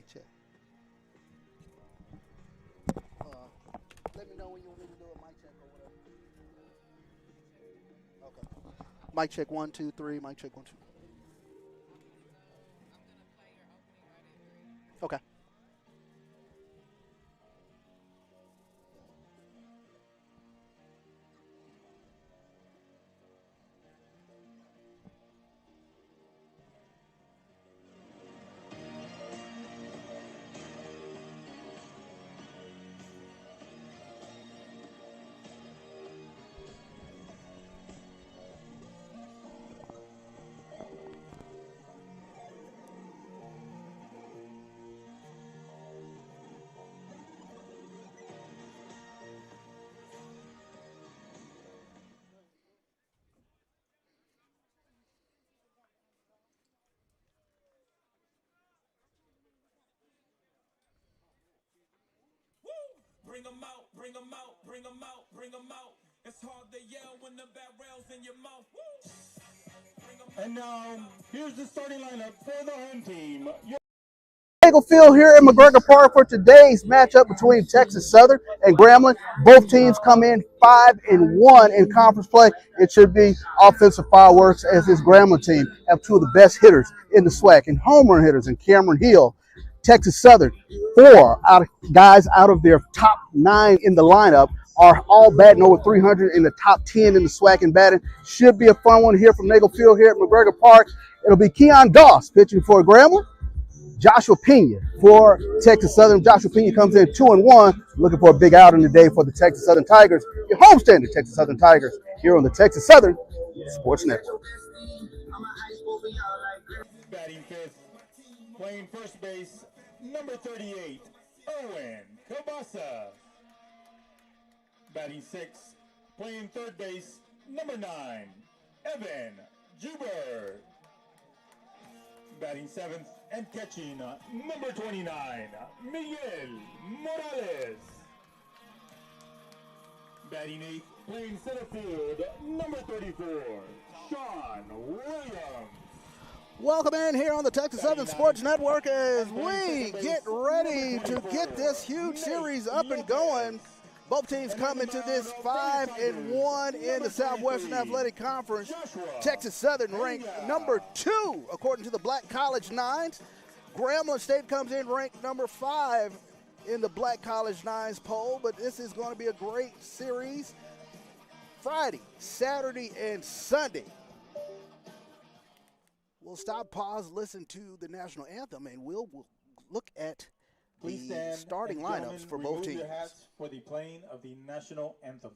Mic check. Let me know when you want me to do a mic check or whatever. Okay. Mic check 1, 2, 3. Mic check 1, 2. Okay. Bring them out, bring them out, bring them out, bring them out. It's hard to yell when the barrel's in your mouth. Woo! And now, here's the starting lineup for the home team. Field here in McGregor Park for today's matchup between Texas Southern and Grambling. Both teams come in 5-1 in conference play. It should be offensive fireworks as this Grambling team have two of the best hitters in the SWAC and home run hitters in Cameron Hill. Texas Southern, guys out of their top 9 in the lineup are all batting over 300 in the top 10 in the SWAC and batting. Should be a fun one here from Nagel Field here at McGregor Park. It'll be Keon Goss pitching for Grambling. Joshua Pena for Texas Southern. Joshua Pena comes in 2-1, looking for a big outing today for the Texas Southern Tigers. Your homestand, the Texas Southern Tigers, here on the Texas Southern Sports Network. Batting fifth, playing first base, number 38, Erwin Kabasa. Batting sixth, playing third base, number 9, Evan Juber. Batting seventh and catching, number 29, Miguel Morales. Batting eighth, playing center field, number 34, Sean Williams. Welcome in here on the Texas Southern Sports Network as we get ready to get this huge series up and going. Both teams come into this 5-1 in the Southwestern Athletic Conference. Texas Southern ranked number 2 according to the Black College Nines. Grambling State comes in ranked number 5 in the Black College Nines poll, but this is going to be a great series. Friday, Saturday, and Sunday. We'll stop, pause, listen to the national anthem, and we'll look at the starting lineups for both teams. Your hats for the playing of the national anthem.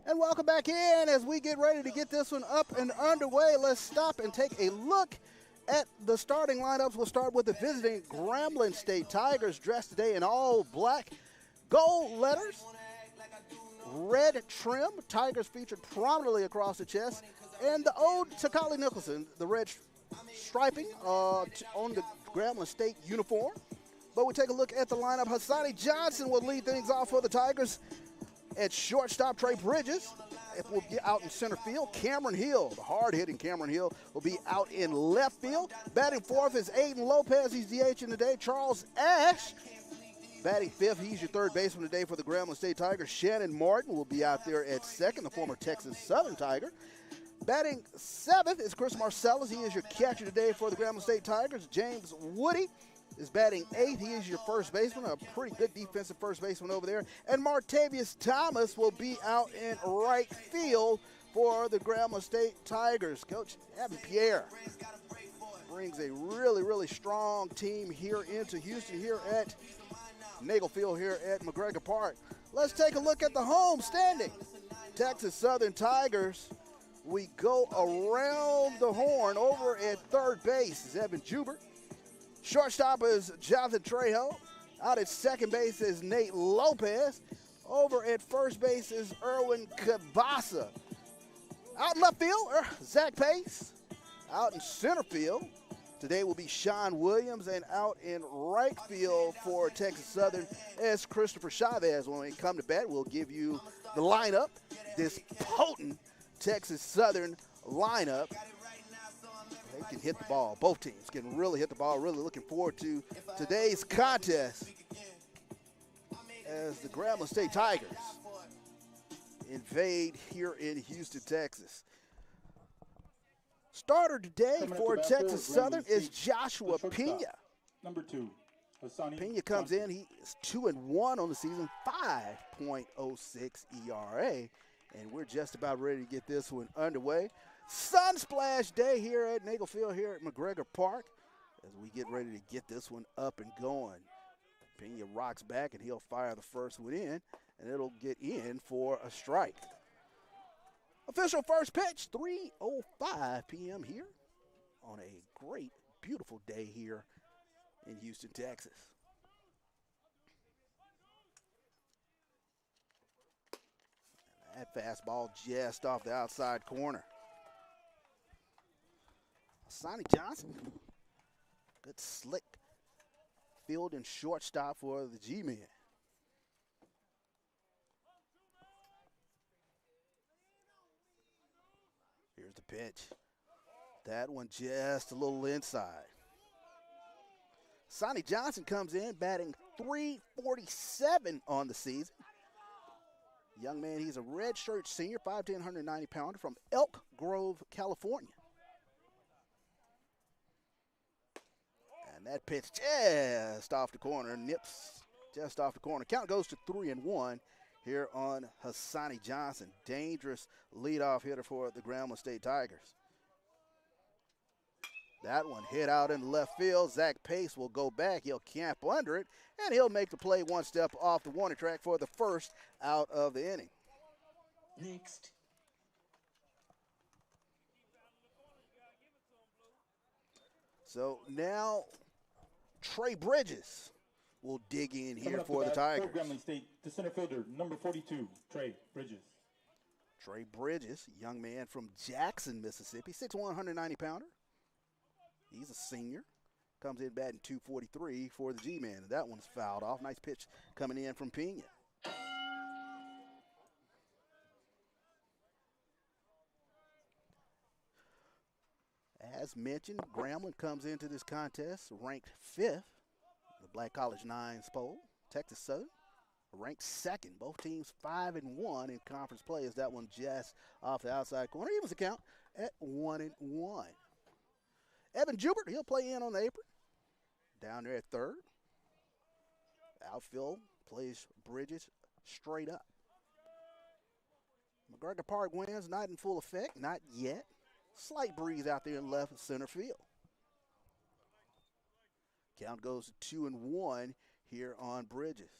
And welcome back in as we get ready to get this one up and underway. Let's stop and take a look at the starting lineups. We'll start with the visiting Grambling State Tigers, dressed today in all black, gold letters, red trim. Tigers featured prominently across the chest. And the ode to Collie Nicholson, the red striping on the Grambling State uniform. But we take a look at the lineup. Hassani Johnson will lead things off for the Tigers. At shortstop, Trey Bridges. it will be out in center field. Cameron Hill, the hard-hitting Cameron Hill, will be out in left field. Batting fourth is Aiden Lopez. He's DH in today. Charles Ash batting fifth. He's your third baseman today for the Grambling State Tigers. Shannon Martin will be out there at second, the former Texas Southern Tiger. Batting seventh is Chris Marcellus. He is your catcher today for the Grambling State Tigers. James Woody is batting eighth. He is your first baseman, a pretty good defensive first baseman over there. And Martavius Thomas will be out in right field for the Grambling State Tigers. Coach Evan Pierre brings a really, really strong team here into Houston here at Nagel Field here at McGregor Park. Let's take a look at the home standing. Texas Southern Tigers. We go around the horn. Over at third base is Evan Jubert. Shortstop is Jonathan Trejo. Out at second base is Nate Lopez. Over at first base is Erwin Cabasa. Out in left field, Zach Pace. Out in center field today will be Sean Williams. And out in right field for Texas Southern is Christopher Chavez. When we come to bat, we'll give you the lineup. This potent Texas Southern lineup. They can hit the ball. Both teams can really hit the ball. Really looking forward to today's contest as the Grambling State Tigers invade here in Houston, Texas. Starter today for Texas Southern is Joshua Pena. Number 2, Hassani. Pena comes in. He is 2-1 on the season, 5.06 ERA. And we're just about ready to get this one underway. Sun Splash Day here at Nagel Field here at McGregor Park as we get ready to get this one up and going. Pena rocks back and he'll fire the first one in, and it'll get in for a strike. Official first pitch, 3:05 p.m. here on a great, beautiful day here in Houston, Texas. That fastball just off the outside corner. Sonny Johnson, good slick field and shortstop for the G-Men. Here's the pitch. That one just a little inside. Sonny Johnson comes in batting .347 on the season. Young man, he's a redshirt senior, 5'10", 190-pounder from Elk Grove, California. And that pitch just off the corner, nips just off the corner. Count goes to 3-1 here on Hassani Johnson. Dangerous leadoff hitter for the Grambling State Tigers. That one hit out in left field. Zach Pace will go back. He'll camp under it, and he'll make the play one step off the warning track for the first out of the inning. Next. So now Trey Bridges will dig in here for the Tigers. For Grambling State, the center fielder, number 42, Trey Bridges. Trey Bridges, young man from Jackson, Mississippi, 6'1", 190-pounder. He's a senior. Comes in batting .243 for the G-Man. That one's fouled off. Nice pitch coming in from Pena. As mentioned, Grambling comes into this contest ranked 5th, the Black College Nines poll. Texas Southern ranked 2nd. Both teams 5-1 in conference play as that one just off the outside corner. Evens the count at 1-1. Evan Jubert, he'll play in on the apron. Down there at third. Outfield plays Bridges straight up. McGregor Park winds not in full effect, not yet. Slight breeze out there in left center field. Count goes to 2-1 here on Bridges.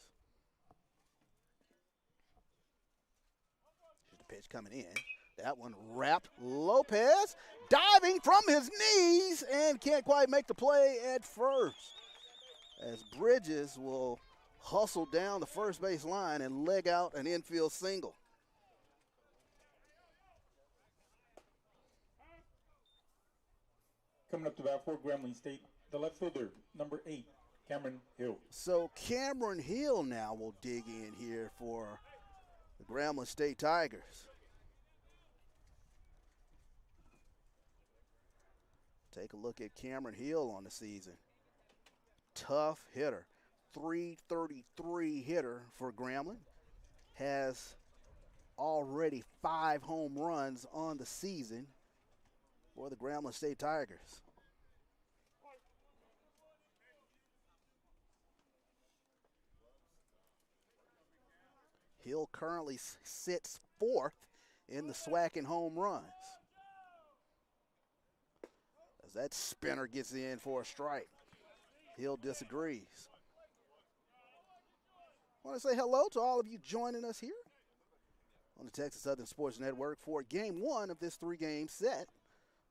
Here's the pitch coming in. That one wrapped. Lopez diving from his knees and can't quite make the play at first. As Bridges will hustle down the first base line and leg out an infield single. Coming up to bat for Grambling State, the left fielder, number 8, Cameron Hill. So Cameron Hill now will dig in here for the Grambling State Tigers. Take a look at Cameron Hill on the season. Tough hitter. 333 hitter for Grambling. Has already 5 home runs on the season for the Grambling State Tigers. Hill currently sits 4th in the SWAC in home runs. As that spinner gets in for a strike. Hill disagrees. I want to say hello to all of you joining us here on the Texas Southern Sports Network for Game 1 of this 3-game set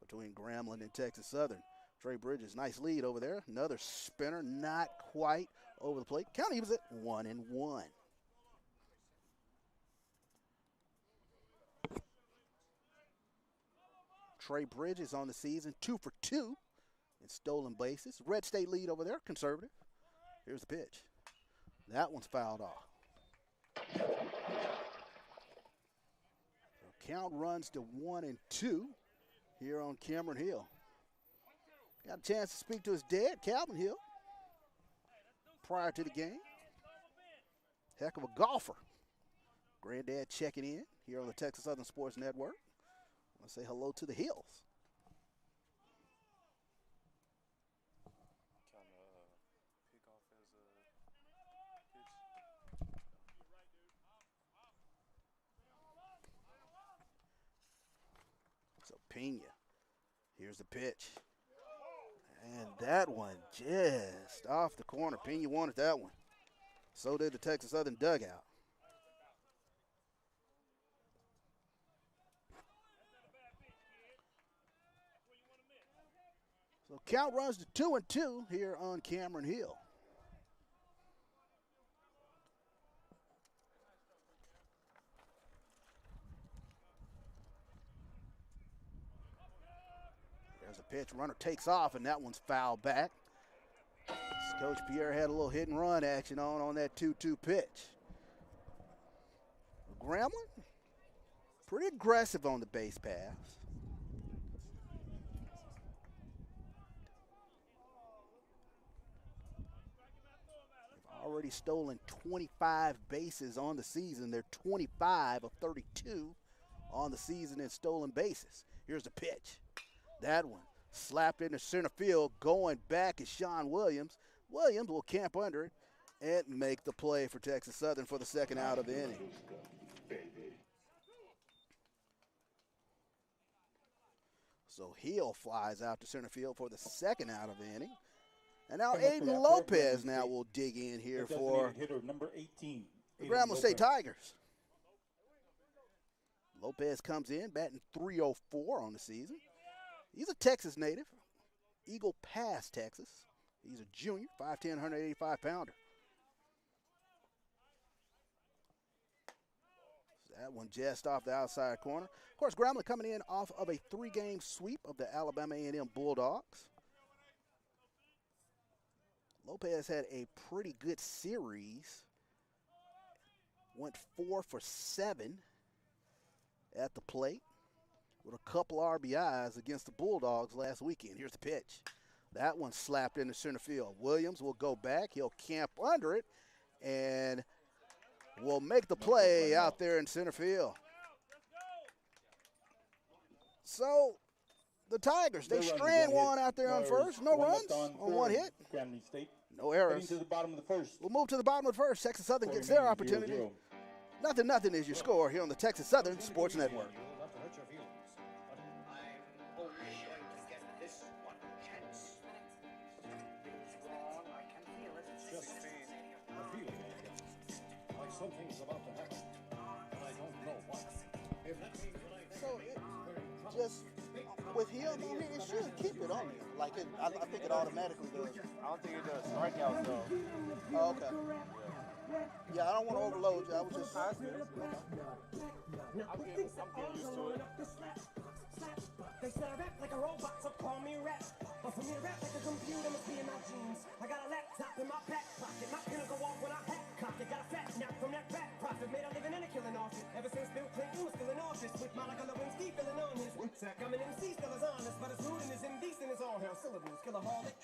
between Grambling and Texas Southern. Trey Bridges, nice lead over there. Another spinner, not quite over the plate. Count evens at 1-1. Trey Bridges on the season, 2 for 2 in stolen bases. Red State lead over there, conservative. Here's the pitch. That one's fouled off. So count runs to 1-2 here on Cameron Hill. Got a chance to speak to his dad, Calvin Hill, prior to the game. Heck of a golfer. Granddad checking in here on the Texas Southern Sports Network. I want to say hello to the Hills. Pick off as a pitch. So Pena, here's the pitch. And that one just off the corner. Pena wanted that one. So did the Texas Southern dugout. So count runs to 2-2 here on Cameron Hill. There's a pitch, runner takes off, and that one's fouled back. Coach Pierre had a little hit and run action on that 2-2 pitch. Grambling, pretty aggressive on the base pass. Already stolen 25 bases on the season. They're 25 of 32 on the season in stolen bases. Here's the pitch. That one slapped into center field. Going back is Sean Williams. Williams will camp under it and make the play for Texas Southern for the second out of the inning. So Hill flies out to center field for the second out of the inning. And now Aiden Lopez now will dig in here for hitter number 18. the Grambling State Tigers. Lopez comes in batting .304 on the season. He's a Texas native, Eagle Pass, Texas. He's a junior, 5'10", 185-pounder. That one just off the outside corner. Of course, Grambling coming in off of a 3-game sweep of the Alabama A&M Bulldogs. Lopez had a pretty good series. Went 4 for 7 at the plate with a couple RBIs against the Bulldogs last weekend. Here's the pitch. That one slapped into center field. Williams will go back. He'll camp under it and will make the play out there in center field. So the Tigers, they strand one out there on first. No runs on one hit. No errors. To the bottom of the first. We'll move to the bottom of the first. Texas Southern gets their opportunity. 0-0. Nothing is your score here on the Texas Southern Sports Network. Something's about to happen, and I don't know what. So it just with him, I mean, it should keep it on you. Like I think it automatically does. I don't think it does strikeouts though. Oh, okay. Yeah, I don't want to overload you. I was just. I'm getting used to it. They said I rap like a robot, so call me rap. But for me to rap like a computer must be in my jeans. I got a laptop in my back pocket. My pen will go off when I hat cock it. Got a fat nap from that fat profit. Made a living and a killing off it. Ever since Bill Clinton was still in office. With Monica Lewinsky feeling on his. Sack, I'm an MC, still as honest. But as rude and as indecent as all syllables, killaholic.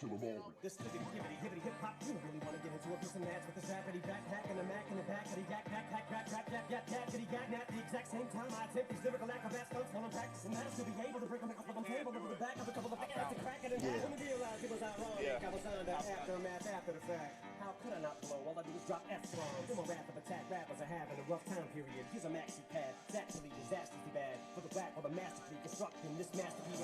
This sticky gibbity hip hop. You really wanna get into a piece of match with this rappity backpack and a Mac in the back of the yak backpack yak yackity yak at the exact same time I attempt these lyrical acrobat stunts while I'm practicing that to be able to break them up on table over the back of a couple of backers to crack it and let me realize it was ironic. I was under aftermath after the fact. How could I not blow? All I do is drop F-bombs. In my wrath of attack, rappers are having a rough time period. Here's a maxi pad. It's actually disastrously bad. For the whack or the masterfully constructing this masterpiece.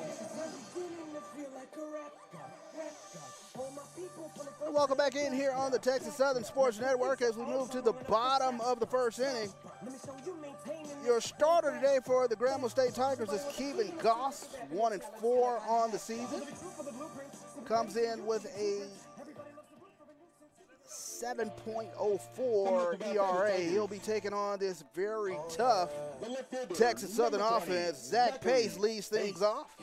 Welcome back in here on the Texas Southern Sports Network as we move to the bottom of the first inning. Your starter today for the Grambling State Tigers is Kevin Goss, 1-4 on the season. Comes in with a 7.04 ERA. He'll be taking on this very tough Texas Southern offense. Zach Pace leads things off.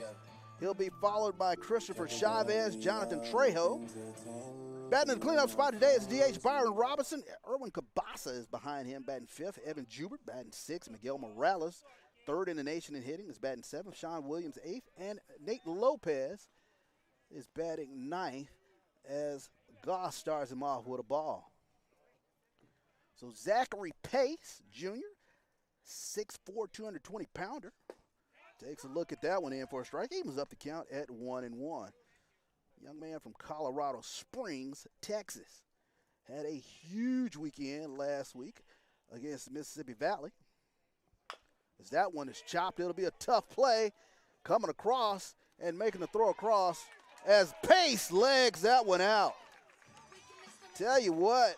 He'll be followed by Christopher Chavez, Jonathan Trejo. Batting in the cleanup spot today is DH Byron Robinson. Erwin Cabasa is behind him, batting fifth. Evan Jubert batting sixth. Miguel Morales, third in the nation in hitting, is batting seventh. Sean Williams, eighth. And Nate Lopez is batting ninth as Goss starts him off with a ball. So Zachary Pace, Jr., 6'4", 220-pounder. Takes a look at that one in for a strike. Evens up the count at 1-1. Young man from Colorado Springs, Texas. Had a huge weekend last week against Mississippi Valley. As that one is chopped, it'll be a tough play. Coming across and making the throw across as Pace legs that one out. Tell you what,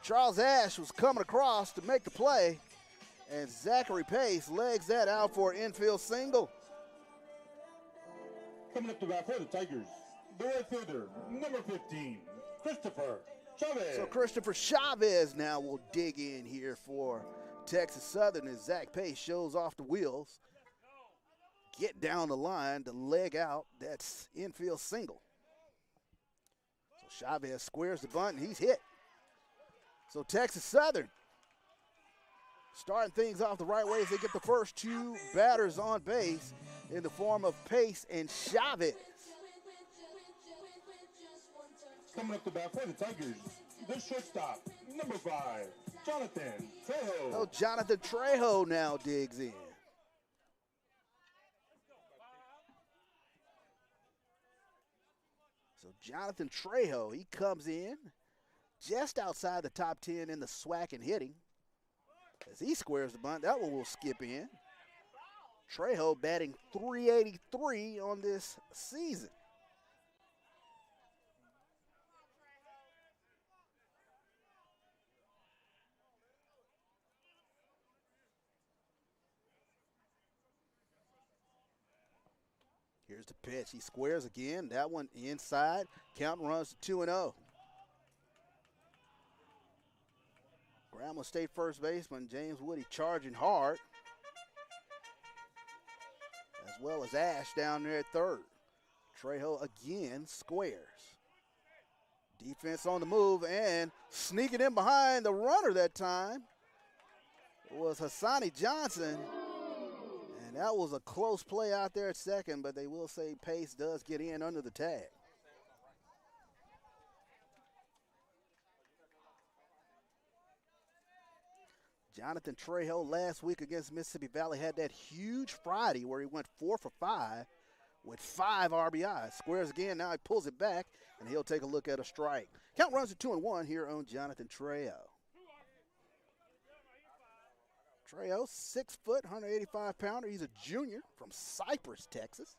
Charles Ash was coming across to make the play, and Zachary Pace legs that out for an infield single. Coming up to bat for the Tigers, the right fielder, number 15, Christopher Chavez. So Christopher Chavez now will dig in here for Texas Southern as Zach Pace shows off the wheels. Get down the line to leg out. That's infield single. So Chavez squares the bunt and he's hit. So Texas Southern starting things off the right way as they get the first two batters on base in the form of Pace and Chavez. Coming up to bat for the Tigers, the shortstop, number 5, Jonathan Trejo. So Jonathan Trejo now digs in. So Jonathan Trejo, he comes in just outside the top 10 in the SWAC and hitting. As he squares the bunt, that one will skip in. Trejo batting .383 on this season. Here's the pitch. He squares again. That one inside. Count runs to 2-0. Grambling State first baseman James Woody charging hard, as well as Ash down there at third. Trejo again squares. Defense on the move and sneaking in behind the runner that time was Hassani Johnson. And that was a close play out there at second, but they will say Pace does get in under the tag. Jonathan Trejo last week against Mississippi Valley had that huge Friday where he went 4 for 5 with 5 RBIs. Squares again, now he pulls it back, and he'll take a look at a strike. Count runs to 2-1 here on Jonathan Trejo. Trejo, 6 foot, 185-pounder. He's a junior from Cypress, Texas.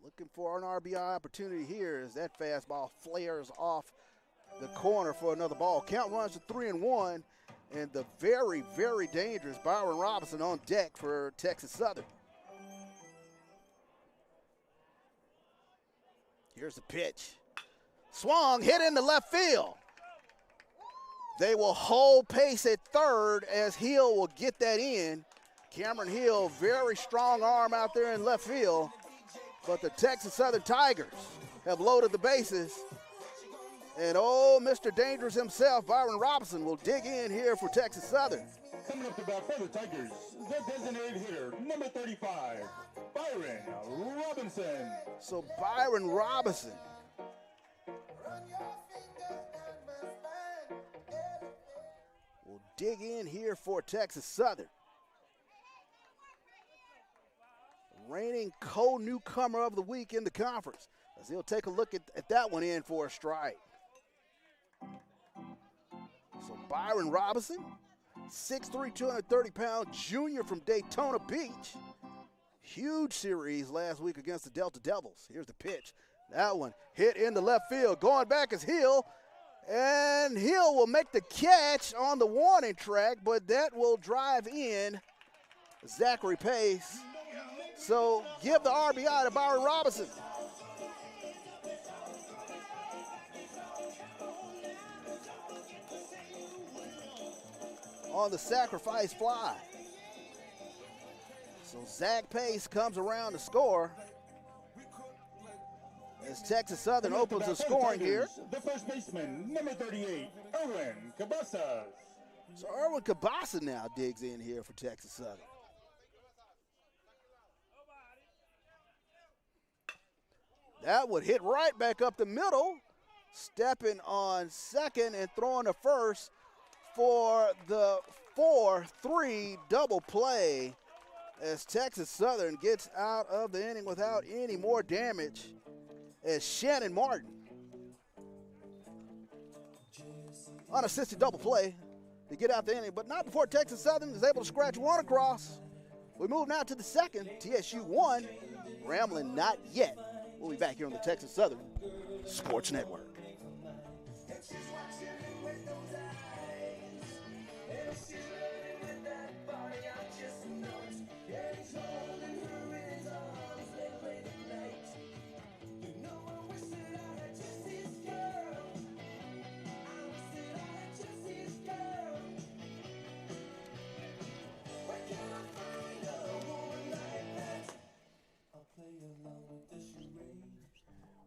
Looking for an RBI opportunity here as that fastball flares off the corner for another ball. Count runs to 3-1, and the very, very dangerous Byron Robinson on deck for Texas Southern. Here's the pitch. Swung, hit into left field. They will hold Pace at third as Hill will get that in. Cameron Hill, very strong arm out there in left field, but the Texas Southern Tigers have loaded the bases. And Mr. Dangerous himself, Byron Robinson, will dig in here for Texas Southern. Coming up to bat for the Tigers, the designated hitter, number 35, Byron Robinson. So Byron Robinson will dig in here for Texas Southern. Reigning co-newcomer of the week in the conference, as he'll take a look at that one in for a strike. So Byron Robinson, 6'3", 230-pound junior from Daytona Beach. Huge series last week against the Delta Devils. Here's the pitch. That one hit into left field. Going back is Hill. And Hill will make the catch on the warning track, but that will drive in Zachary Pace. So give the RBI to Byron Robinson. On the sacrifice fly. So Zach Pace comes around to score as Texas Southern opens the scoring here. The first baseman, number 38, Erwin Cabasas. So Erwin Cabasa now digs in here for Texas Southern. That would hit right back up the middle, stepping on second and throwing to first for the 4-3 double play as Texas Southern gets out of the inning without any more damage as Shannon Martin, unassisted double play to get out the inning, but not before Texas Southern is able to scratch one across. We move now to the second. TSU 1, Grambling not yet. We'll be back here on the Texas Southern Sports Network.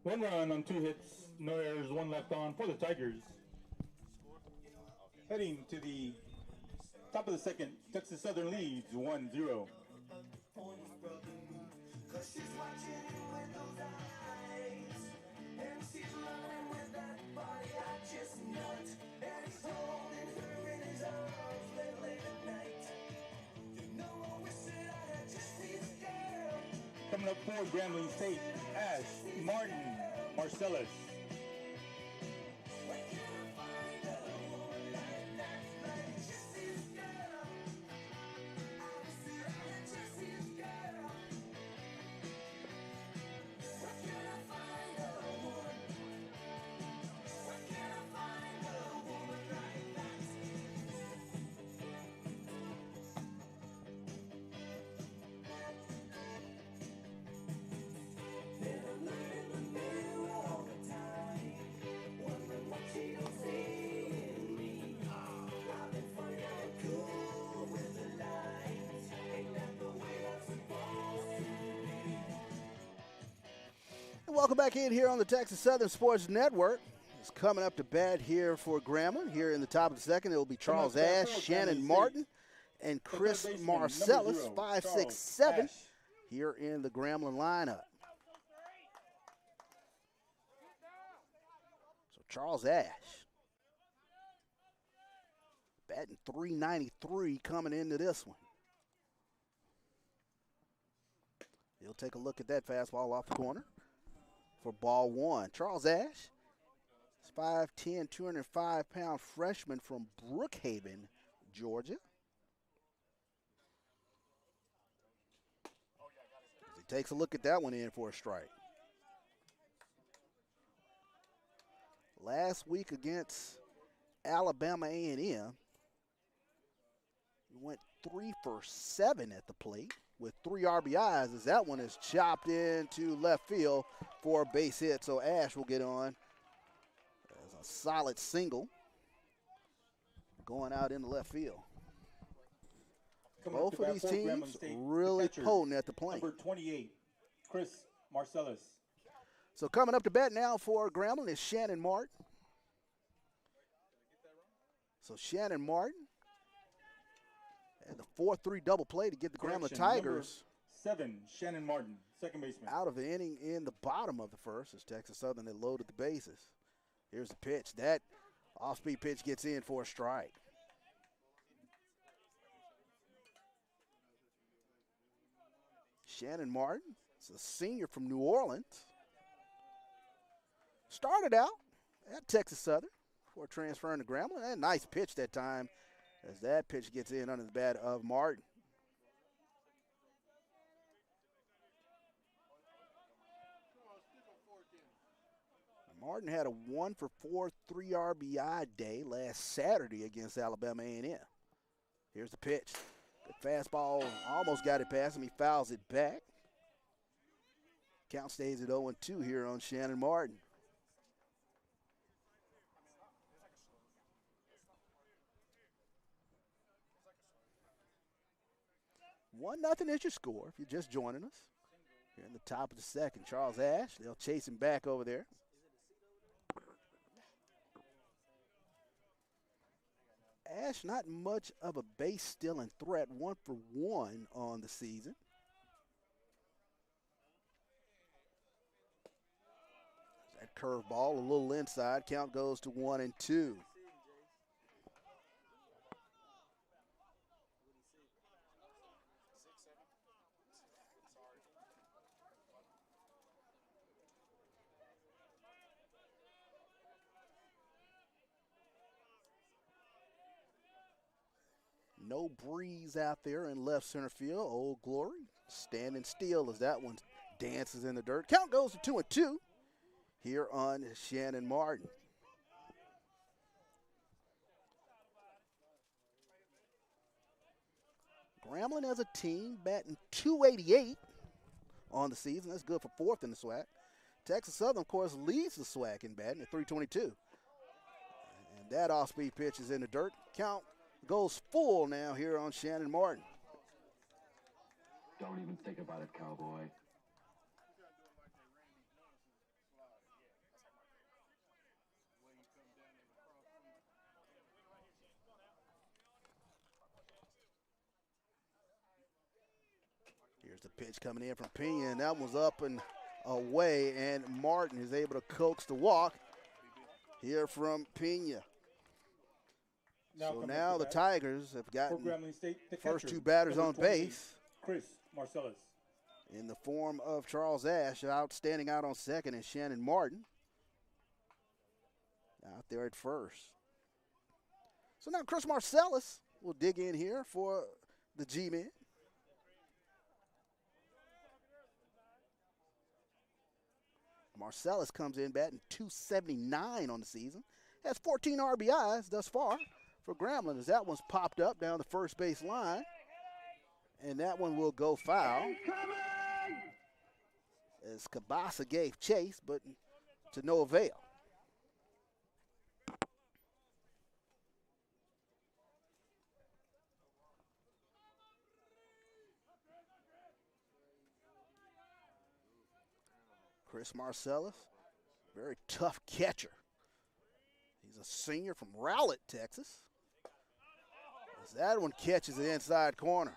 One run on 2 hits, no errors, 1 left on for the Tigers. Heading to the top of the second, Texas Southern leads 1-0. Coming up for Grambling State, Ash, Martin, Marcellus. Welcome back in here on the Texas Southern Sports Network. It's coming up to bat here for Grambling. Here in the top of the second, it will be Charles Ash, Shannon Martin, and Chris Marcellus, 5, 6, 7, here in the Grambling lineup. So Charles Ash, batting .393 coming into this one. He'll take a look at that fastball off the corner for ball one. Charles Ash is 5'10", 205-pound freshman from Brookhaven, Georgia. As he takes a look at that one in for a strike. Last week against Alabama A&M, he went 3 for 7 at the plate with 3 RBIs, as that one is chopped into left field for a base hit. So Ash will get on as a solid single going out into left field. Both of these teams really potent at the plate. Number 28, Chris Marcellus. So coming up to bat now for Grambling is Shannon Martin. So Shannon Martin And the 4-3 double play to get the Grambling Correction, Tigers number 7, Shannon Martin, second baseman. out of the inning in the bottom of the first as Texas Southern had loaded the bases. Here's the pitch. That off-speed pitch gets in for a strike. Shannon Martin is a senior from New Orleans. Started out at Texas Southern before transferring to Grambling. And a nice pitch that time as that pitch gets in under the bat of Martin. Martin had a 1-for-4, 3 RBI day last Saturday against Alabama A&M. Here's the pitch. Good fastball, almost got it past him. He fouls it back. Count stays at 0-2 here on Shannon Martin. One nothing is your score if you're just joining us. Here in the top of the second, Charles Ash. They'll chase him back over there. Ash, not much of a base stealing threat, 1-for-1 on the season. That curveball, a little inside. Count goes to 1-2. No breeze out there in left center field. Old Glory standing still as that one dances in the dirt. Count goes to 2-2 here on Shannon Martin. Grambling as a team batting .288 on the season. That's good for fourth in the SWAC. Texas Southern, of course, leads the SWAC in batting at .322. And that off-speed pitch is in the dirt. Count goes full now here on Shannon Martin. Don't even think about it, cowboy. Here's the pitch coming in from Pena, and that one's up and away, and Martin is able to coax the walk here from Pena. So now the Tigers have gotten first two batters on base. Chris Marcellus. In the form of Charles Ash, outstanding out on second, and Shannon Martin out there at first. So now Chris Marcellus will dig in here for the G-men. Marcellus comes in batting .279 on the season. Has 14 RBIs thus far for Grambling as that one's popped up down the first base line. And that one will go foul. As Cabasa gave chase, but to no avail. Chris Marcellus, very tough catcher. He's a senior from Rowlett, Texas. As that one catches the inside corner.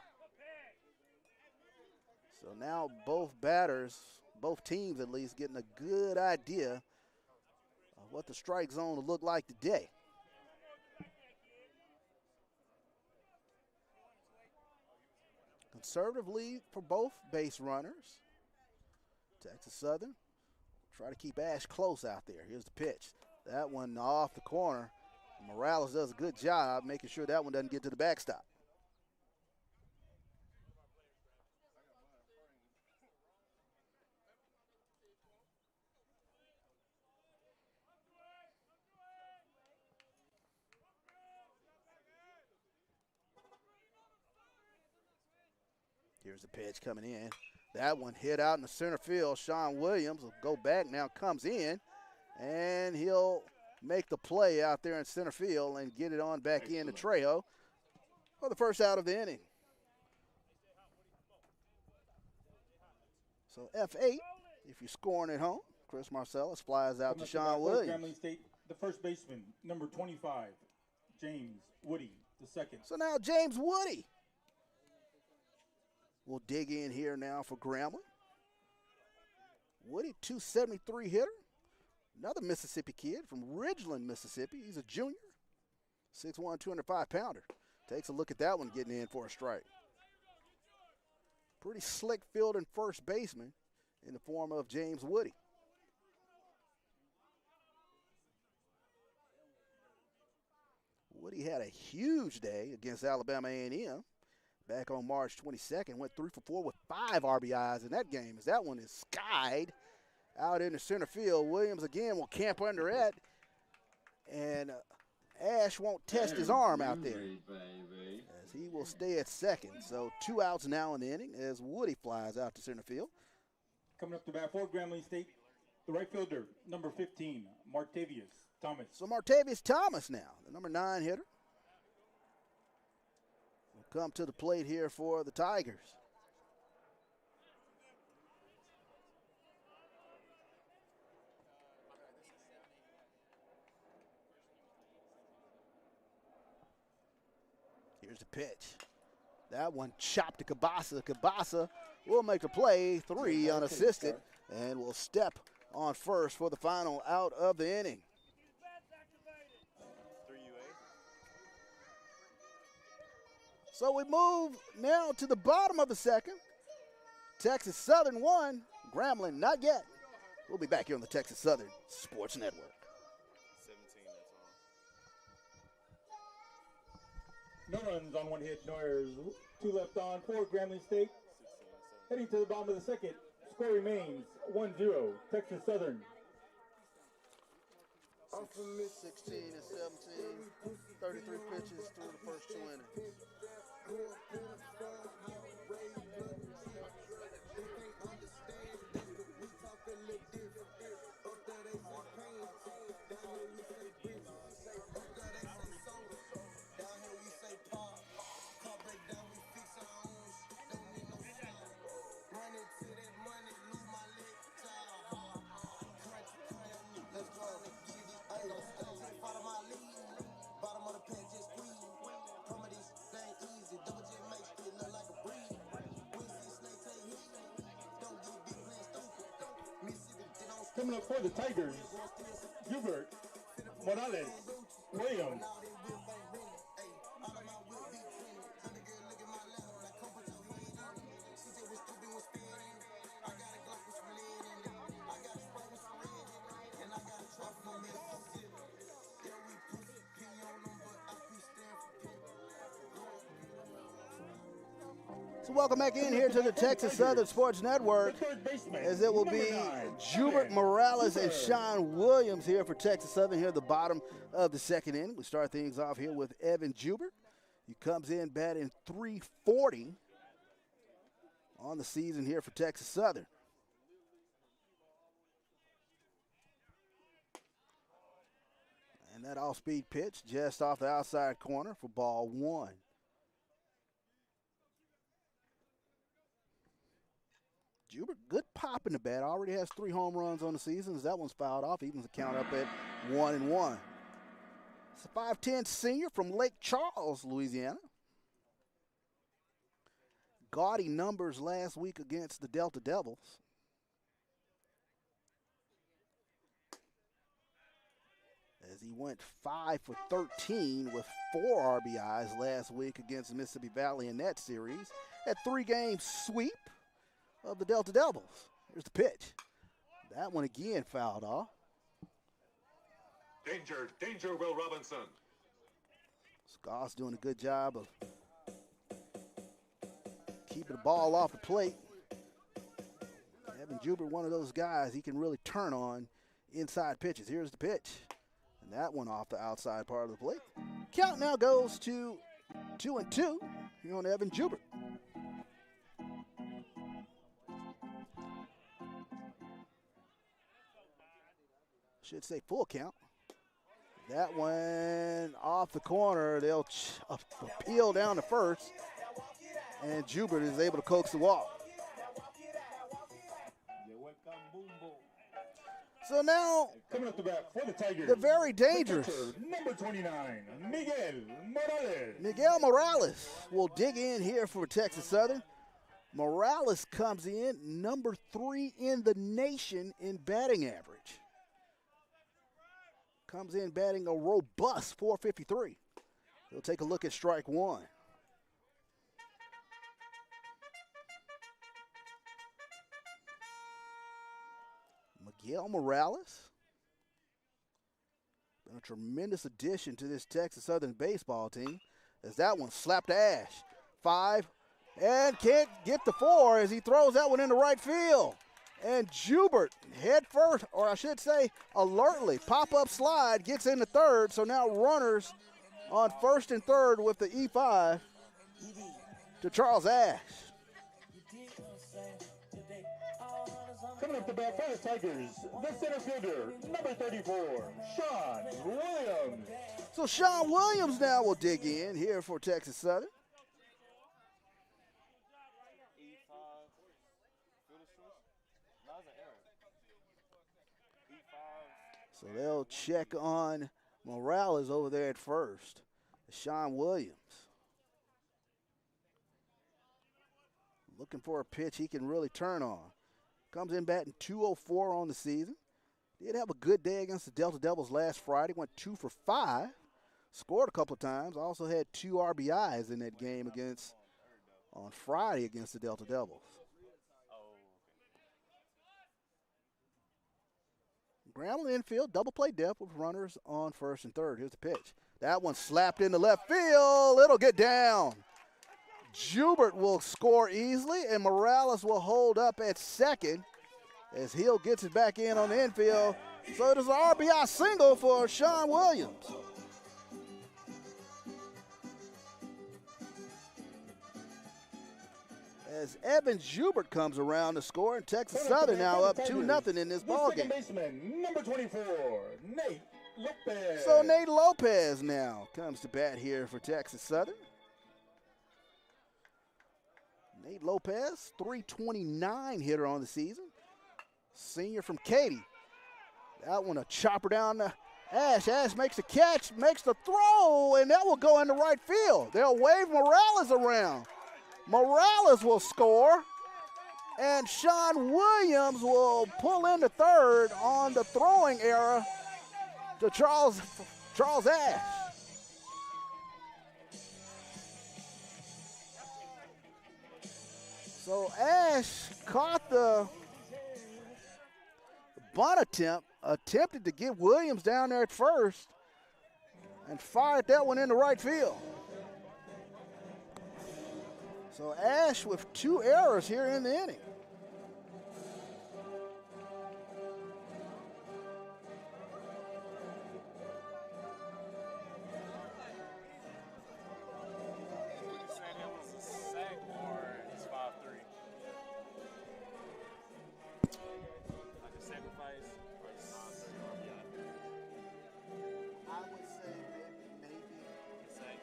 So now both batters, both teams at least, getting a good idea of what the strike zone will look like today. Conservative lead for both base runners. Texas Southern try to keep Ash close out there. Here's the pitch. That one off the corner. Morales does a good job making sure that one doesn't get to the backstop. Here's the pitch coming in. That one hit out in the center field. Sean Williams will go back now, comes in, and he'll make the play out there in center field and get it on back in to Trejo for the first out of the inning. So F8, if you're scoring at home, Chris Marcellus flies out to Sean Williams. Grambling State, the first baseman, number 25, James Woody, the second. So now James Woody will dig in here now for Grambling. Woody, 273 hitter. Another Mississippi kid from Ridgeland, Mississippi. He's a junior. 6'1", 205-pounder. Takes a look at that one getting in for a strike. Pretty slick fielding first baseman in the form of James Woody. Woody had a huge day against Alabama A&M back on March 22nd. Went 3 for 4 with 5 RBIs in that game, as that one is skied out in the center field. Williams again will camp under it, and Ash won't test his arm out there as he will stay at second. So 2 outs now in the inning as Woody flies out to center field. Coming up to bat for Grambling State, the right fielder, number 15, Martavius Thomas. So Martavius Thomas now, the number 9 hitter, will come to the plate here for the Tigers. Here's the pitch. That one chopped to Cabasa. Cabasa will make the play, 3 unassisted, and will step on first for the final out of the inning. 3 UA. So we move now to the bottom of the second. Texas Southern 1, Grambling not yet. We'll be back here on the Texas Southern Sports Network. 17, that's all. No runs on 1 hit, no errors. 2 left on for Grambling State. 16 and 17. Heading to the bottom of the second. Score remains 1-0, Texas Southern. 16 and 17, 33 pitches through the first 2 innings. Coming up for the Tigers, Hubert Morales Williams. So welcome back in here to the Texas Southern Sports Network, as it will be Hubert Morales and Sean Williams here for Texas Southern here at the bottom of the second inning. We start things off here with Evan Hubert. He comes in batting .340 on the season here for Texas Southern. And that off-speed pitch just off the outside corner for ball 1. Hubert, good pop in the bat. Already has 3 home runs on the season. As that one's fouled off. Evens the count up at 1-1. It's a 5'10" senior from Lake Charles, Louisiana. Gaudy numbers last week against the Delta Devils. As he went 5 for 13 with 4 RBIs last week against the Mississippi Valley in that series. That 3-game sweep of the Delta Devils. Here's the pitch. That one again fouled off. Danger, danger, Will Robinson. Scott's doing a good job of keeping the ball off the plate. Evan Hubert, one of those guys he can really turn on inside pitches. Here's the pitch. And that one off the outside part of the plate. Count now goes to 2-2 here on Evan Hubert. Should say full count. That one off the corner. They'll appeal down to first. And Hubert is able to coax the walk. So now, Coming up to bat for the Tigers, the very dangerous number 29, Miguel Morales. Miguel Morales will dig in here for Texas Southern. Morales comes in number 3 in the nation in batting average. Comes in batting a robust .453. He'll take a look at strike one. Miguel Morales. Been a tremendous addition to this Texas Southern baseball team as that one slapped to Ash. 5, and can't get the 4 as he throws that one into right field. And Jubert head first, or I should say alertly, pop-up slide gets into third, so now runners on first and third with the E5 to Charles Ash. Coming up the bat for the Tigers, the center fielder, number 34, Sean Williams. So Sean Williams now will dig in here for Texas Southern. E5. Fielder switch. No, it's an error. E5. So they'll check on Morales over there at first. Sean Williams. Looking for a pitch he can really turn on. Comes in batting .204 on the season. Did have a good day against the Delta Devils last Friday. Went 2 for 5. Scored a couple of times. Also had 2 RBIs in that game on Friday against the Delta Devils. Grambling infield, double play depth with runners on first and third. Here's the pitch. That one slapped into left field. It'll get down. Jubert will score easily, and Morales will hold up at second as Hill gets it back in on the infield. So it is an RBI single for Sean Williams. As Evan Jubert comes around to score, and Texas Southern now up 2-0 in this ballgame. Baseman, number 24, Nate Lopez. So Nate Lopez now comes to bat here for Texas Southern. Nate Lopez, .329 hitter on the season. Senior from Katy. That one a chopper down to Ash. Ash makes the catch, makes the throw, and that will go into right field. They'll wave Morales around. Morales will score, and Sean Williams will pull into third on the throwing error to Charles Ash. So Ash caught the bunt attempt, attempted to get Williams down there at first, and fired that one into right field. So Ash with 2 errors here in the inning. Saying it was a sack or it's 5-3. Like a sacrifice or it's 5-3 RBI. I would say maybe Sack.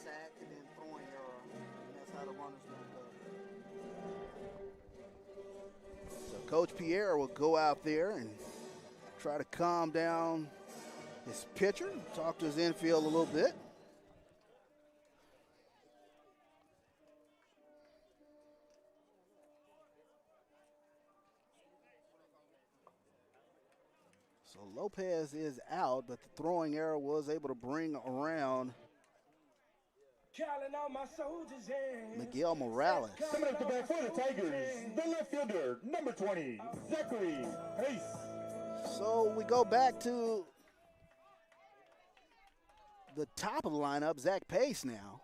sack and then throwing error, and that's how the runners will go. So Coach Pierre will go out there and try to calm down his pitcher, talk to his infield a little bit. So Lopez is out, but the throwing error was able to bring around Calling all my soldiers in. Miguel Morales. Coming up the bat for the Tigers, the left fielder, number 20, Zachary Pace. So we go back to the top of the lineup, Zach Pace now.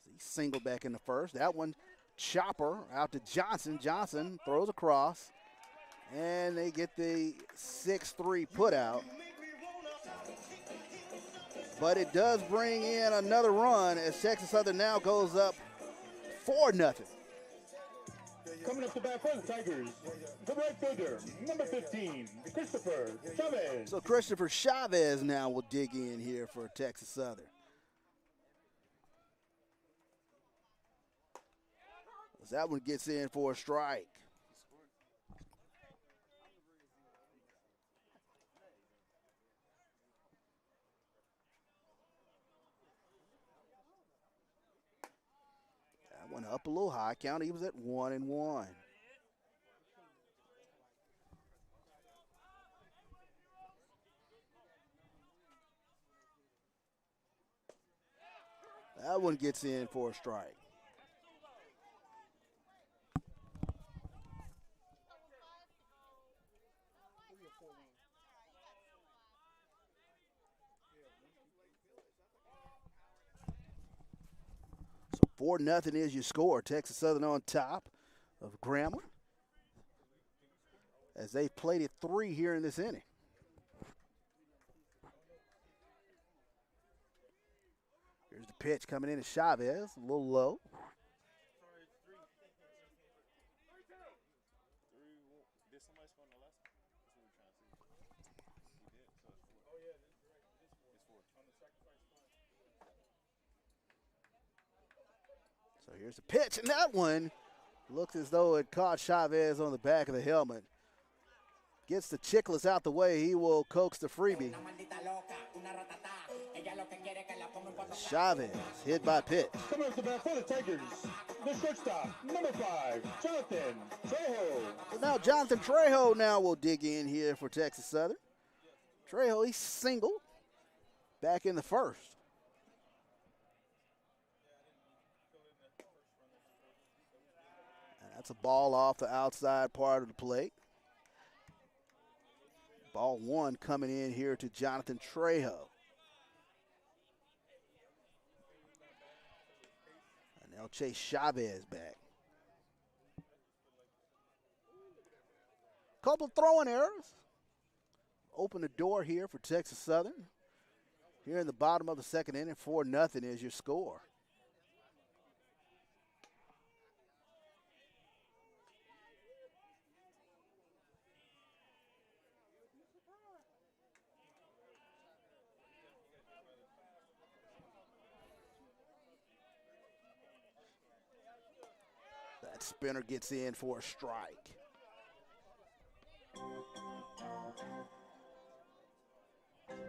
He singled back in the first. That one, chopper out to Johnson. Johnson throws across, and they get the 6-3 put out. But it does bring in another run as Texas Southern now goes up 4-0. Coming up the bat for the Tigers, the right fielder, number 15, Christopher Chavez. So Christopher Chavez now will dig in here for Texas Southern. As that one gets in for a strike. Went up a little high. Count, he was at 1-1. That one gets in for a strike. So 4-0 is your score. Texas Southern on top of Grambling, as they've played it 3 here in this inning. Here's the pitch coming in to Chavez, a little low. Did somebody score on the last one? That's what we're trying to see. He did, so it's 4. Oh, yeah, it's 4. On the sacrifice fly. So here's the pitch, and that one looks as though it caught Chavez on the back of the helmet. Gets the Chickless out the way. He will coax the freebie. Chavez hit by pitch. Coming up to bat for the Tigers, the shortstop, number 5, Jonathan Trejo. So now Jonathan Trejo now will dig in here for Texas Southern. Trejo, he's single back in the first. And that's a ball off the outside part of the plate. Ball 1 coming in here to Jonathan Trejo. And they'll chase Chavez back. Couple throwing errors. Open the door here for Texas Southern. Here in the bottom of the second inning, 4-0 is your score. That spinner gets in for a strike.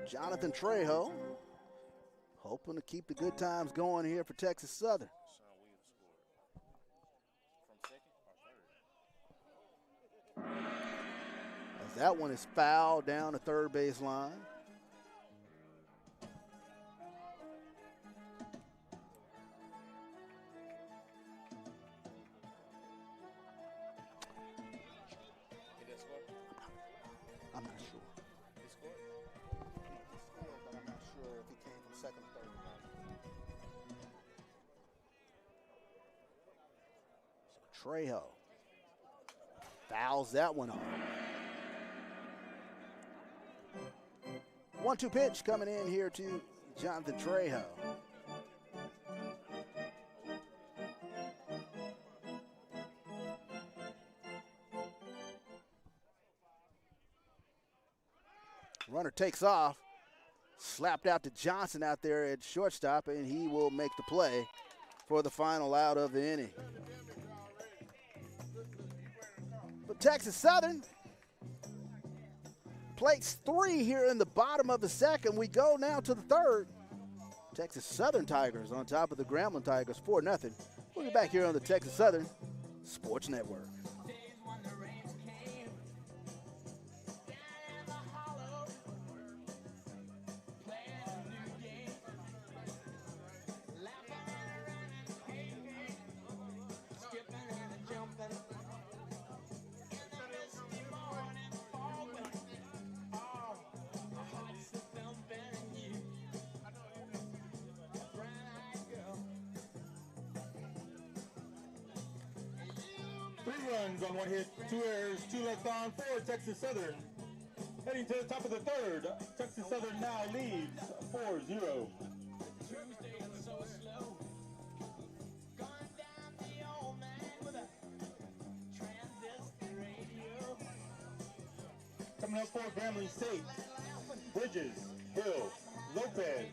Jonathan Trejo hoping to keep the good times going here for Texas Southern. Sean Williams scored. From second or third? As that one is fouled down the third base line. He didn't score? I'm not sure. He scored? He scored, but I'm not sure if he came from second or third. So Trejo fouls that one off. 1-2 pitch coming in here to Jonathan Trejo. Runner takes off, slapped out to Johnson out there at shortstop, and he will make the play for the final out of the inning. But Texas Southern plates 3 here in the bottom of the second. We go now to the third. Texas Southern Tigers on top of the Grambling Tigers, 4-0. We'll be back here on the Texas Southern Sports Network. Three runs on 1 hit, 2 errors, 2 left on for Texas Southern. Heading to the top of the third, Texas Southern now leads 4-0. Coming up for Grambling State, Bridges, Hill, Lopez.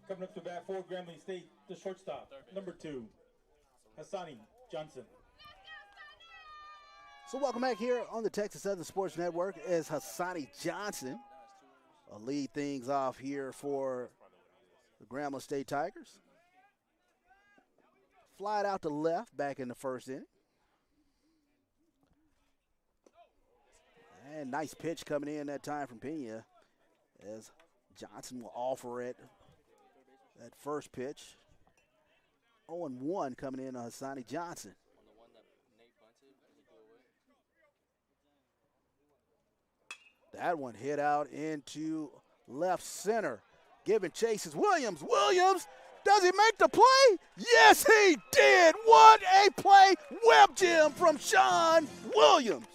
Coming up to bat for Grambling State, the shortstop, number 2, Hassani Johnson. So welcome back here on the Texas Southern Sports Network as Hassani Johnson will lead things off here for the Grambling State Tigers. Flied out to left back in the first inning. And nice pitch coming in that time from Pena as Johnson will offer it that first pitch. 0-1 coming in on Hassani Johnson. That one hit out into left center. Giving chases Williams. Williams, does he make the play? Yes, he did. What a play. Web gem from Sean Williams.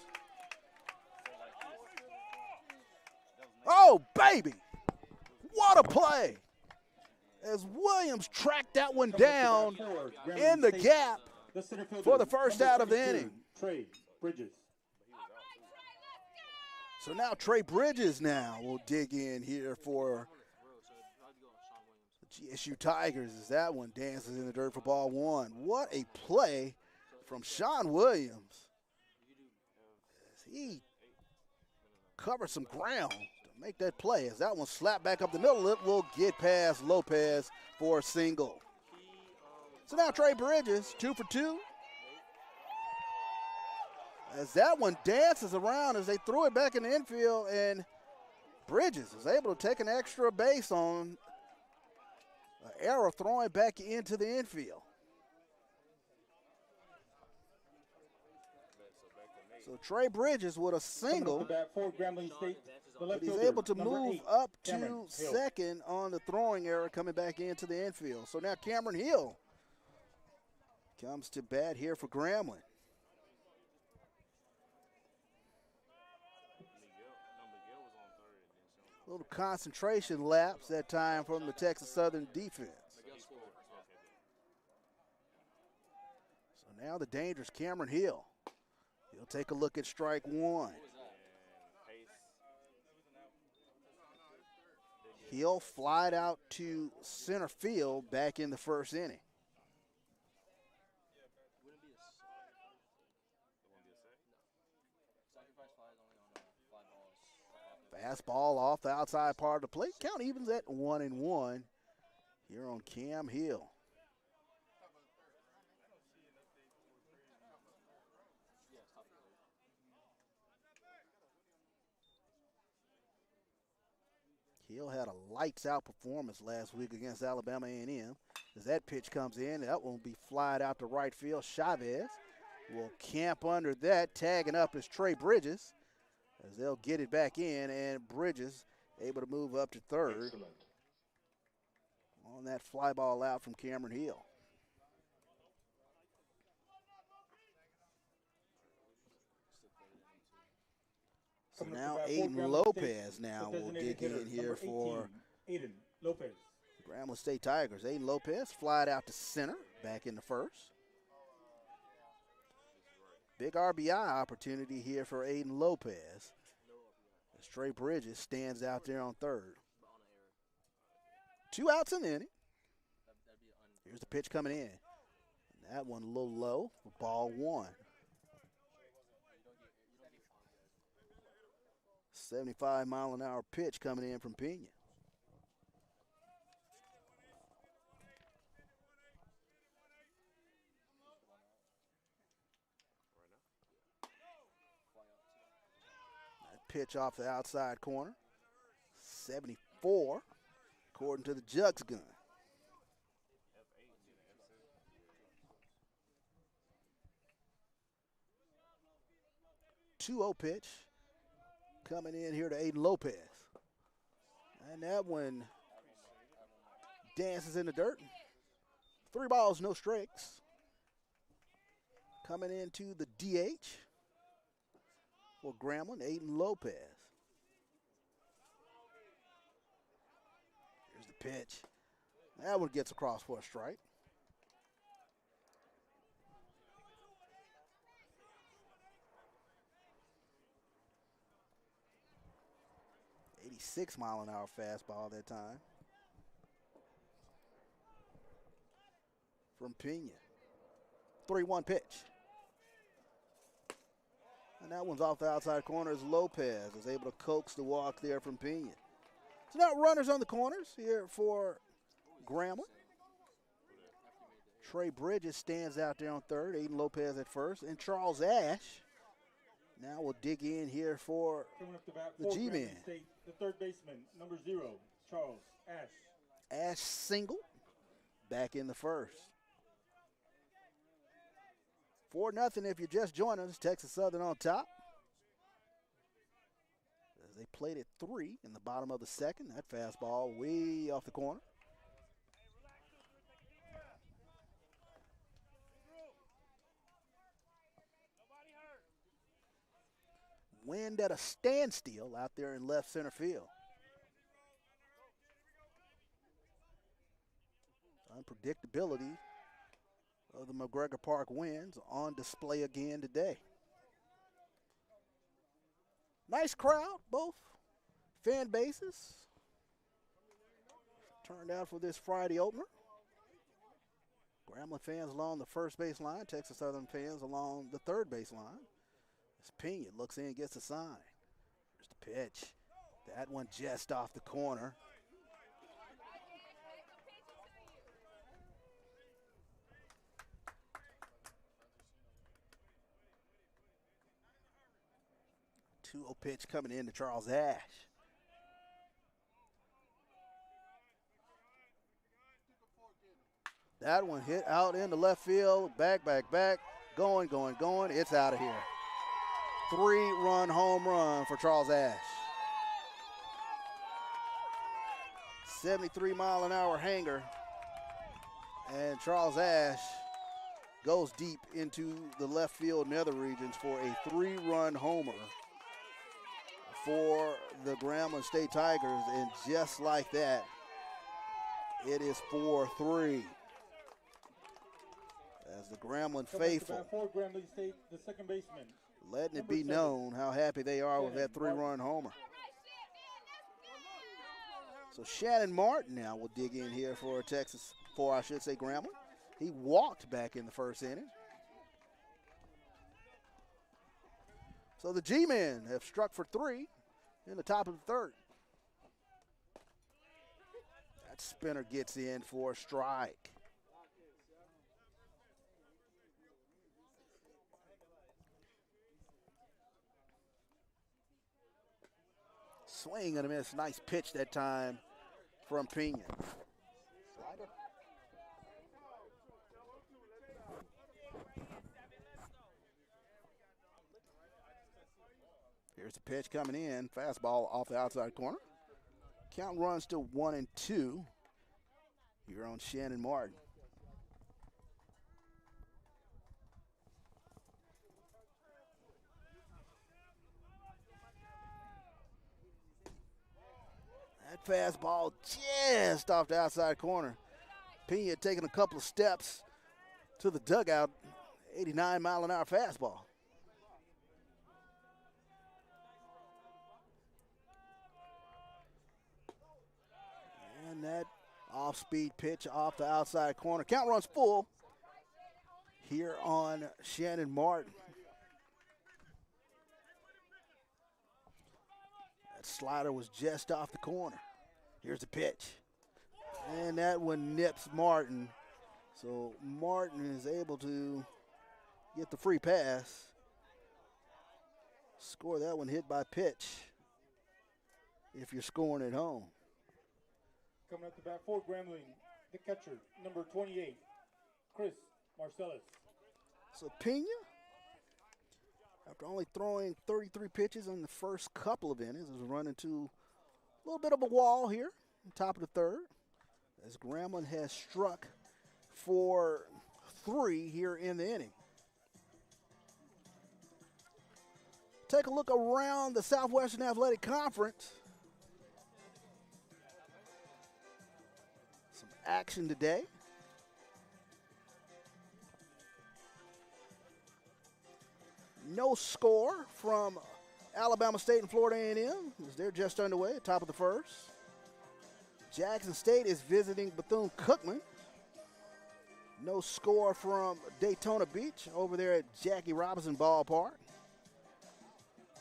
Oh, baby. What a play. As Williams tracked that one down in the gap for the first out of the inning. Trey Bridges. So now Trey Bridges now will dig in here for the GSU Tigers as that one dances in the dirt for ball 1. What a play from Sean Williams. As he covered some ground to make that play. As that one slapped back up the middle, it will get past Lopez for a single. So now Trey Bridges, 2 for 2. As that one dances around as they threw it back in the infield, and Bridges is able to take an extra base on an error throwing back into the infield. So Trey Bridges with a single, but he's able to move up to second on the throwing error coming back into the infield. So now Cameron Hill comes to bat here for Grambling. A little concentration lapse that time from the Texas Southern defense. So now the dangerous Cameron Hill. He'll take a look at strike 1. Hill flied out to center field back in the first inning. Fastball off the outside part of the plate. Count evens at 1-1 here on Cam Hill. Hill had a lights out performance last week against Alabama A&M. As that pitch comes in, that one will be flied out to right field. Chavez will camp under that. Tagging up is Trey Bridges as they'll get it back in, and Bridges able to move up to third. Excellent. On that fly ball out from Cameron Hill. So now Aiden Lopez now will dig in here for Aiden Lopez. Grambling State Tigers. Aiden Lopez flied out to center back in the first. Big RBI opportunity here for Aiden Lopez. As Trey Bridges stands out there on third. 2 outs in the inning. Here's the pitch coming in. And that one a little low for ball 1. 75-mile-an-hour pitch coming in from Pena. Pitch off the outside corner. 74, according to the Jugs gun. Two-0 pitch coming in here to Aiden Lopez. And that one dances in the dirt. 3 balls, no strikes. Coming into the DH. For Grambling, Aiden Lopez. Here's the pitch. That one gets across for a strike. .86-mile-an-hour fastball that time. from Pena. 3-1 pitch. And that one's off the outside corner as Lopez is able to coax the walk there from Pena. So now runners on the corners here for Grambling. Trey Bridges stands out there on third, Aiden Lopez at first, and Charles Ash now will dig in here for Coming up to bat the for G-Man. Grambling State, the third baseman, number 0, Charles Ash. Ash single, back in the first. 4-0 if you're just joining us. Texas Southern on top. As they played at 3 in the bottom of the second. That fastball way off the corner. Wind at a standstill out there in left center field. Unpredictability of the McGregor Park winds on display again today. Nice crowd, both fan bases turned out for this Friday opener. Grambling fans along the first base line, Texas Southern fans along the third base line. As Pena looks in, gets a sign. Here's the pitch. That one just off the corner. Two-0 pitch coming in to Charles Ash. That one hit out into left field. Back. Going. It's out of here. 3-run home run for Charles Ash. 73-mile-an-hour hanger. And Charles Ash goes deep into the left field nether regions for a 3-run homer for the Grambling State Tigers. And just like that, it is 4-3. As the Grambling faithful For Grambling State, the second baseman, letting it be known how happy they are with that 3-run homer. So Shannon Martin now will dig in here for Grambling. He walked back in the first inning. So the G-men have struck for 3 in the top of the third. That spinner gets in for a strike. Swing and a miss. Nice pitch that time from Pena. Slider. Here's the pitch coming in. Fastball off the outside corner. Count runs to 1-2 here on Shannon Martin. That fastball just off the outside corner. Pena taking a couple of steps to the dugout. 89-mile-an-hour fastball. And that off-speed pitch off the outside corner. Count runs full here on Shannon Martin. That slider was just off the corner. Here's the pitch. And that one nips Martin. So Martin is able to get the free pass. Score that one hit by pitch if you're scoring at home. coming up to bat for Grambling, the catcher, number 28, Chris Marcellus. So Pena, after only throwing 33 pitches in the first couple of innings, is running to a little bit of a wall here, top of the third, as Grambling has struck for 3 here in the inning. Take a look around the Southwestern Athletic Conference. Some action today. No score from Alabama State and Florida A&M as they're just underway at top of the first. Jackson State is visiting Bethune-Cookman. No score from Daytona Beach over there at Jackie Robinson Ballpark.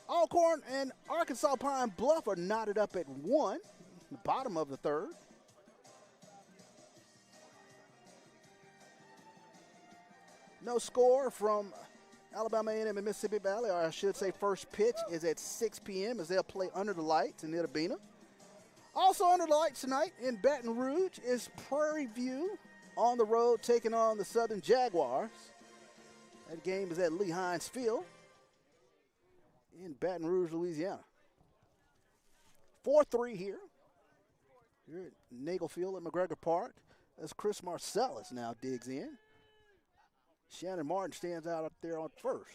Alcorn and Arkansas Pine Bluff are knotted up at 1, the bottom of the third. No score from Alabama A&M and Mississippi Valley, or I should say first pitch is at 6 p.m. as they'll play under the lights in Itta Bena. Also under the lights tonight in Baton Rouge is Prairie View on the road taking on the Southern Jaguars. That game is at Lee Hines Field in Baton Rouge, Louisiana. 4-3 here at Nagel Field at McGregor Park as Chris Marcellus now digs in. Shannon Martin stands out up there on first.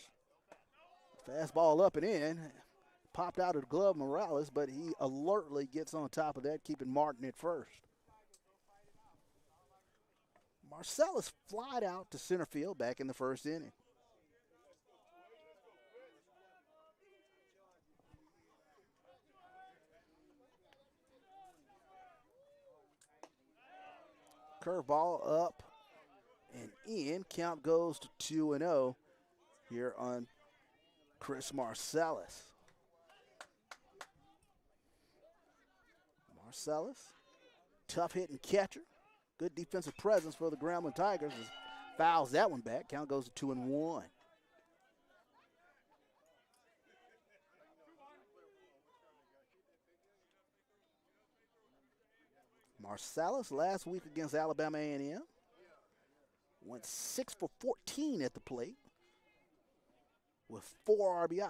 Fastball up and in. Popped out of the glove of Morales, but he alertly gets on top of that, keeping Martin at first. Marcellus flied out to center field back in the first inning. Curveball up and in. Count goes to 2-0 here on Chris Marcellus. Marcellus, tough hitting catcher. Good defensive presence for the Grambling Tigers. Fouls that one back. Count goes to 2-1. Marcellus last week against Alabama A&M went 6 for 14 at the plate with 4 RBIs.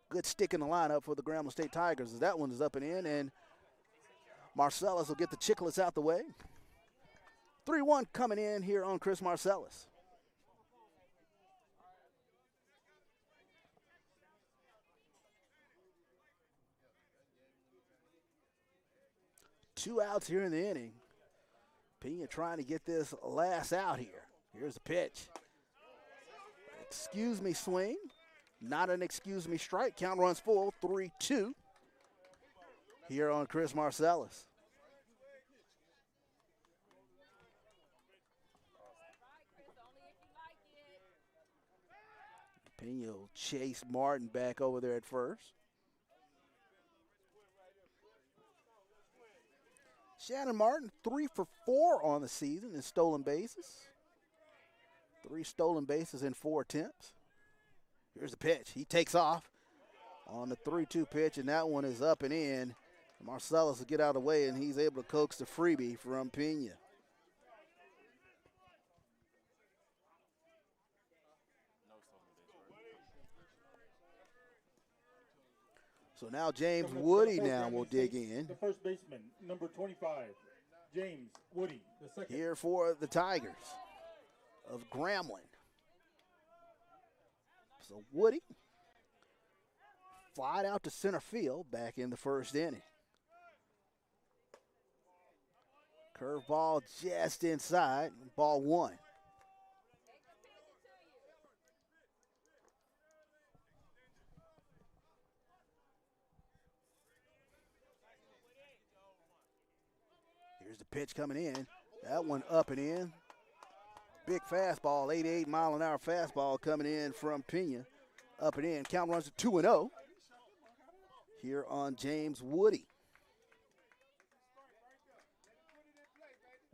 Good stick in the lineup for the Grambling State Tigers as that one is up and in, and Marcellus will get the chicklets out the way. 3-1 coming in here on Chris Marcellus. Two outs here in the inning. Pena trying to get this last out here. Here's the pitch. Excuse me swing. Not an excuse me strike. Count runs full, 3-2 here on Chris Marcellus. Pena will chase Martin back over there at first. Shannon Martin, 3 for 4 on the season in stolen bases. 3 stolen bases in 4 attempts. Here's the pitch. He takes off on the 3-2 pitch, and that one is up and in. Marcellus will get out of the way, and he's able to coax the freebie from Pena. So now James Woody now will dig in. The first baseman, number 25, James Woody, the second. Here for the Tigers of Grambling. So Woody flied out to center field back in the first inning. Curveball just inside, ball 1. Here's the pitch coming in. That one up and in. Big fastball, 88-mile-an-hour fastball coming in from Pena. Up and in. Count runs to 2-0 here on James Woody.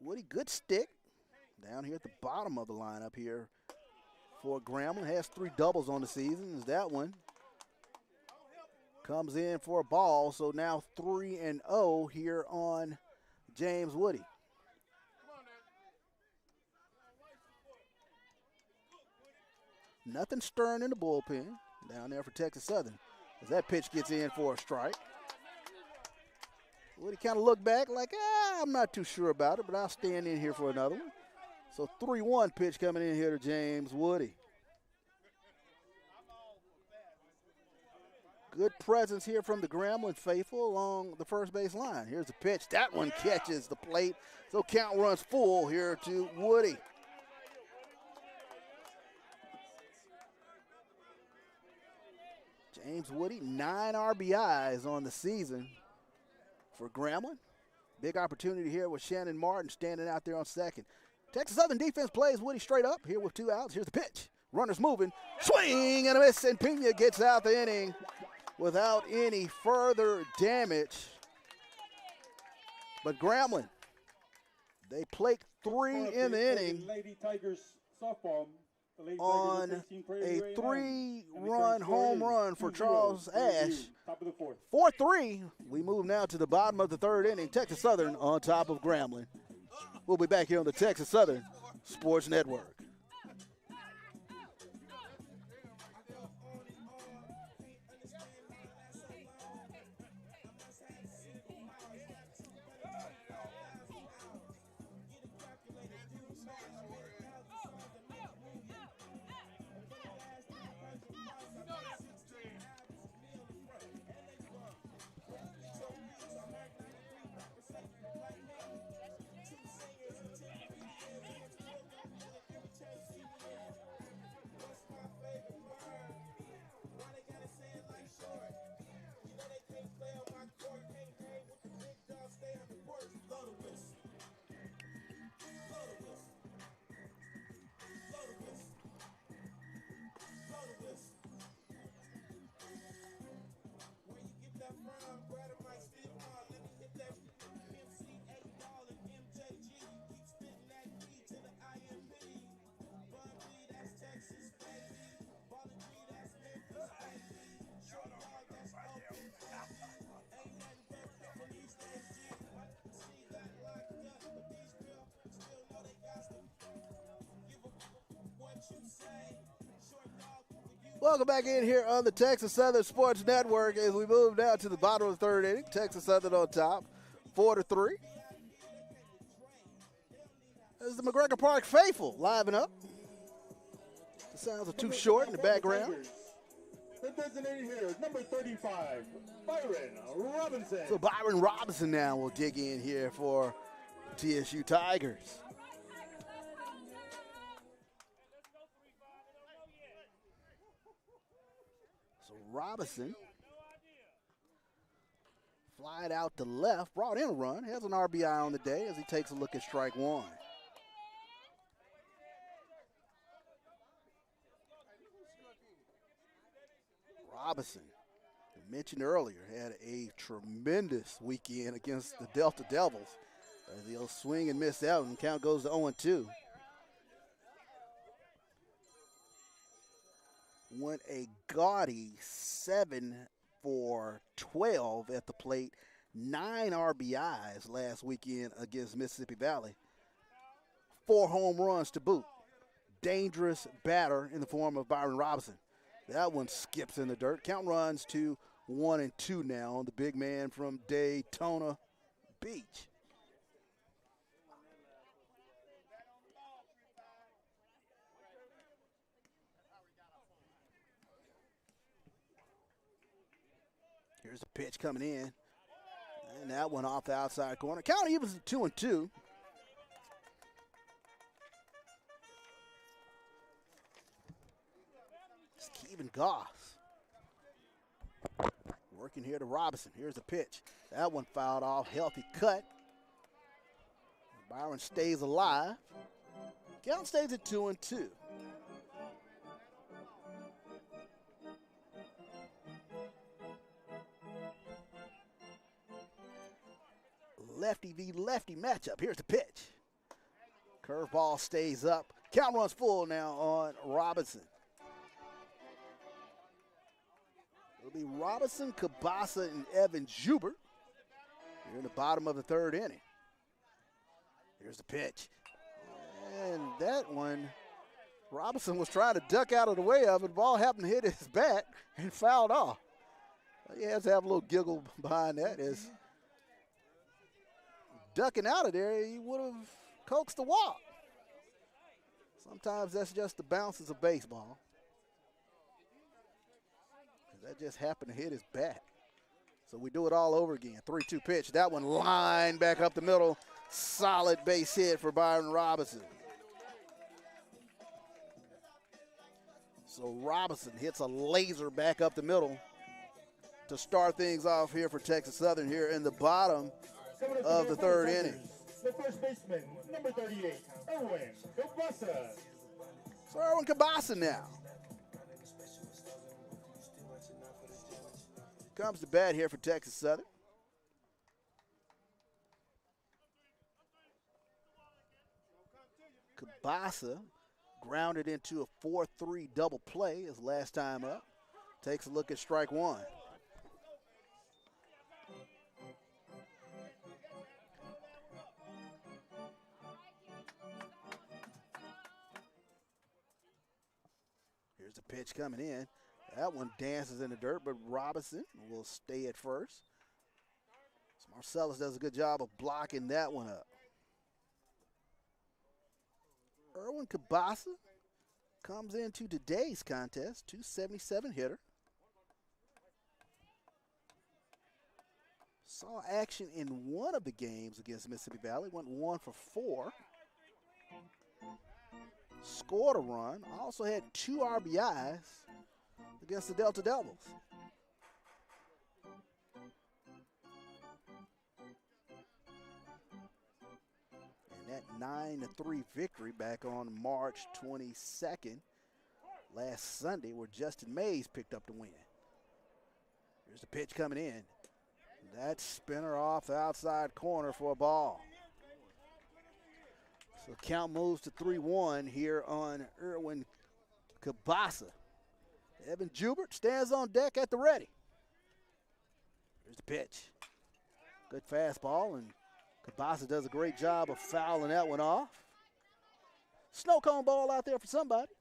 Woody, good stick down here at the bottom of the lineup here for Grambling. Has 3 doubles on the season. As that one comes in for a ball. So now 3-0 here on James Woody. Nothing stirring in the bullpen down there for Texas Southern as that pitch gets in for a strike. Woody kind of looked back like, I'm not too sure about it, but I'll stand in here for another one. So 3-1 pitch coming in here to James Woody. Good presence here from the Grambling faithful along the first base line. Here's the pitch. That one catches the plate. So count runs full here to Woody. James Woody, 9 RBIs on the season for Grambling. Big opportunity here with Shannon Martin standing out there on second. Texas Southern defense plays Woody straight up here with 2 outs. Here's the pitch. Runners moving. Swing and a miss, and Pena gets out the inning without any further damage. But Grambling, they plate 3 in the inning Lady Tigers softball. The Lady on Tigers are 16 a right now. 3-run home run for 2-0. Charles Ash. Top of the 4th. 4-3. We move now to the bottom of the 3rd inning. Texas Southern on top of Grambling. We'll be back here on the Texas Southern Sports Network. Welcome back in here on the Texas Southern Sports Network as we move down to the bottom of the 3rd inning. Texas Southern on top, 4-3. As the McGregor Park faithful liven up. The sounds are too short in the background. The designated hitter is number 35, Byron Robinson. So Byron Robinson now will dig in here for TSU Tigers. Robinson flied out to left, brought in a run, has an RBI on the day as he takes a look at strike 1. Robinson, I mentioned earlier, had a tremendous weekend against the Delta Devils. They'll swing and miss out, and count goes to 0-2. Went a gaudy 7 for 12 at the plate. 9 RBIs last weekend against Mississippi Valley. 4 home runs to boot. Dangerous batter in the form of Byron Robinson. That one skips in the dirt. Count runs to 1-2 now on the big man from Daytona Beach. Here's a pitch coming in. And that one off the outside corner. Count evens at 2-2. It's Kevin Goss. Working here to Robinson. Here's a pitch. That one fouled off. Healthy cut. Byron stays alive. Count stays at 2-2. Lefty v. lefty matchup. Here's the pitch. Curveball stays up. Count runs full now on Robinson. It'll be Robinson, Kabasa, and Evan Schubert. Here in the bottom of the 3rd inning. Here's the pitch. And that one, Robinson was trying to duck out of the way of it. The ball happened to hit his bat and fouled off. He has to have a little giggle behind that. As ducking out of there, he would have coaxed the walk. Sometimes that's just the bounces of baseball. That just happened to hit his bat. So we do it all over again. 3-2 pitch. That one lined back up the middle. Solid base hit for Byron Robinson. So Robinson hits a laser back up the middle to start things off here for Texas Southern here in the bottom Coming up to of the bat for third Tigers, inning. the first baseman, number 38, Erwin Gobasa. So Erwin Kabasa now comes to bat here for Texas Southern. Kabasa grounded into a 4-3 double play his last time up. Takes a look at strike one. Here's the pitch coming in. That one dances in the dirt, but Robinson will stay at first. So Marcellus does a good job of blocking that one up. Erwin Kabasa comes into today's contest, 277 hitter. Saw action in one of the games against Mississippi Valley, went 1 for 4. Scored a run, also had 2 RBIs against the Delta Devils. And that 9-3 victory back on March 22nd, last Sunday, where Justin Mays picked up the win. Here's the pitch coming in. That spinner off the outside corner for a ball. So count moves to 3-1 here on Erwin Kabasa. Evan Jubert stands on deck at the ready. Here's the pitch. Good fastball, and Kabasa does a great job of fouling that one off. Snow cone ball out there for somebody.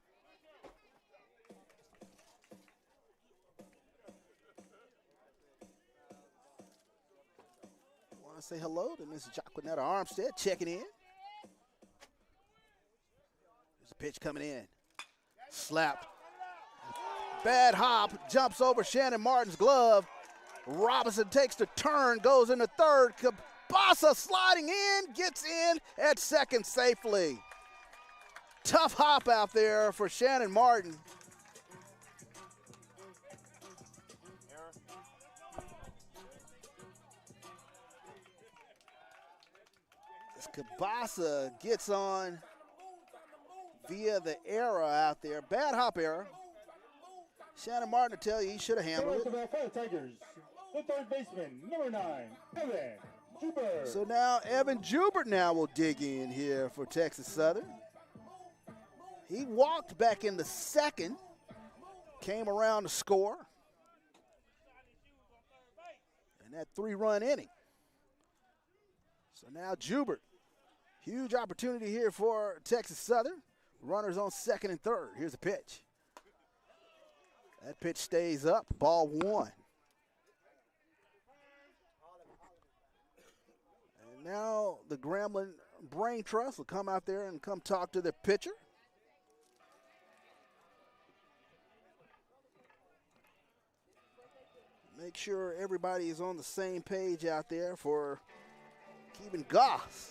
Want to say hello to Mrs. Jacquinetta Armstead checking in. There's a pitch coming in. Slapped. Bad hop, jumps over Shannon Martin's glove. Robinson takes the turn, goes into third. Kabasa sliding in, gets in at second safely. Tough hop out there for Shannon Martin. As Kabasa gets on via the error out there. Bad hop error. Shannon Martin will tell you he should have handled it. For the Tigers, the third baseman, number 9, Evan Jubert. So now Evan Jubert now will dig in here for Texas Southern. He walked back in the second, came around to score. And that 3-run inning. So now Jubert, huge opportunity here for Texas Southern. Runners on second and third. Here's a pitch. That pitch stays up, ball 1. And now the Grambling Brain Trust will come out there and come talk to the pitcher. Make sure everybody is on the same page out there for keeping Goss.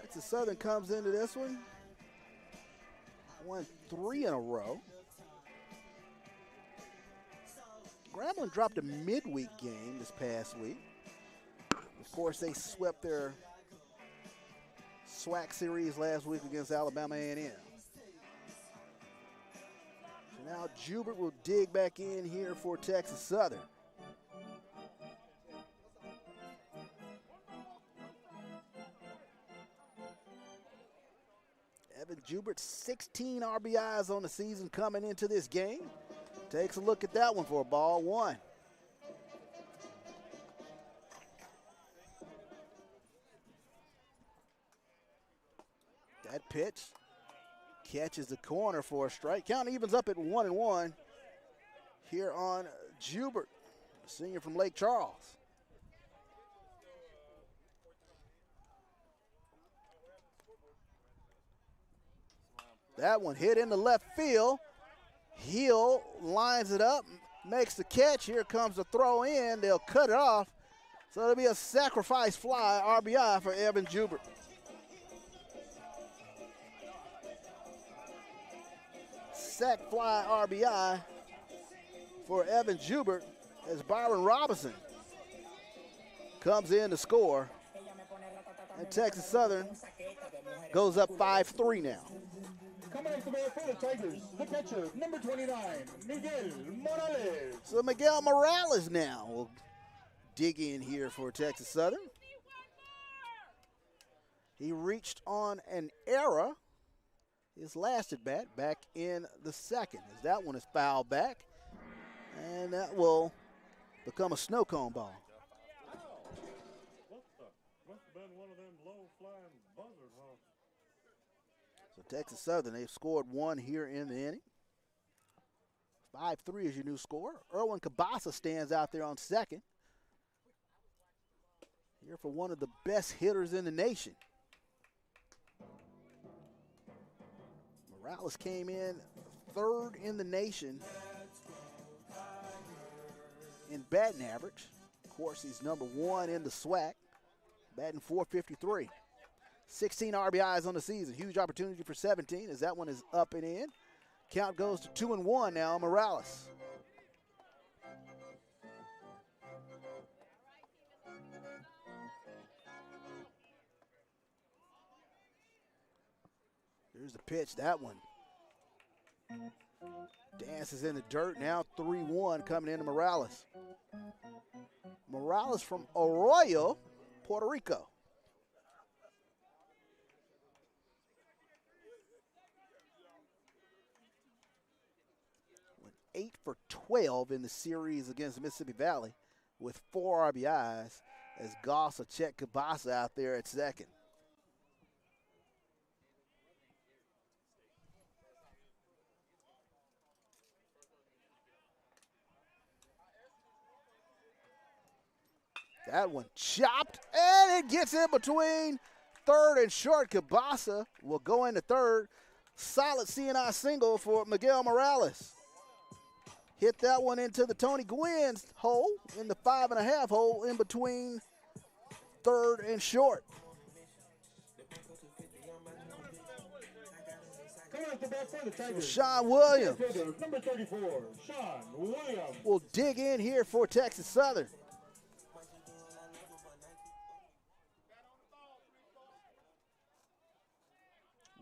Texas Southern comes into this one, won 3 in a row. Grambling dropped a midweek game this past week. Of course, they swept their SWAC series last week against Alabama A&M. So now Jubert will dig back in here for Texas Southern. Evan Jubert, 16 RBIs on the season coming into this game. Takes a look at that one for a ball 1. That pitch catches the corner for a strike. Count evens up at 1-1 here on Jubert, a senior from Lake Charles. That one hit into left field. Hill lines it up, makes the catch. Here comes the throw in. They'll cut it off. So it'll be a sacrifice fly RBI for Evan Jubert. sac fly RBI for Evan Jubert as Byron Robinson comes in to score. And Texas Southern goes up 5-3 now. Coming up to bat for the Tigers, the catcher, number 29, Miguel Morales. So Miguel Morales now will dig in here for Texas Southern. He reached on an error, his last at bat, back in the second, as that one is fouled back. And that will become a snow cone ball. Must have been one of them low-flying buzzards, huh? So Texas Southern, they've scored one here in the inning. 5-3 is your new score. Erwin Cabasa stands out there on second. Here for one of the best hitters in the nation. Morales came in third in the nation in batting average. Of course, he's number one in the SWAC, batting .453. 16 RBIs on the season. Huge opportunity for 17 as that one is up and in. Count goes to 2-1 now, Morales. Here's the pitch, that one. Dances in the dirt, now 3-1 coming into Morales. Morales from Arroyo, Puerto Rico. Went 8 for 12 in the series against Mississippi Valley with 4 RBIs as Goss will check Cabasa out there at second. That one chopped, and it gets in between third and short. Cabasa will go into third. Solid CNI single for Miguel Morales. Hit that one into the Tony Gwynn's hole, in the 5.5 hole in between third and short. Coming up to bat for the Tigers, Sean Williams number 34, Sean Williams. will dig in here for Texas Southern.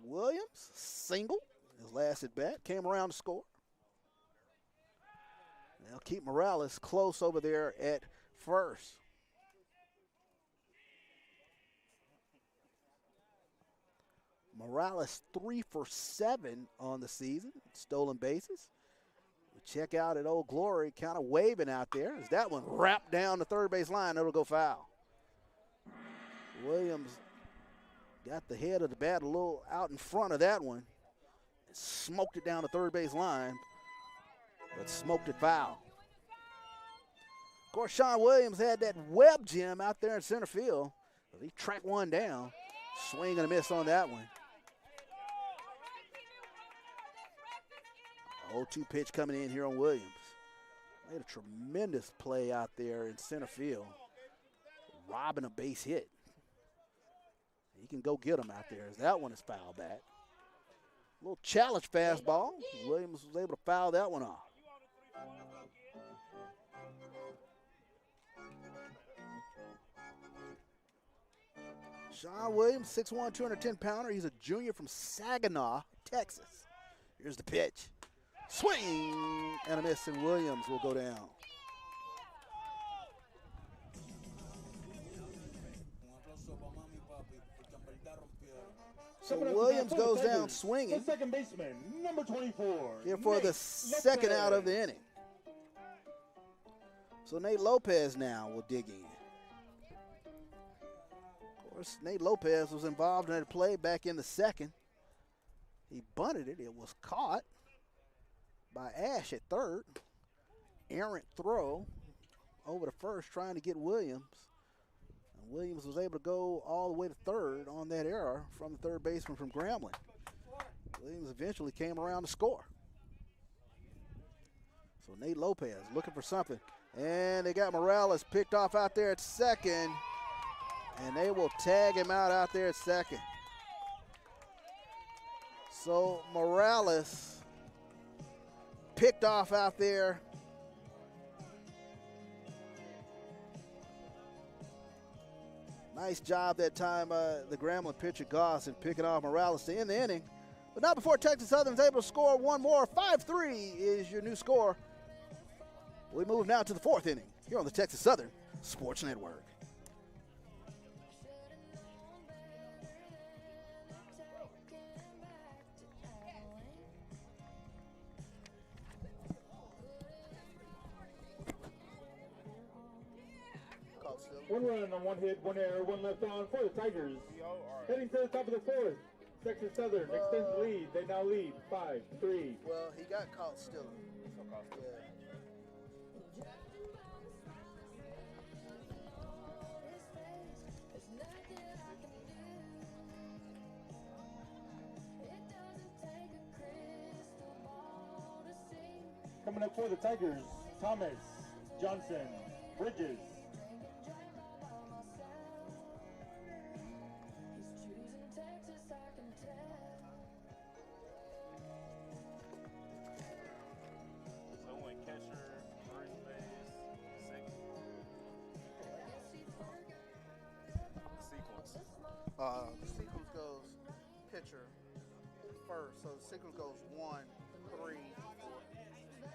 Williams, single, his last at bat, came around to score. They'll keep Morales close over there at first. Morales 3 for 7 on the season, stolen bases. We check out at Old Glory, kind of waving out there as that one wrapped down the third base line. It'll go foul. Williams got the head of the bat a little out in front of that one. Smoked it down the third base line, but smoked it foul. Of course, Sean Williams had that web gem out there in center field. He tracked one down. Swing and a miss on that one. 0-2 pitch coming in here on Williams. Made a tremendous play out there in center field, robbing a base hit. He can go get him out there as that one is fouled back. A little challenge fastball. Williams was able to foul that one off. Sean Williams, 6'1", 210-pounder. He's a junior from Saginaw, Texas. Here's the pitch. Swing and a miss, and Williams will go down. So Williams goes down swinging. The second baseman, number 24. Here for the second out of the inning. So Nate Lopez now will dig in. Of course, Nate Lopez was involved in that play back in the second. He bunted it. It was caught by Ash at third. Errant throw over to first trying to get Williams. And Williams was able to go all the way to third on that error from the third baseman from Grambling. Williams eventually came around to score. So Nate Lopez looking for something. And they got Morales picked off out there at second. And they will tag him out there at second. So Morales picked off out there. Nice job that time, the Grambling pitcher Goss in picking off Morales to end the inning. But not before Texas Southern is able to score one more. 5-3 is your new score. We move now to the fourth inning here on the Texas Southern Sports Network. One run on one hit, one error, one left on for the Tigers. Heading to the top of the fourth, Texas Southern extends the lead. They now lead 5-3. Well, he got caught stealing. Coming up for the Tigers, Thomas, Johnson, Bridges. So when catcher, first base, second. Sequence. The sequence goes pitcher first, so the sequence goes 1, 3,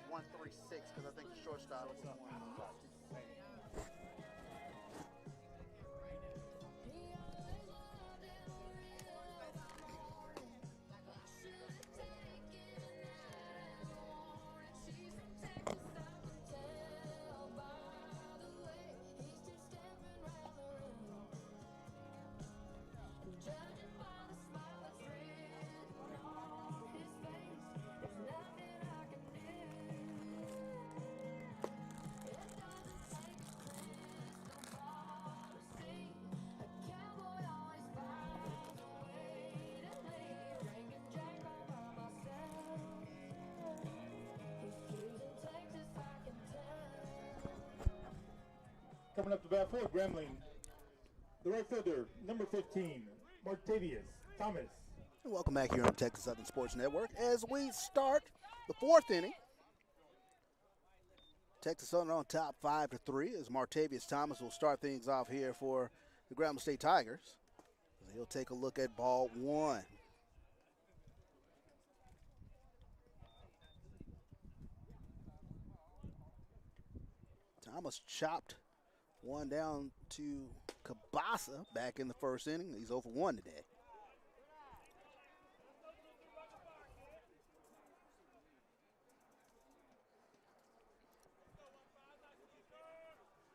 1, 3, 6, because I think the shortstop is on 1. Coming up to bat for Grambling, the right fielder, number 15, Martavius Thomas. And welcome back here on Texas Southern Sports Network as we start the fourth inning. Texas Southern on top 5-3 as Martavius Thomas will start things off here for the Grambling State Tigers. He'll take a look at ball one. Thomas chopped one down to Kabasa back in the first inning. He's 0 for 1 today.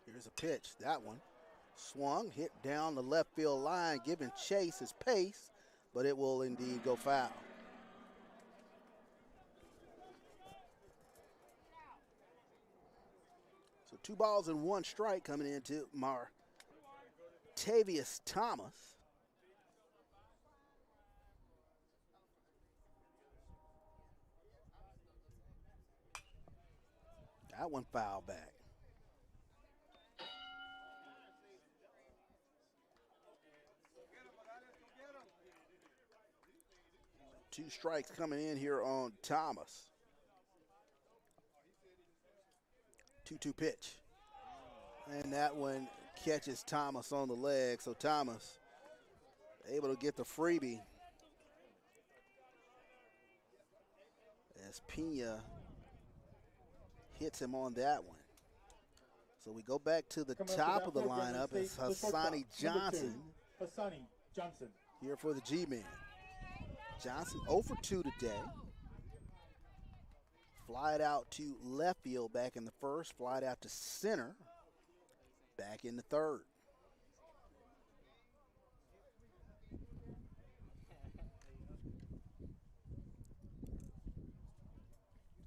Here's a pitch. That one swung, hit down the left field line, giving Chase his pace, but it will indeed go foul. So 2 balls and 1 strike coming into Martavius Thomas. That one fouled back. Two strikes coming in here on Thomas. 2-2 pitch. And that one catches Thomas on the leg. So Thomas able to get the freebie as Pena hits him on that one. So we go back to the top of the lineup. It's Hassani Johnson. Hassani Johnson. Here for the G-Men. Johnson 0 for 2 today. Flied out to left field back in the first. Flied out to center back in the third.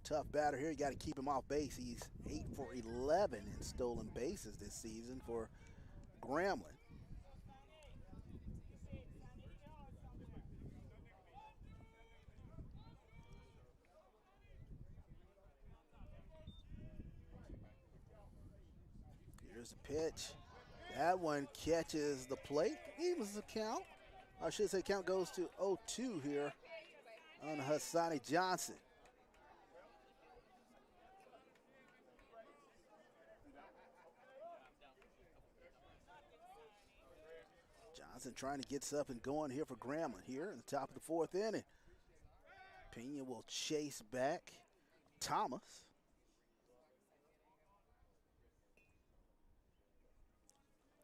Tough batter here. You got to keep him off base. He's 8 for 11 in stolen bases this season for Grambling. Here's a pitch. That one catches the plate. Evens the count. I should say count goes to 0-2 here on Hassani Johnson. Johnson trying to get something going here for Grambling here in the top of the 4th inning. Pena will chase back Thomas.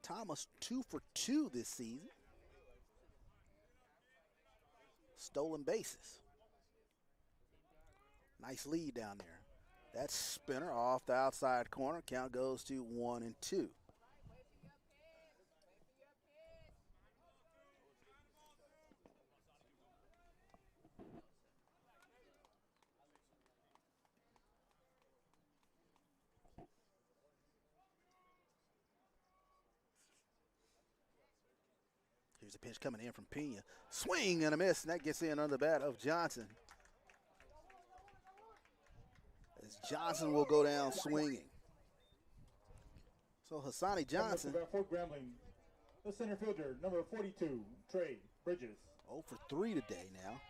Thomas 2 for 2 this season. Stolen bases. Nice lead down there. That's spinner off the outside corner. Count goes to 1-2. Here's a pitch coming in from Pena. Swing and a miss, and that gets in under the bat of Johnson. As Johnson will go down swinging. So Hassani Johnson. For Grambling, the center fielder, number 42, Trey Bridges. 0 for 3 today now.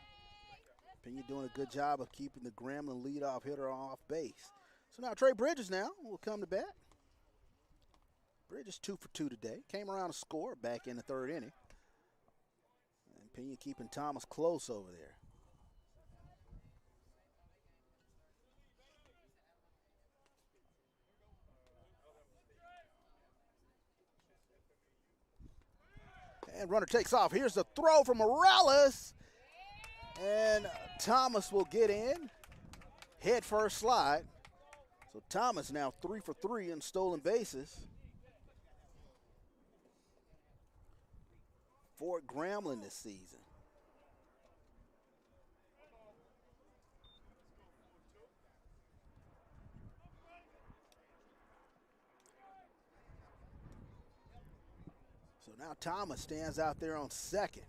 Pena doing a good job of keeping the Grambling leadoff hitter off base. So now Trey Bridges now will come to bat. Bridges 2 for 2 today. Came around to score back in the 3rd inning. And Pena keeping Thomas close over there. And runner takes off. Here's the throw from Morales. And Thomas will get in. Head first slide. So Thomas now 3 for 3 in stolen bases. For Grambling this season. So now Thomas stands out there on second.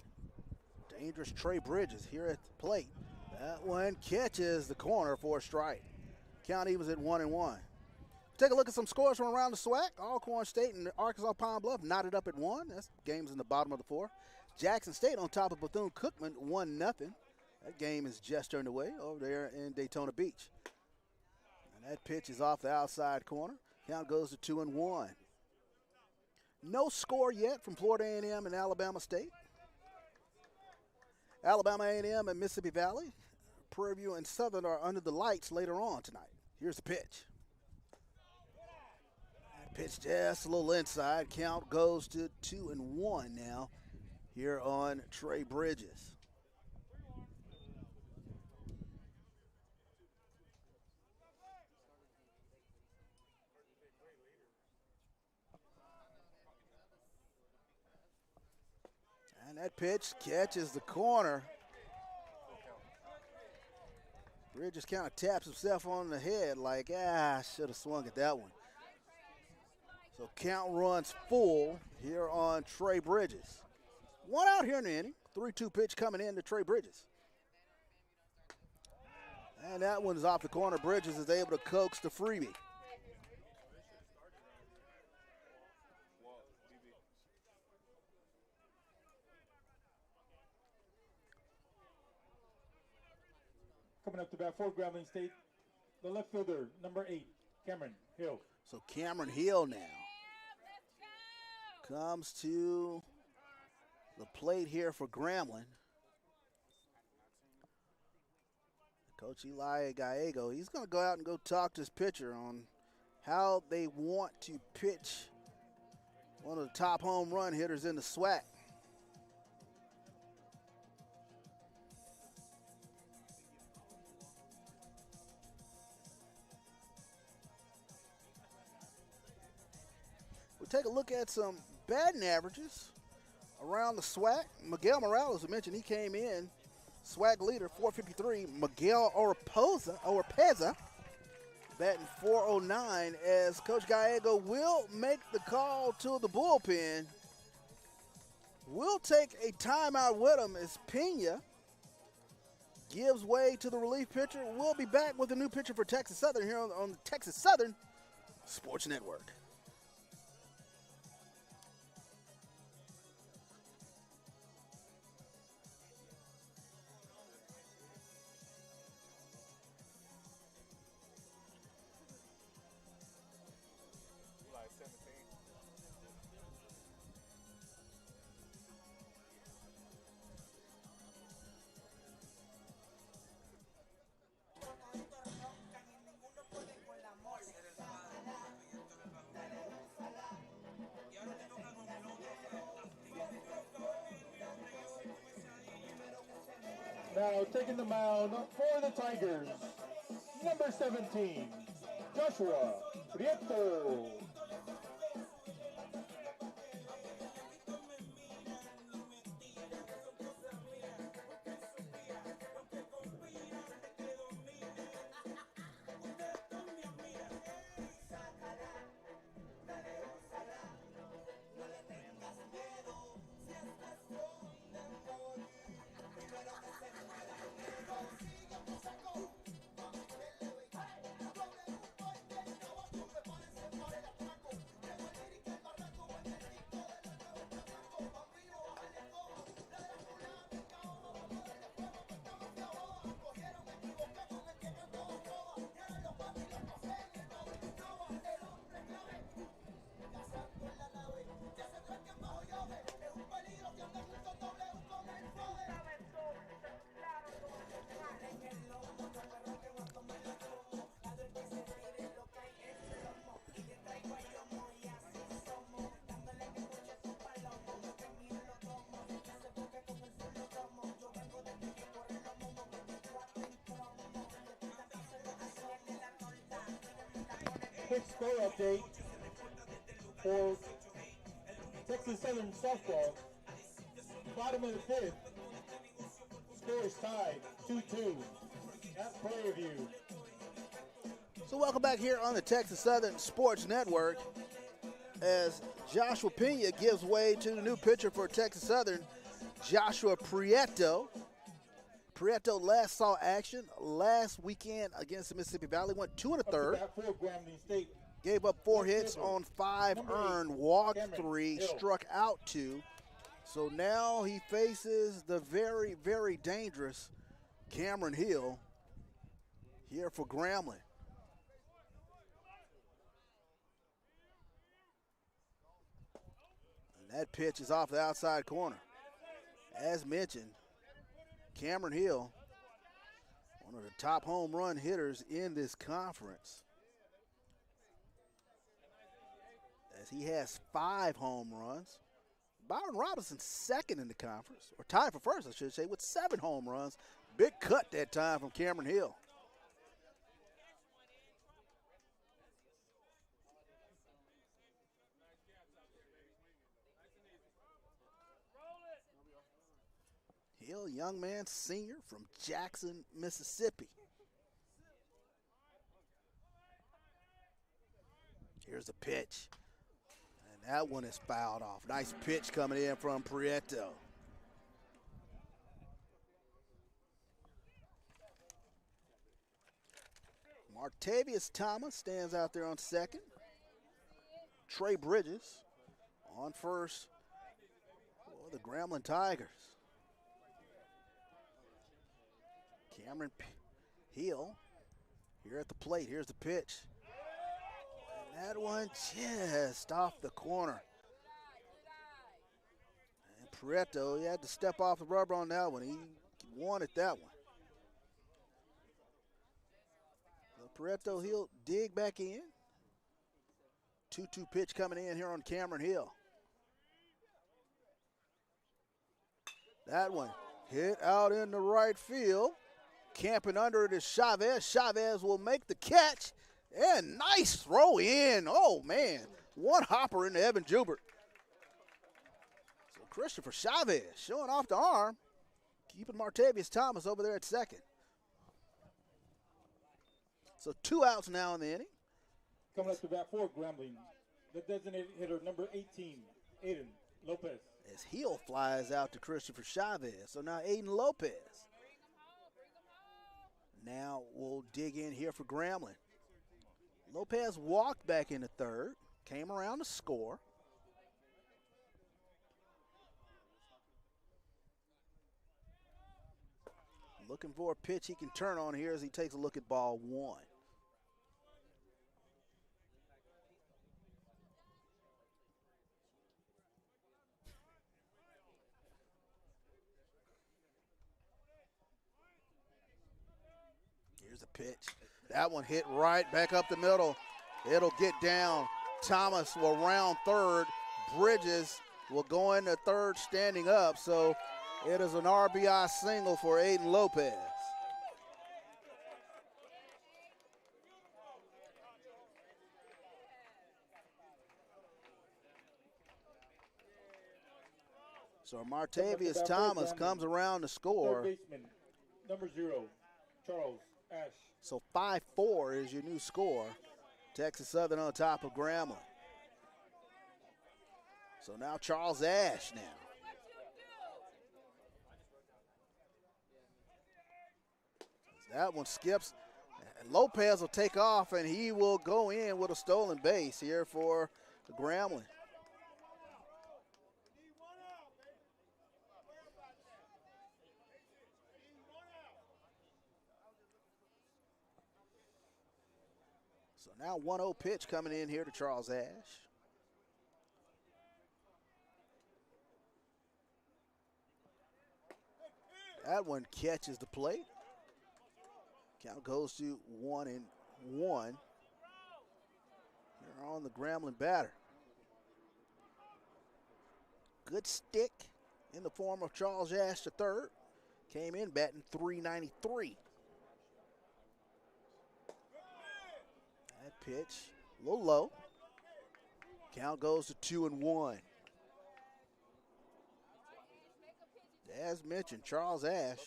Dangerous Trey Bridges here at the plate. That one catches the corner for a strike. Count evens at 1-1. Take a look at some scores from around the SWAC. Alcorn State and Arkansas Pine Bluff knotted up at 1. That's games in the bottom of the 4th. Jackson State on top of Bethune-Cookman 1-0. That game is just turned away over there in Daytona Beach. And that pitch is off the outside corner. Count goes to 2-1. No score yet from Florida A&M and Alabama State. Alabama A&M and Mississippi Valley. Prairie View and Southern are under the lights later on tonight. Here's the pitch. That pitch just a little inside. Count goes to 2-1 now here on Trey Bridges. And that pitch catches the corner. Bridges kind of taps himself on the head like, I should have swung at that one. So count runs full here on Trey Bridges. 1 out here in the inning. 3-2 pitch coming in to Trey Bridges. And that one's off the corner. Bridges is able to coax the freebie. Coming up to bat for Grambling State, the left fielder, number 8, Cameron Hill. So Cameron Hill now comes to the plate here for Grambling. Coach Eli Gallego, he's going to go out and go talk to his pitcher on how they want to pitch one of the top home run hitters in the SWAC. We'll take a look at some batting averages around the SWAC. Miguel Morales, I mentioned, he came in SWAC leader, 453. Miguel Oropeza batting 409 as Coach Gallego will make the call to the bullpen. We'll take a timeout with him as Pena gives way to the relief pitcher. We'll be back with a new pitcher for Texas Southern here on the Texas Southern Sports Network. Now taking the mound for the Tigers, number 17, Joshua Prieto. Quick score update for Texas Southern softball. Bottom of the fifth. Score is tied 2-2. That's play review. So welcome back here on the Texas Southern Sports Network as Joshua Pena gives way to the new pitcher for Texas Southern, Joshua Prieto. Prieto last saw action last weekend against the Mississippi Valley, went 2 1/3. Gave up 4 hits on 5 earned, walked 3, struck out 2. So now he faces the very, very dangerous Cameron Hill here for Grambling. And that pitch is off the outside corner. As mentioned, Cameron Hill, one of the top home run hitters in this conference, as he has 5 home runs. Byron Robinson second in the conference, or tied for first, I should say, with 7 home runs. Big cut that time from Cameron Hill. Hill, young man, senior from Jackson, Mississippi. Here's a pitch. And that one is fouled off. Nice pitch coming in from Prieto. Martavius Thomas stands out there on second. Trey Bridges on first for the Grambling Tigers. Cameron Hill here at the plate. Here's the pitch. And that one just off the corner. And Prieto, he had to step off the rubber on that one. He wanted that one. So Prieto, he'll dig back in. 2-2 pitch coming in here on Cameron Hill. That one hit out in the right field. Camping under it is Chavez. Chavez will make the catch. And nice throw in. Oh, man. One hopper into Evan Jubert. So Christopher Chavez showing off the arm. Keeping Martavius Thomas over there at second. So 2 outs now in the inning. Coming up to bat for Grambling, the designated hitter, number 18, Aiden Lopez. As Hill flies out to Christopher Chavez. So now Aiden Lopez. Now we'll dig in here for Grambling. Lopez walked back into third, came around to score. Looking for a pitch he can turn on here as he takes a look at ball 1. Here's a pitch. That one hit right back up the middle. It'll get down. Thomas will round third. Bridges will go into third standing up. So It is an RBI single for Aiden Lopez. So Martavius Thomas comes around to score. Third baseman, number 0, Charles Ash. So 5-4 is your new score. Texas Southern on top of Grambling. So now Charles Ash now. That one skips. And Lopez will take off, and he will go in with a stolen base here for the Grambling. So now 1-0 pitch coming in here to Charles Ash. That one catches the plate. Count goes to 1-1. Here on the Grambling batter. Good stick in the form of Charles Ash III. Came in batting .393. That pitch, a little low. Count goes to 2-1. As mentioned, Charles Ash,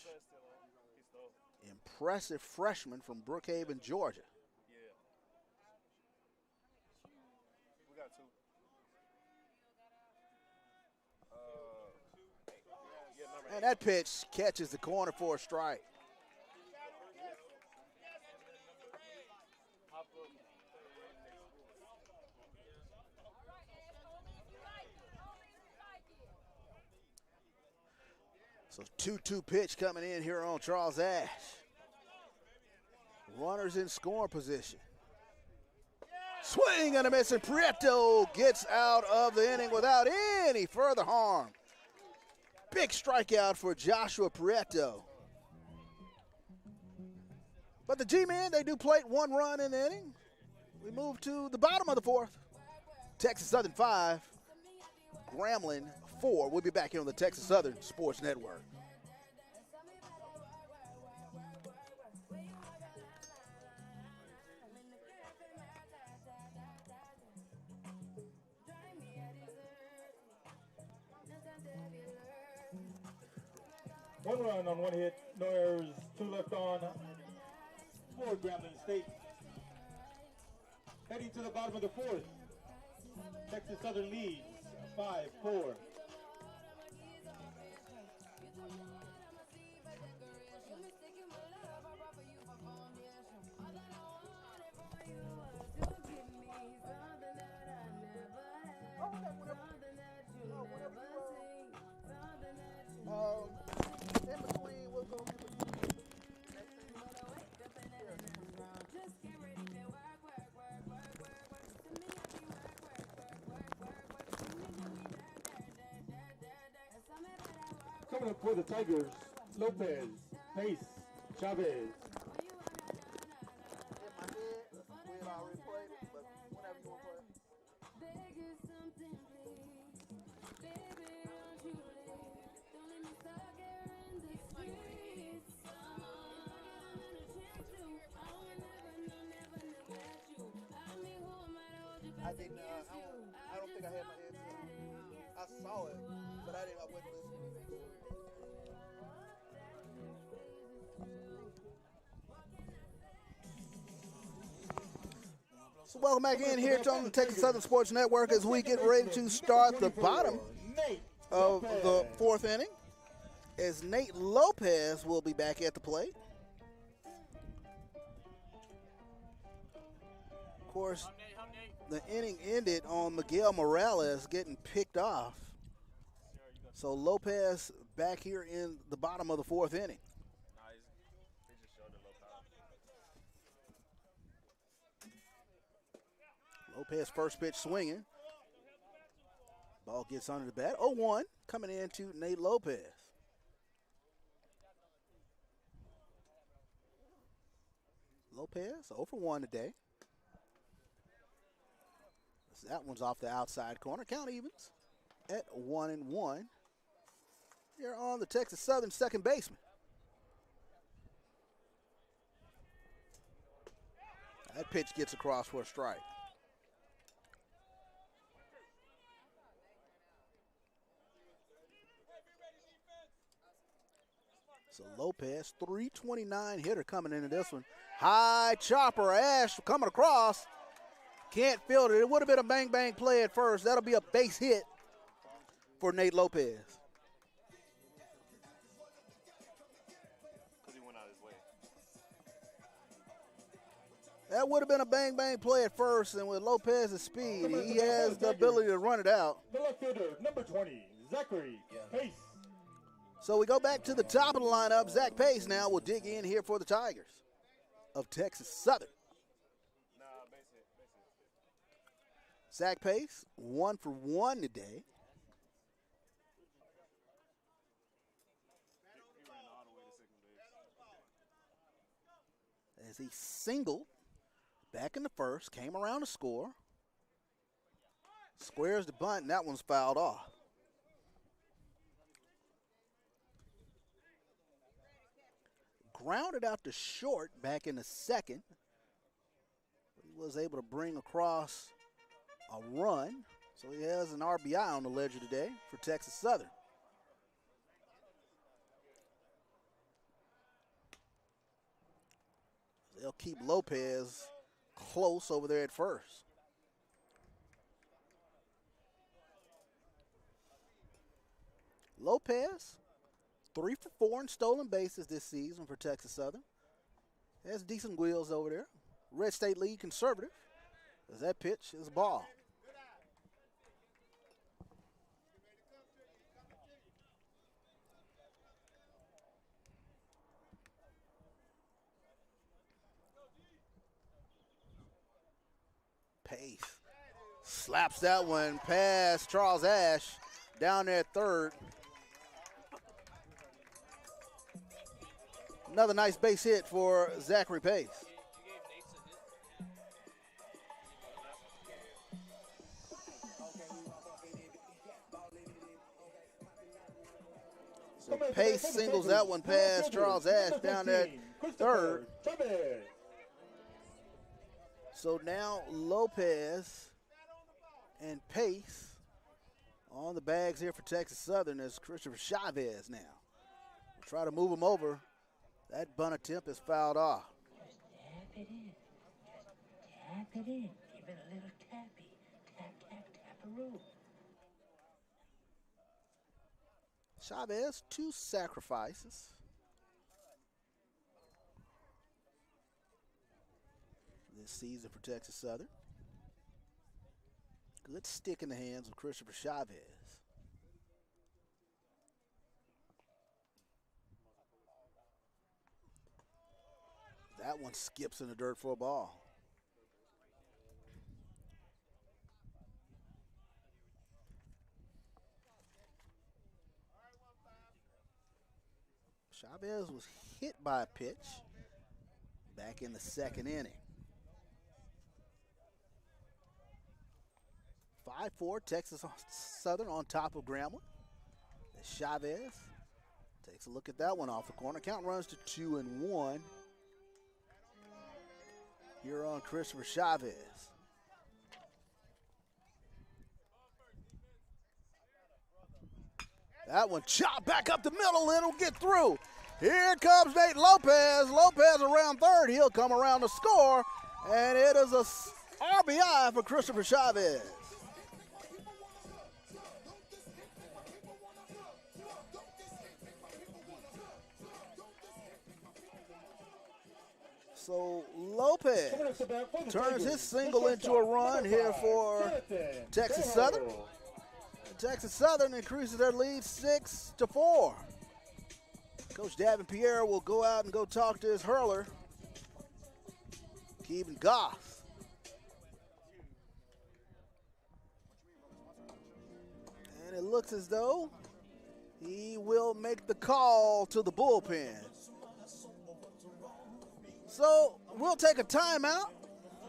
impressive freshman from Brookhaven, Georgia. We got 2. And that pitch catches the corner for a strike. So 2-2 pitch coming in here on Charles Ash. Runners in scoring position. Swing and a miss, and Prieto gets out of the inning without any further harm. Big strikeout for Joshua Prieto. But the G-men, they do plate 1 run in the inning. We move to the bottom of the 4th. Texas Southern 5, Grambling 4. We'll be back here on the Texas Southern Sports Network. One run on 1 hit, no errors, 2 left on for Grambling State. Heading to the bottom of the 4th, Texas Southern leads 5-4. In between, we'll go in between. Coming up for the Tigers, Lopez, Pace, Chavez. In my head, we had already played it, but whenever you want to play it. I don't think I had my headset. I saw it, but I wasn't listening. So welcome back in here on the Texas Southern Sports Network as we get ready to start the bottom of the 4th inning, as Nate Lopez will be back at the plate. Of course, the inning ended on Miguel Morales getting picked off. So Lopez back here in the bottom of the 4th inning. Lopez first pitch swinging. Ball gets under the bat. 0-1 coming into Nate Lopez. Lopez 0-for-1 today. That one's off the outside corner. Count evens at 1-1. here on the Texas Southern second baseman. That pitch gets across for a strike. So Lopez, 329 hitter coming into this one. High chopper, Ash coming across. Can't field it. It would have been a bang-bang play at first. That'll be a base hit for Nate Lopez. Because he went out his way. That would have been a bang-bang play at first, and with Lopez's speed, he has the ability to run it out. The left fielder, number 20, Zachary Pace. So we go back to the top of the lineup. Zach Pace now will dig in here for the Tigers of Texas Southern. Zach Pace, 1 for 1 today. As he singled back in the first, came around to score. Squares the bunt, and that one's fouled off. Grounded out to short back in the second. He was able to bring across a run, so he has an RBI on the ledger today for Texas Southern. They'll keep Lopez close over there at first. Lopez, 3 for 4 in stolen bases this season for Texas Southern. Has decent wheels over there. Red State League conservative, as that pitch is a ball. Pace slaps that one past Charles Ash down there at third. Another nice base hit for Zachary Pace. So Pace singles that one past Charles Ash down there at third. So now Lopez and Pace on the bags here for Texas Southern as Christopher Chavez now. We'll try to move him over. That bunt attempt is fouled off. Just tap it in. Just tap it in. Give it a little tappy. Tap, tap, tap-a-roo. Chavez, 2 sacrifices. This season for Texas Southern. Good stick in the hands of Christopher Chavez. That one skips in the dirt for a ball. Chavez was hit by a pitch back in the second inning. 5-4 Texas Southern on top of Grambling. As Chavez takes a look at that one off the corner. Count runs to 2-1. Here on Christopher Chavez. That one chopped back up the middle. It'll get through. Here comes Nate Lopez. Lopez around third. He'll come around to score. And it is a RBI for Christopher Chavez. So Lopez turns his single into a run here for Texas Southern. Texas Southern increases their lead 6-4. Coach Davin Pierre will go out and go talk to his hurler, Keevan Goff. And it looks as though he will make the call to the bullpen. So we'll take a timeout.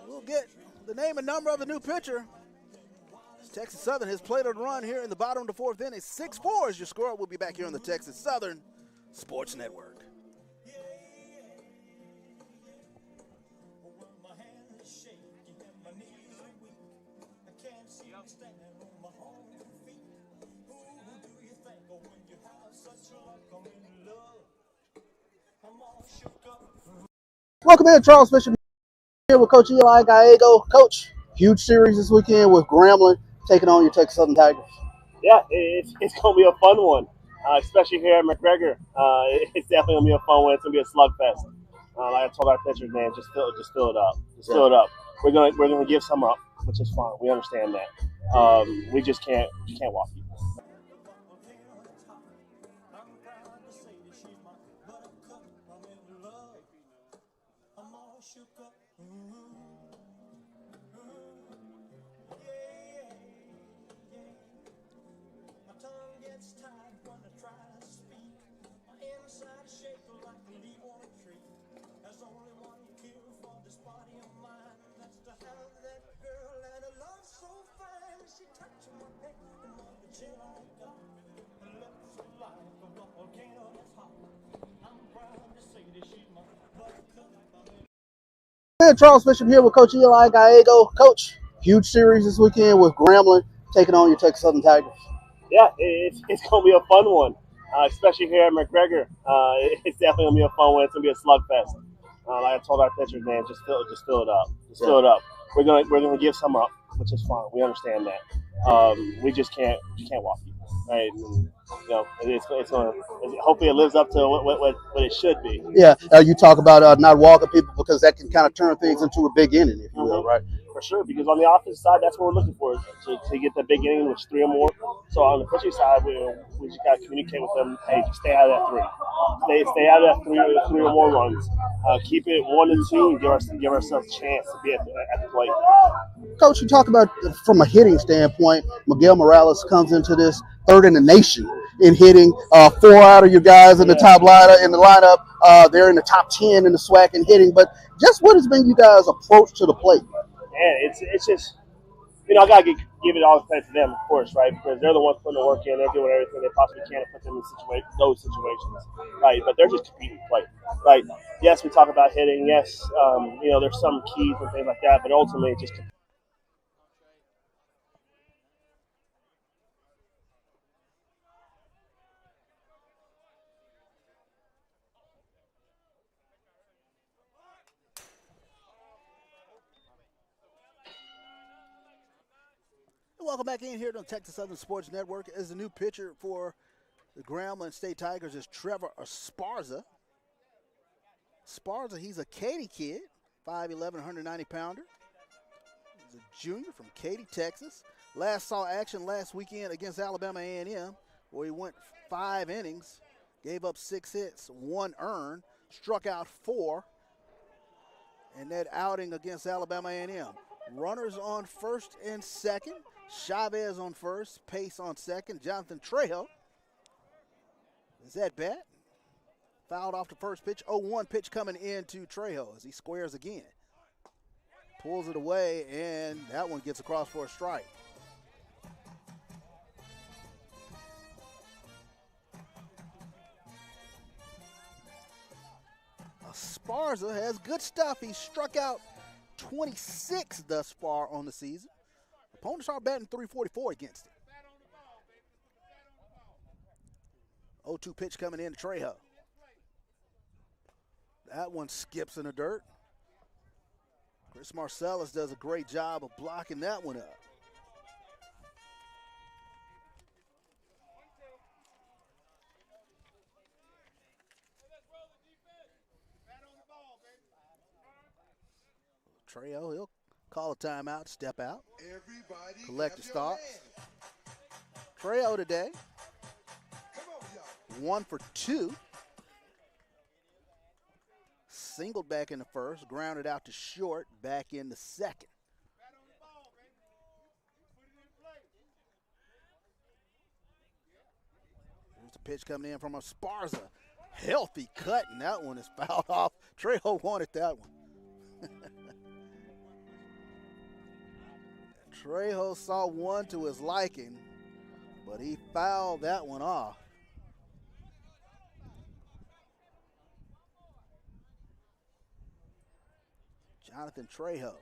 We'll get the name and number of the new pitcher. It's Texas Southern has played a run here in the bottom of the fourth inning. 6-4 is your score. We'll be back here on the Texas Southern Sports Network. Welcome in, Charles Bishop here with Coach Eli Gallego. Coach, huge series this weekend with Grambling taking on your Texas Southern Tigers. Yeah, it's going to be a fun one, especially here at McGregor. It's definitely going to be a fun one. It's going to be a slugfest. Like I told our pitchers, man, just fill it up. Fill it up. We're gonna give some up, which is fine. We understand that. We just can't walk people. Hey, Charles Bishop here with Coach Eli Gallego. Coach, huge series this weekend with Grambling taking on your Texas Southern Tigers. Yeah, it's going to be a fun one, especially here at McGregor. It's definitely going to be a fun one. It's going to be a slugfest. Like I told our pitchers, man, just fill it up. Fill it up. We're gonna give some up, which is fine. We understand that. We just can't walk people, right? And, it's going to hopefully it lives up to what it should be. Yeah, you talk about not walking people because that can kind of turn things into a big inning, if you will, right? For sure, because on the offensive side, that's what we're looking for, to get that big inning, which 3 or more. So on the pitching side, we just got to communicate with them, hey, just stay out of that 3. Stay out of that 3 or more runs. Keep it 1 and 2 and give ourselves a chance to be at the plate. Coach, you talk about from a hitting standpoint, Miguel Morales comes into this third in the nation in hitting. 4 out of your guys in the top lineup. They're in the top 10 in the SWAC in hitting. But just what has been you guys' approach to the plate? Man, it's just, I got to give it all the credit to them, of course, right? Because they're the ones putting the work in. They're doing everything they possibly can to put them in those situations, right? But they're just competing play, right? Yes, we talk about hitting. Yes, there's some keys and things like that, but ultimately it just – Welcome back in here to the Texas Southern Sports Network. As the new pitcher for the Grambling State Tigers is Trevor Esparza. Esparza, he's a Katy kid, 5'11", 190-pounder. He's a junior from Katy, Texas. Last saw action last weekend against Alabama A&M, where he went 5 innings, gave up 6 hits, 1 earned, struck out 4 in that outing against Alabama A&M. Runners on first and second. Chavez on first, Pace on second. Jonathan Trejo is at bat. Fouled off the first pitch. 0-1 pitch coming into Trejo as he squares again. Pulls it away, and that one gets across for a strike. Esparza has good stuff. He struck out 26 thus far on the season. Opponents are batting .344 against him. 0-2 pitch coming in to Trejo. That one skips in the dirt. Chris Marcellus does a great job of blocking that one up. Trejo, he'll call a timeout, step out, collect his thoughts. Trejo today, 1 for 2. Singled back in the first, grounded out to short, back in the second. Here's the pitch coming in from Esparza. Healthy cut, and that one is fouled off. Trejo wanted that one. Trejo saw one to his liking, but he fouled that one off. Jonathan Trejo.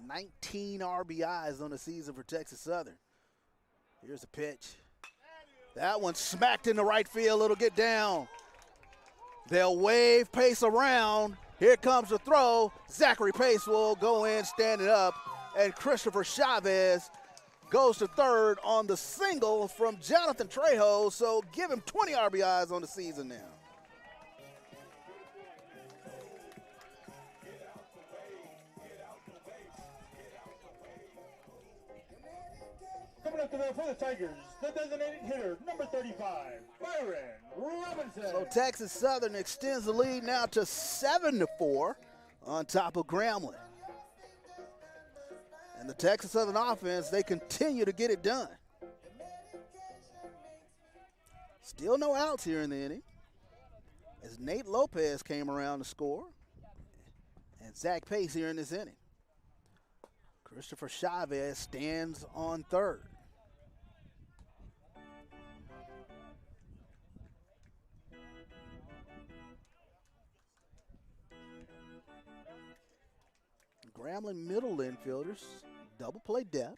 19 RBIs on the season for Texas Southern. Here's a pitch. That one smacked in the right field. It'll get down. They'll wave Pace around. Here comes the throw. Zachary Pace will go in standing up, and Christopher Chavez goes to third on the single from Jonathan Trejo, so give him 20 RBIs on the season now. Coming up to bat for the Tigers, the designated hitter, number 35, Byron Robinson. So Texas Southern extends the lead now to 7-4 on top of Grambling. And the Texas Southern offense, they continue to get it done. Still no outs here in the inning, as Nate Lopez came around to score, and Zach Pace here in this inning. Christopher Chavez stands on third. Grambling middle infielders, double play depth.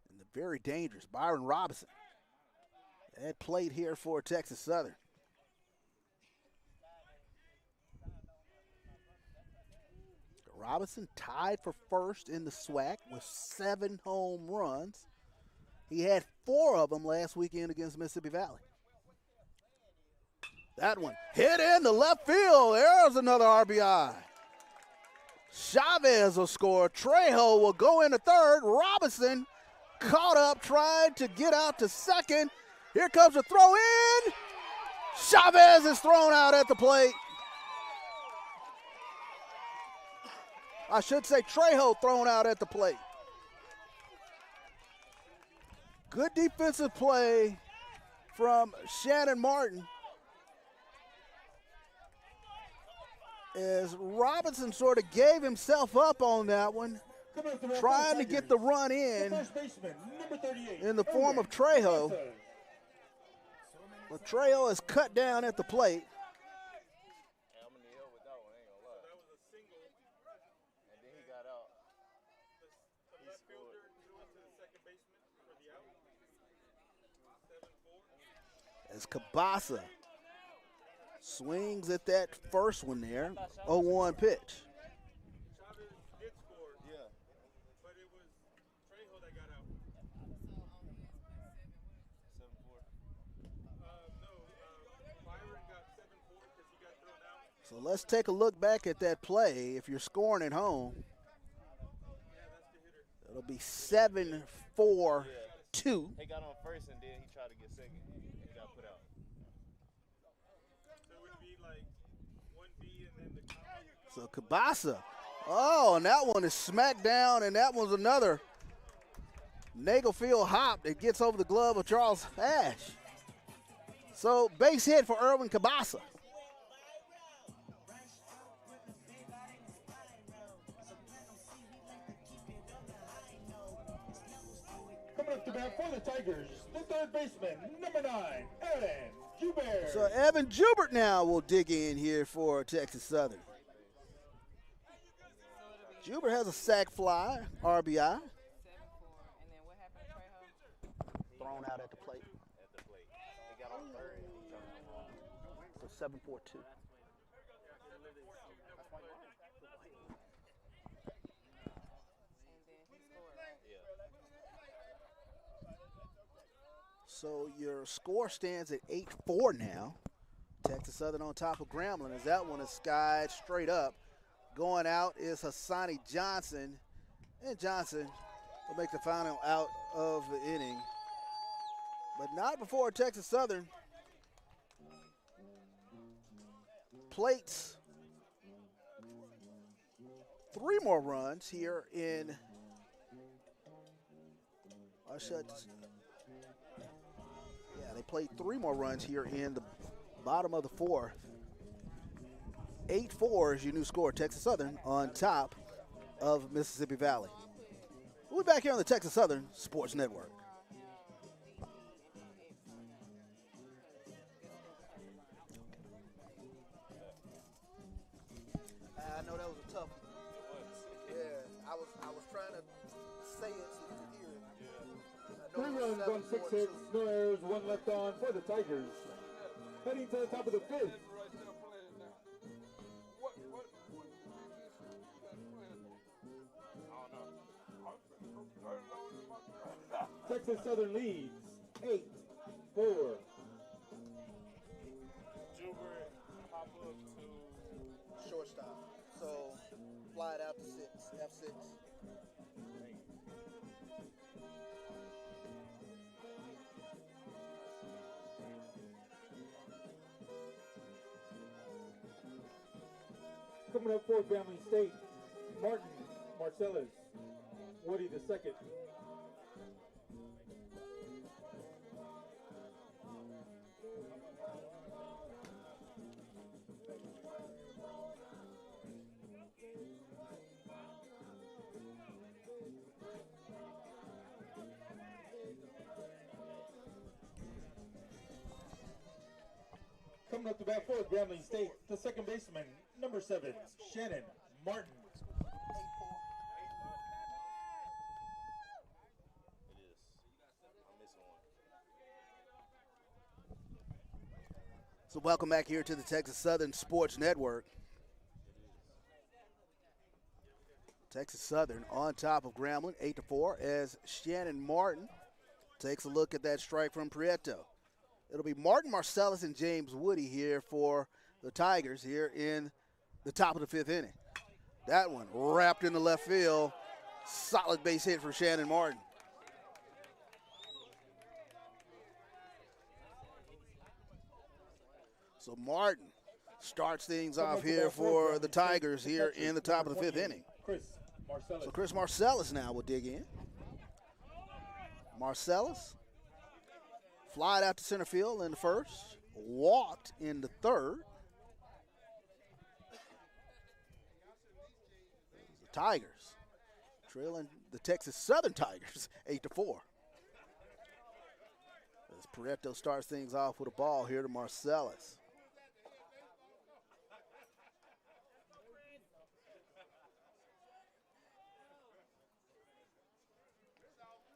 And the very dangerous Byron Robinson at plate here for Texas Southern. Robinson tied for first in the SWAC with 7 home runs. He had 4 of them last weekend against Mississippi Valley. That one hit in the left field. There's another RBI. Chavez will score. Trejo will go into third. Robinson caught up, tried to get out to second. Here comes the throw in. Chavez is thrown out at the plate. I should say Trejo thrown out at the plate. Good defensive play from Shannon Martin, as Robinson sort of gave himself up on that one, trying to get the run in the form of Trejo. But Trejo is cut down at the plate. As Cabasa swings at that first one there, 0-1 pitch. Chavez did score. Yeah. But it was Trejo that got out. 7-4. Byron got 7-4 because he got thrown out. So let's take a look back at that play. If you're scoring at home, it'll be 7-4-2. He got on first and then he tried to get second. He got put out. So it would be like 1B and then the So Cabasa. Oh, and that one is smacked down, and that was another Nagelfield hop that gets over the glove of Charles Ash. So base hit for Erwin Cabasa. Coming up to bat for the Tigers, the third baseman, number 9, Evan Joubert. So Evan Joubert now will dig in here for Texas Southern. Joubert has a sac fly, RBI. 7-4. And then what happened to Trejo? Thrown out at the plate. He got on third and he tried to wrong. So 7-4-2. So your score stands at 8-4 now. Texas Southern on top of Grambling as that one is skied straight up. Going out is Hassani Johnson, and Johnson will make the final out of the inning. But not before Texas Southern plates 3 more runs here in they played 3 more runs here in the bottom of the 4th. 8-4 is your new score. Texas Southern on top of Mississippi Valley. We'll be back here on the Texas Southern Sports Network. I know that was a tough one. Yeah, I was trying to say it so you could hear it. 3 runs on 6 hits, no errors, 1 left on for the Tigers. Heading to the top of the 5th. Texas Southern leads 8-4. Gilbert hop up to Shortstop. So fly it out to 6, F6. Coming up for Grambling State, Martin Marcellus, Woody the second. Coming up to bat for Grambling State, the second baseman, number 7, Shannon Martin. It is. I'm missing one. So welcome back here to the Texas Southern Sports Network. Texas Southern on top of Grambling, 8-4, as Shannon Martin takes a look at that strike from Prieto. It'll be Martin Marcellus and James Woody here for the Tigers here in the top of the 5th inning. That one wrapped in the left field. Solid base hit for Shannon Martin. So Martin starts things off here for the Tigers here in the top of the 5th inning. So Chris Marcellus now will dig in. Marcellus flied out to center field in the first, walked in the third. The Tigers trailing the Texas Southern Tigers 8-4. As Prieto starts things off with a ball here to Marcellus.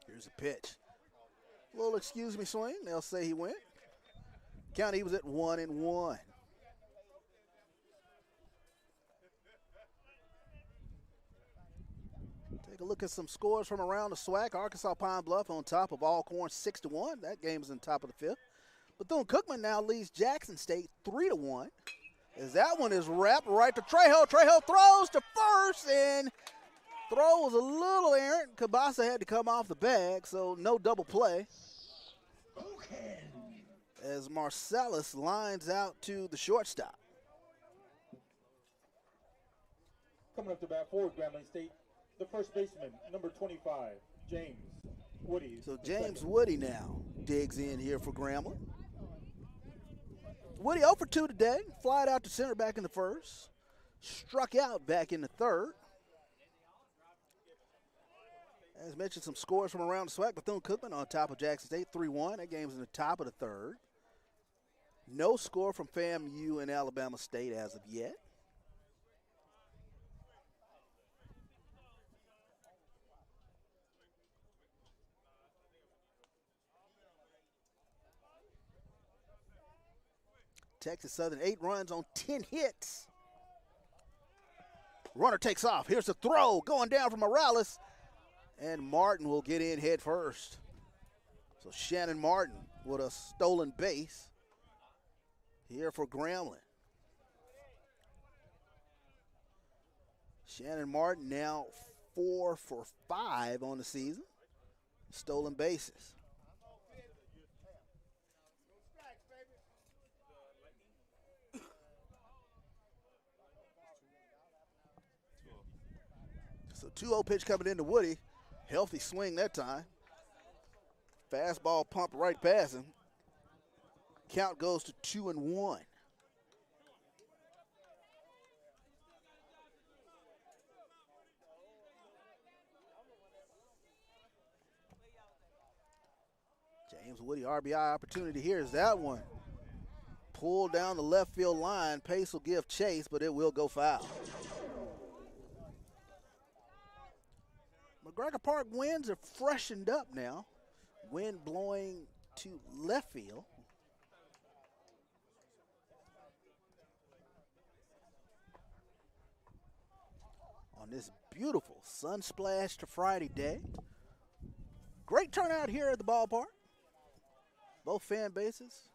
Here's a pitch. A little excuse me swing. They'll say he went. Count he was at 1-1. Take a look at some scores from around the SWAC. Arkansas Pine Bluff on top of Alcorn 6-1. That game's in top of the 5th. Bethune-Cookman now leads Jackson State 3-1. As that one is wrapped right to Trejo. Trejo throws to first and throw was a little errant. Cabasa had to come off the bag, so no double play. As Marcellus lines out to the shortstop. Coming up to bat for Grambling State, the first baseman, number 25, James Woody. So James Woody now digs in here for Grambling. Woody 0 for 2 today. Flied out to center back in the first. Struck out back in the third. As mentioned, some scores from around the SWAC. Bethune-Cookman on top of Jackson State 3-1. That game's in the top of the third. No score from FAMU and Alabama State as of yet. Texas Southern 8 runs on 10 hits. Runner takes off. Here's the throw going down from Morales. And Martin will get in head first. So Shannon Martin with a stolen base here for Grambling. Shannon Martin now 4 for 5 on the season. Stolen bases. So 2-0 pitch coming into Woody. Healthy swing that time. Fastball pumped right past him. Count goes to 2-1. James Woody, RBI opportunity. Here's that one. Pulled down the left field line. Pace will give chase, but it will go foul. McGregor Park winds are freshened up now. Wind blowing to left field. On this beautiful sun-splashed Friday day. Great turnout here at the ballpark. Both fan bases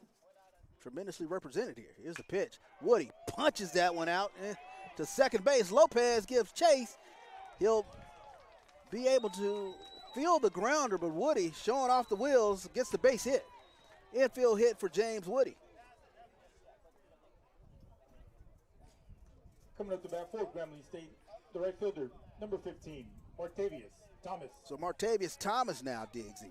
tremendously represented here. Here's the pitch. Woody punches that one out to second base. Lopez gives chase. He'll be able to feel the grounder, but Woody, showing off the wheels, gets the base hit. Infield hit for James Woody. Coming up to bat for Grambling State, the right fielder, number 15, Martavius Thomas. So Martavius Thomas now digs in.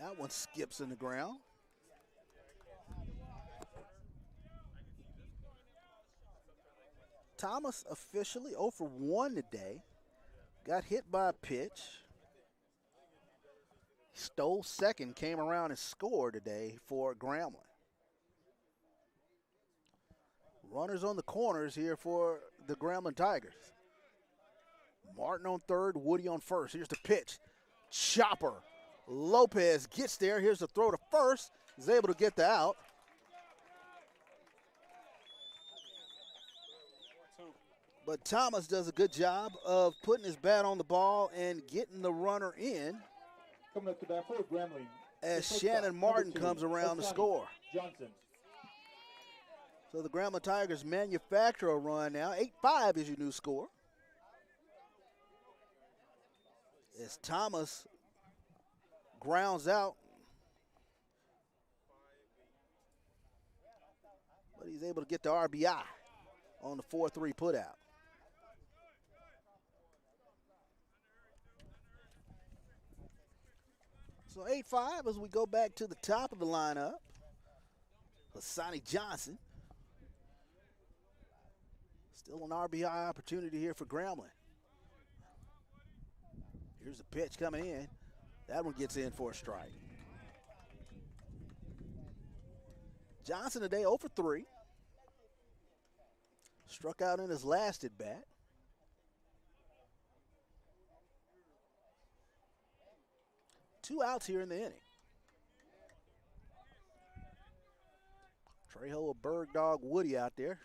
That one skips in the ground. Thomas officially 0 for 1 today. Got hit by a pitch. Stole second, came around and scored today for Grambling. Runners on the corners here for the Grambling Tigers. Martin on third, Woody on first. Here's the pitch. Chopper. Lopez gets there. Here's the throw to first. Is able to get the out. But Thomas does a good job of putting his bat on the ball and getting the runner in. Coming up to bat for Grambling. As Shannon Martin comes around to score. Johnson. So the Grambling Tigers manufacture a run now. 8-5 is your new score. As Thomas grounds out. But he's able to get the RBI on the 4-3 putout. So 8-5 as we go back to the top of the lineup. Hassani Johnson. Still an RBI opportunity here for Grambling. Here's the pitch coming in. That one gets in for a strike. Johnson today 0 for 3. Struck out in his last at bat. Two outs here in the inning. Trejo a bird dog Woody out there.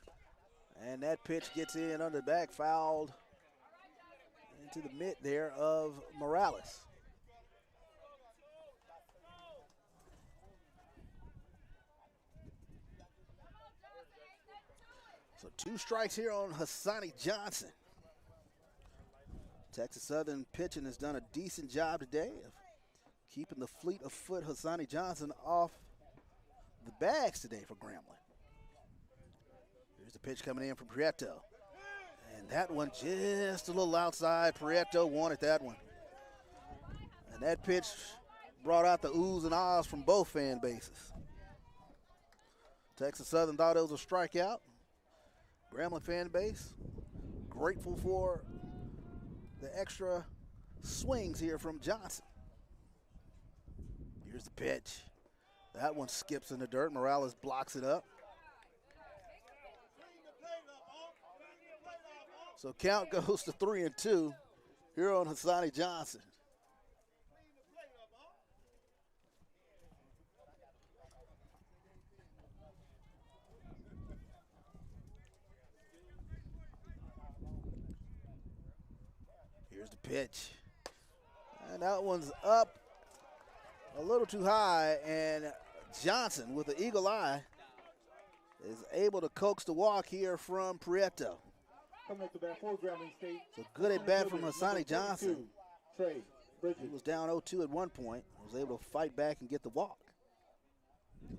And that pitch gets in under the back, fouled into the mitt there of Morales. So 2 strikes here on Hassani Johnson. Texas Southern pitching has done a decent job today of keeping the fleet of foot Hassani Johnson off the bags today for Grambling. Here's the pitch coming in from Prieto. And that one just a little outside. Prieto wanted that one. And that pitch brought out the oohs and ahs from both fan bases. Texas Southern thought it was a strikeout. Grambling fan base grateful for the extra swings here from Johnson. Here's the pitch. That one skips in the dirt. Morales blocks it up. So count goes to 3-2 here on Hassani Johnson. Here's the pitch. And that one's up a little too high, and Johnson with the eagle eye is able to coax the walk here from Prieto. Coming up to bat for Grambling State. So good at bat from Hassani Johnson. Trey Bridges. He was down 0-2 at one point. Was able to fight back and get the walk.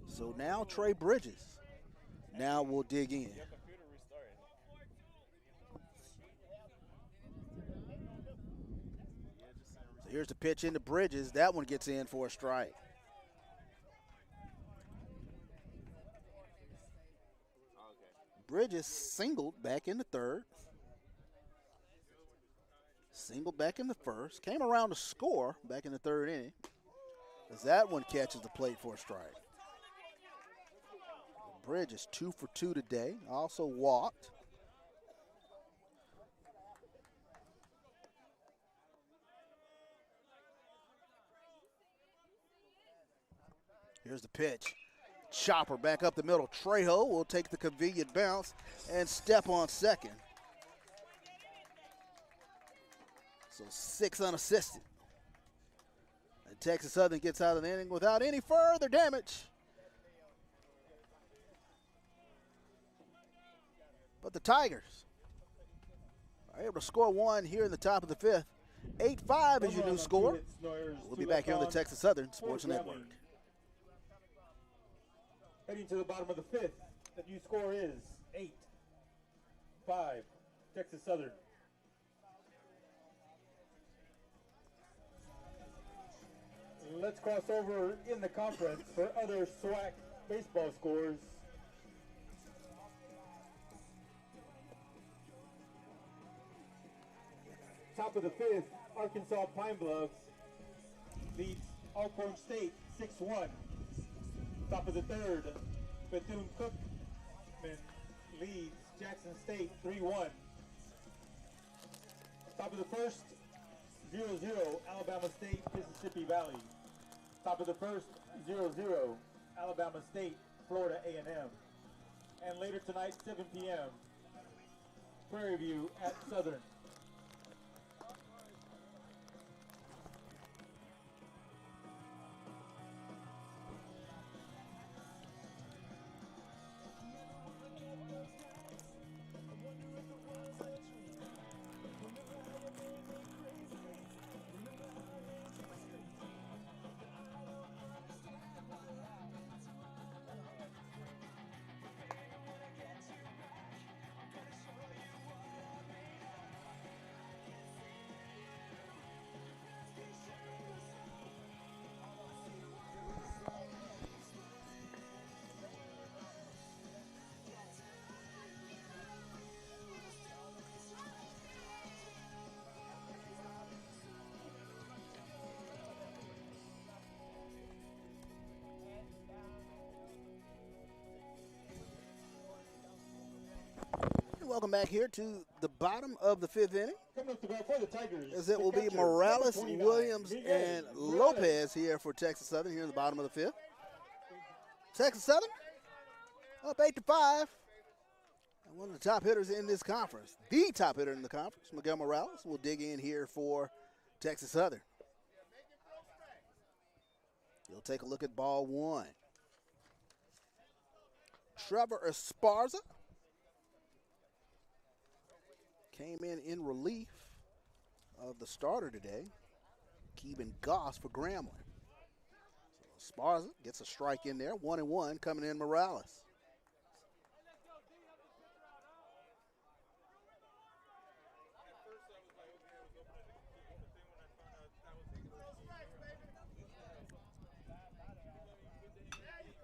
So now Trey Bridges now will dig in. So here's the pitch into Bridges. That one gets in for a strike. Bridges singled back in the third. Singled back in the first. Came around to score back in the third inning. As that one catches the plate for a strike. Bridges 2 for 2 today. Also walked. Here's the pitch. Chopper back up the middle. Trejo will take the convenient bounce and step on second. So 6 unassisted. And Texas Southern gets out of the inning without any further damage. But the Tigers are able to score one here in the top of the fifth. 8-5 is your new score. We'll be back here on the Texas Southern Sports Network. Heading to the bottom of the fifth, the new score is 8-5, Texas Southern. Let's cross over in the conference for other SWAC baseball scores. Top of the fifth, Arkansas Pine Bluffs leads Alcorn State 6-1. Top of the third, Bethune-Cookman leads Jackson State 3-1. Top of the first, 0-0, Alabama State, Mississippi Valley. Top of the first, 0-0, Alabama State, Florida A&M. And later tonight, 7 p.m., Prairie View at Southern. Welcome back here to the bottom of the fifth inning. Coming up to bat for the Tigers. As it will be Morales, Williams, and Lopez here for Texas Southern here in the bottom of the fifth. Texas Southern up 8-5. And one of the top hitters in this conference, the top hitter in the conference, Miguel Morales, will dig in here for Texas Southern. You'll take a look at ball one. Trevor Esparza came in relief of the starter today, Keeban Goss for Grambling. So Esparza gets a strike in there, 1-1 coming in Morales.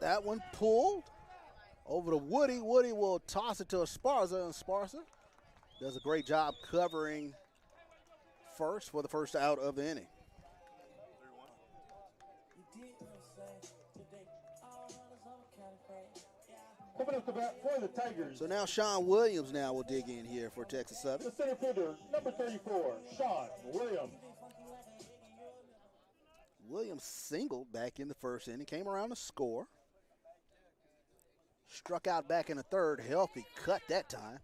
That one pulled over to Woody. Woody will toss it to Esparza, and Esparza does a great job covering first for the first out of the inning. Coming up to bat for the Tigers. So now Sean Williams now will dig in here for Texas Southern. The center fielder, number 34, Sean Williams. Williams singled back in the first inning, came around to score. Struck out back in the third, healthy cut that time.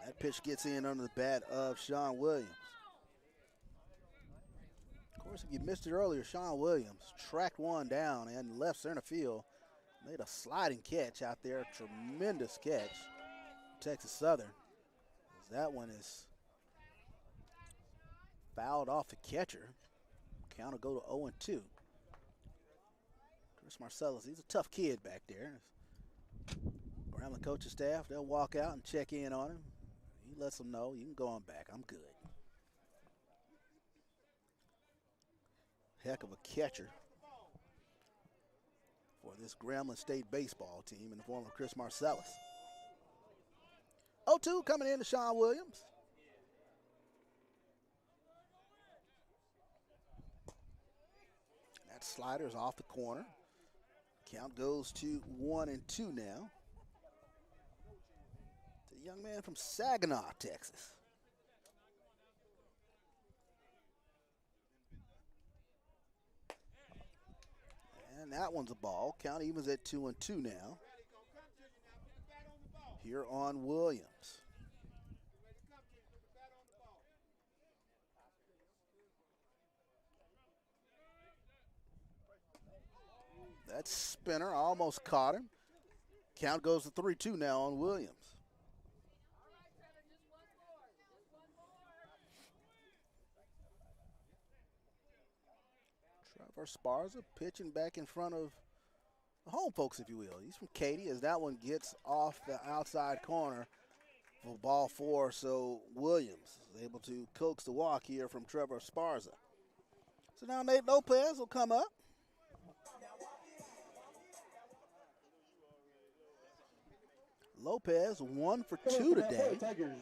That pitch gets in under the bat of Sean Williams. Of course, if you missed it earlier, Sean Williams tracked one down and left center field. Made a sliding catch out there, tremendous catch. Texas Southern. That one is fouled off the catcher. Count will go to 0-2. Chris Marcellus, he's a tough kid back there. Around the coaching staff, they'll walk out and check in on him. He lets them know, you can go on back, I'm good. Heck of a catcher for this Grambling State baseball team in the form of Chris Marcellus. 0-2 coming in to Sean Williams. That slider is off the corner. Count goes to 1-2 now. It's a young man from Saginaw, Texas. And that one's a ball. Count evens at 2-2 now. Here on Williams. That spinner almost caught him. Count goes to 3-2 now on Williams. Trevor Sparza pitching back in front of the home folks, if you will. He's from Katy, as that one gets off the outside corner for ball 4. So Williams is able to coax the walk here from Trevor Sparza. So now Nate Lopez will come up. Lopez 1 for 2 today. Tigers,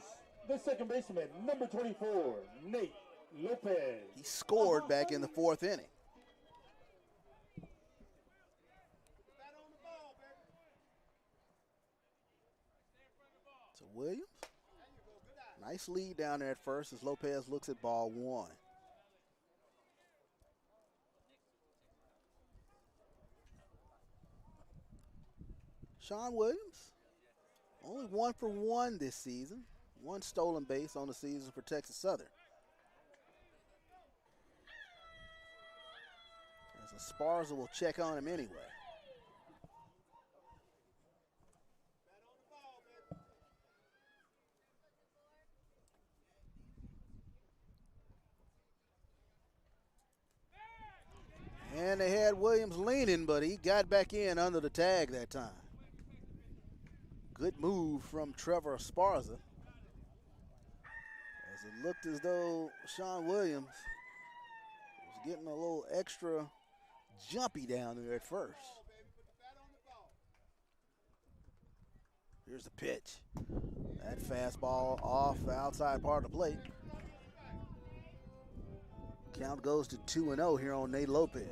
the second baseman, number 24, Nate Lopez. He scored back in the 4th inning. So Williams, nice lead down there at first as Lopez looks at ball 1. Sean Williams, only 1 for 1 this season. 1 stolen base on the season for Texas Southern. As Esparza will check on him anyway. And they had Williams leaning, but he got back in under the tag that time. Good move from Trevor Esparza, as it looked as though Sean Williams was getting a little extra jumpy down there at first. Here's the pitch. That fastball off the outside part of the plate. Count goes to 2-0 here on Nate Lopez.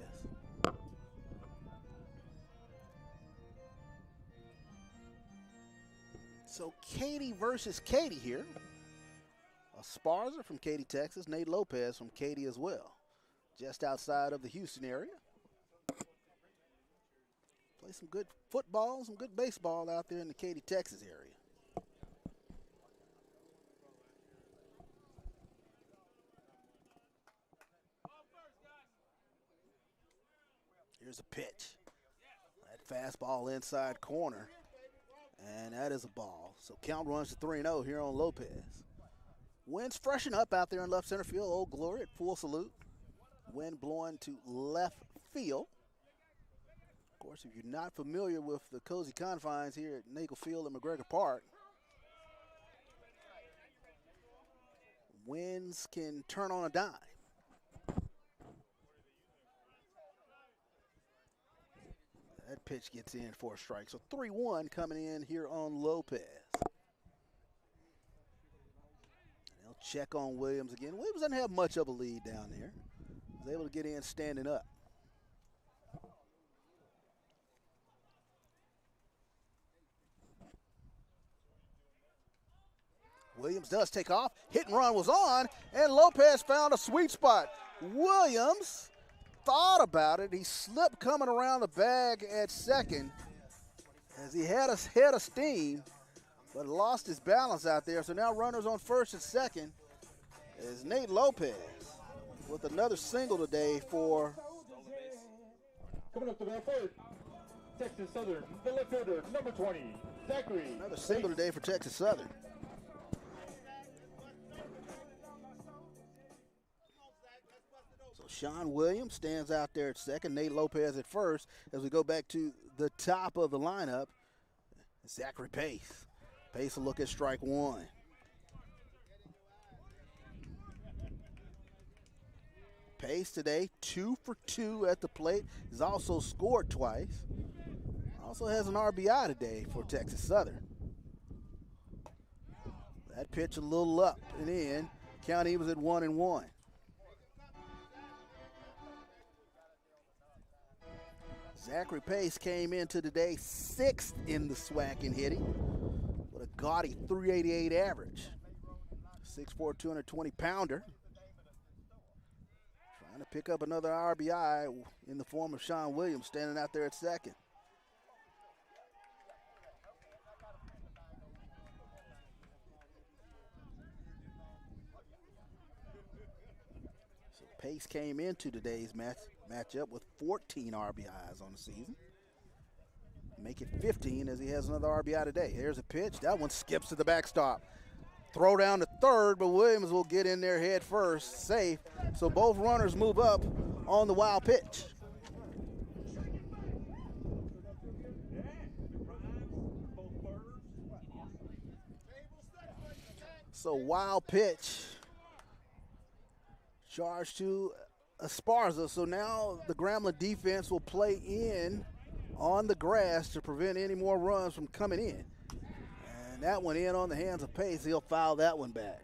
So Katy versus Katy here. Esparza from Katy, Texas. Nate Lopez from Katy as well. Just outside of the Houston area. Play some good football, some good baseball out there in the Katy, Texas area. Here's a pitch. That fastball inside corner. And that is a ball. So count runs to 3-0 here on Lopez. Wind's freshen up out there in left center field. Old Glory at full salute. Wind blowing to left field. Of course, if you're not familiar with the cozy confines here at Nagel Field and McGregor Park, winds can turn on a dime. That pitch gets in for a strike. So 3-1 coming in here on Lopez. And they'll check on Williams again. Williams doesn't have much of a lead down there. He's able to get in standing up. Williams does take off. Hit and run was on, and Lopez found a sweet spot. Williams thought about it. He slipped coming around the bag at second as he had a head of steam, but lost his balance out there. So now runners on first and second is Nate Lopez with another single today for Coming up to bat first, Texas Southern, the left fielder, number 20, Zachary. another single today for Texas Southern. Sean Williams stands out there at second. Nate Lopez at first. As we go back to the top of the lineup, Zachary Pace. Pace will look at strike 1. Pace today, 2 for 2 at the plate. He's also scored twice. Also has an RBI today for Texas Southern. That pitch a little up and in. County was at 1-1. Zachary Pace came into today 6th in the SWAC in hitting with a gaudy 388 average. 6'4", 220-pounder. Trying to pick up another RBI in the form of Sean Williams standing out there at second. So Pace came into today's matchup with 14 RBIs on the season. Make it 15 as he has another RBI today. Here's a pitch. That one skips to the backstop. Throw down to third, but Williams will get in there head first, safe. So both runners move up on the wild pitch. So wild pitch. Charge to Esparza. So now the Grambling defense will play in on the grass to prevent any more runs from coming in. And that one in on the hands of Pace. He'll foul that one back.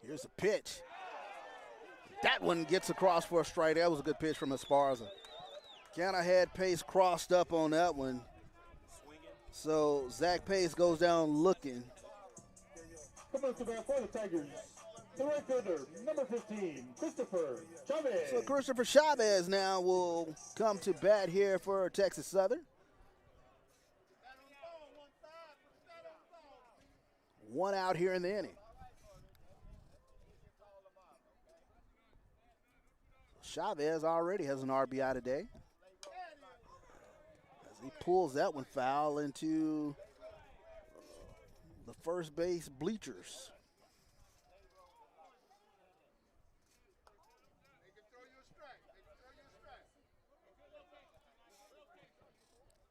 Here's a pitch. That one gets across for a strike. That was a good pitch from Esparza. Kind of had Pace crossed up on that one. So Zach Pace goes down looking. Coming to bat for the Tigers, the right fielder, number 15, Christopher Chavez. So Christopher Chavez now will come to bat here for Texas Southern. One out here in the inning. Chavez already has an RBI today as he pulls that one foul into the first base bleachers.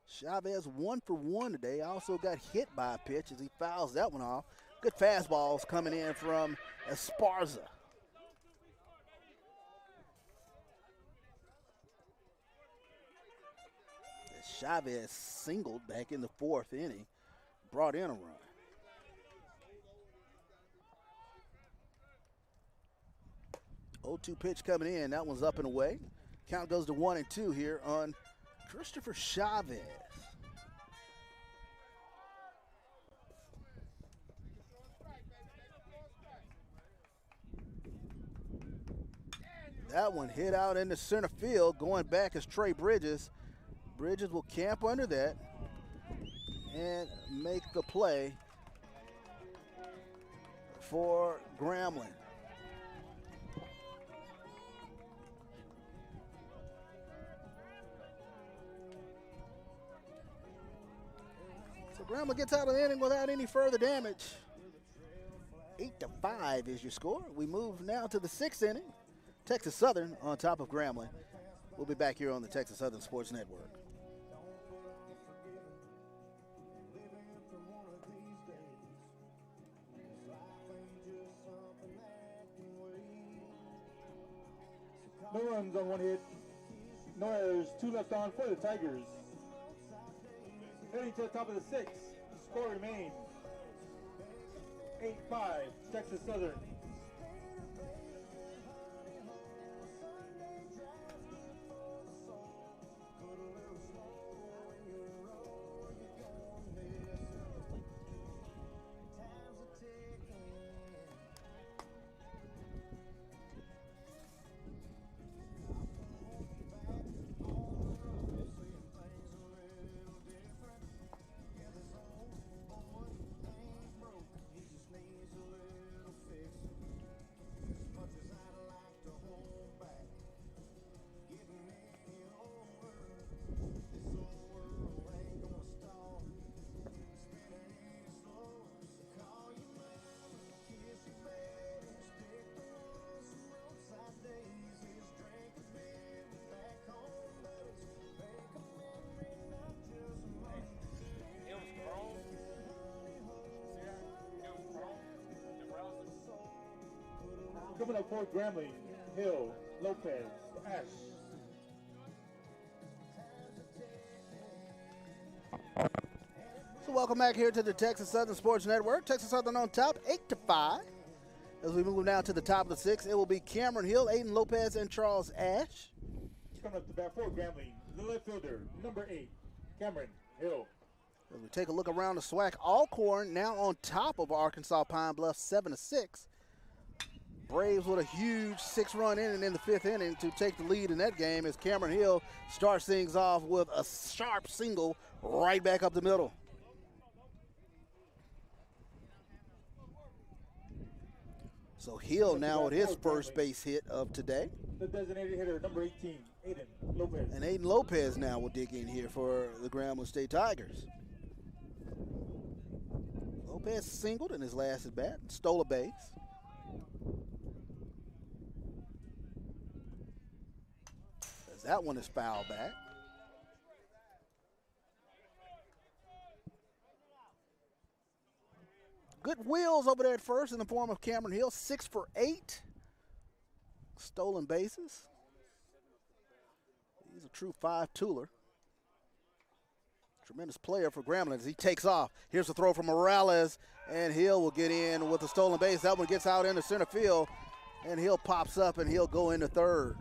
Chavez 1 for 1 today. Also got hit by a pitch as he fouls that one off. Good fastballs coming in from Esparza. Chavez singled back in the 4th inning, brought in a run. Oh, 0-2 pitch coming in. That one's up and away. Count goes to 1-2 here on Christopher Chavez. That one hit out into center field. Going back is Trey Bridges. Bridges will camp under that and make the play for Grambling. So Grambling gets out of the inning without any further damage. 8-5 is your score. We move now to the 6th inning. Texas Southern on top of Grambling. We'll be back here on the Texas Southern Sports Network. No runs on 1 hit. No errors. 2 left on for the Tigers. Heading to the top of the 6th. The score remains 8-5, Texas Southern. up for Grambling, Hill, Lopez, Ash. So welcome back here to the Texas Southern Sports Network. Texas Southern on top, 8-5. As we move now to the top of the sixth, it will be Cameron Hill, Aiden Lopez, and Charles Ash. Coming up to bat for Grambling, the left fielder, number 8, Cameron Hill. As we take a look around the SWAC, Alcorn now on top of Arkansas Pine Bluff 7-6. Braves with a huge 6-run inning in the 5th inning to take the lead in that game as Cameron Hill starts things off with a sharp single right back up the middle. So Hill now with his first base hit of today. The designated hitter, number 18, Aiden Lopez. And Aiden Lopez now will dig in here for the Grambling State Tigers. Lopez singled in his last at bat, stole a base. As that one is fouled back. Good wheels over there at first in the form of Cameron Hill, 6 for 8. Stolen bases. He's a true 5-tooler. Tremendous player for Grambling as he takes off. Here's the throw from Morales, and Hill will get in with the stolen base. That one gets out into center field, and Hill pops up, and he'll go into third.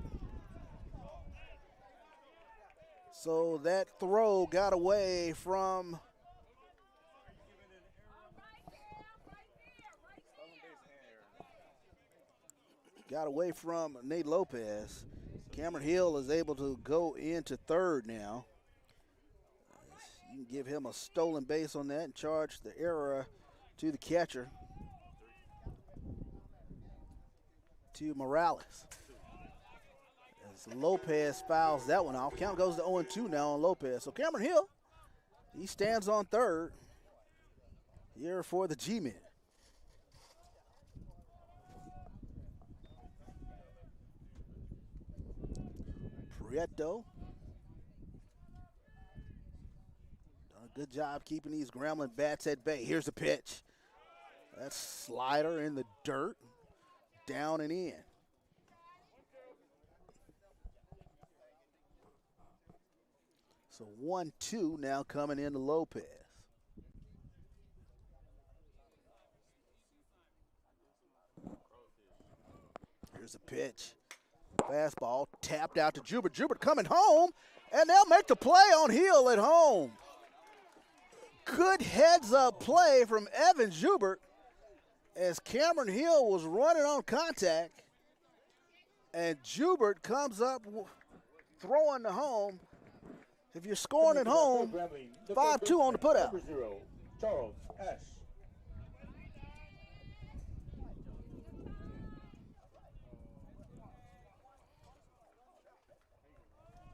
So that throw got away from Nate Lopez. Cameron Hill is able to go into third now. You can give him a stolen base on that and charge the error to the catcher, to Morales. As Lopez fouls that one off. Count goes to 0-2 now on Lopez. So Cameron Hill, he stands on third here for the G-Men. Prieto. Done a good job keeping these Grambling bats at bay. Here's the pitch. That slider in the dirt, down and in. So 1-2 now coming into Lopez. Here's a pitch. Fastball tapped out to Jubert. Jubert coming home, and they'll make the play on Hill at home. Good heads-up play from Evan Jubert as Cameron Hill was running on contact, and Jubert comes up throwing the home. If you're scoring at home, 5-2 on the putout. Number 0, Charles Ash.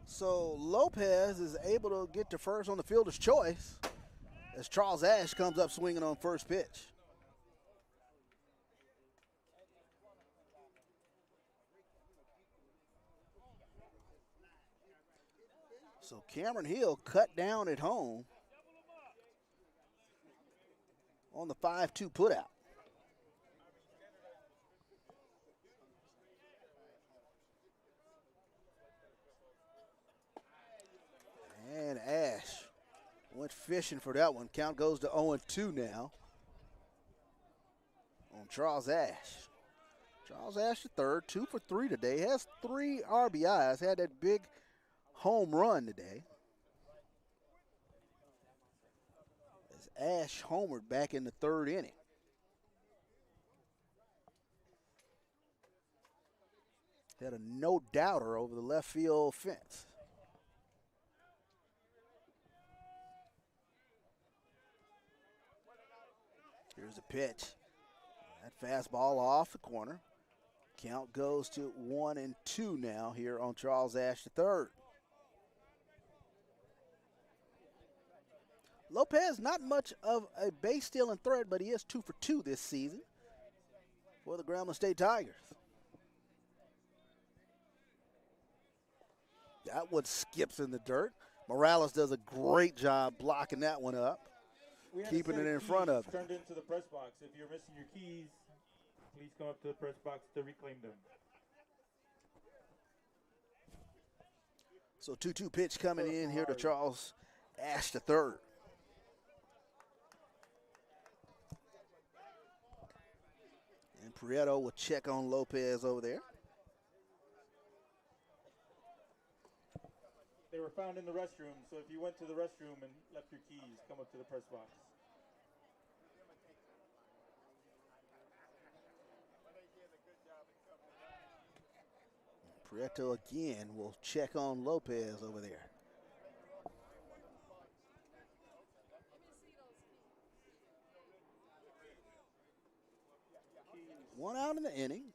So Lopez is able to get to first on the fielder's choice as Charles Ash comes up swinging on first pitch. So Cameron Hill cut down at home on the 5-2 putout. And Ash went fishing for that one. Count goes to 0-2 now on Charles Ash. Charles Ash the third, 2 for 3 today. Has 3 RBIs. Had that big home run today. As Ash homered back in the 3rd inning. Had a no-doubter over the left field fence. Here's a pitch. That fastball off the corner. Count goes to 1-2 now here on Charles Ash III. Lopez, not much of a base stealing threat, but he is 2 for 2 this season for the Grambling State Tigers. That one skips in the dirt. Morales does a great job blocking that one up, keeping it in front of it. Turned into the press box. If you're missing your keys, please come up to the press box to reclaim them. So 2-2 pitch coming in here to Charles Ash III. And Prieto will check on Lopez over there. They were found in the restroom, so if you went to the restroom and left your keys, come up to the press box. Prieto again will check on Lopez over there. One out in the inning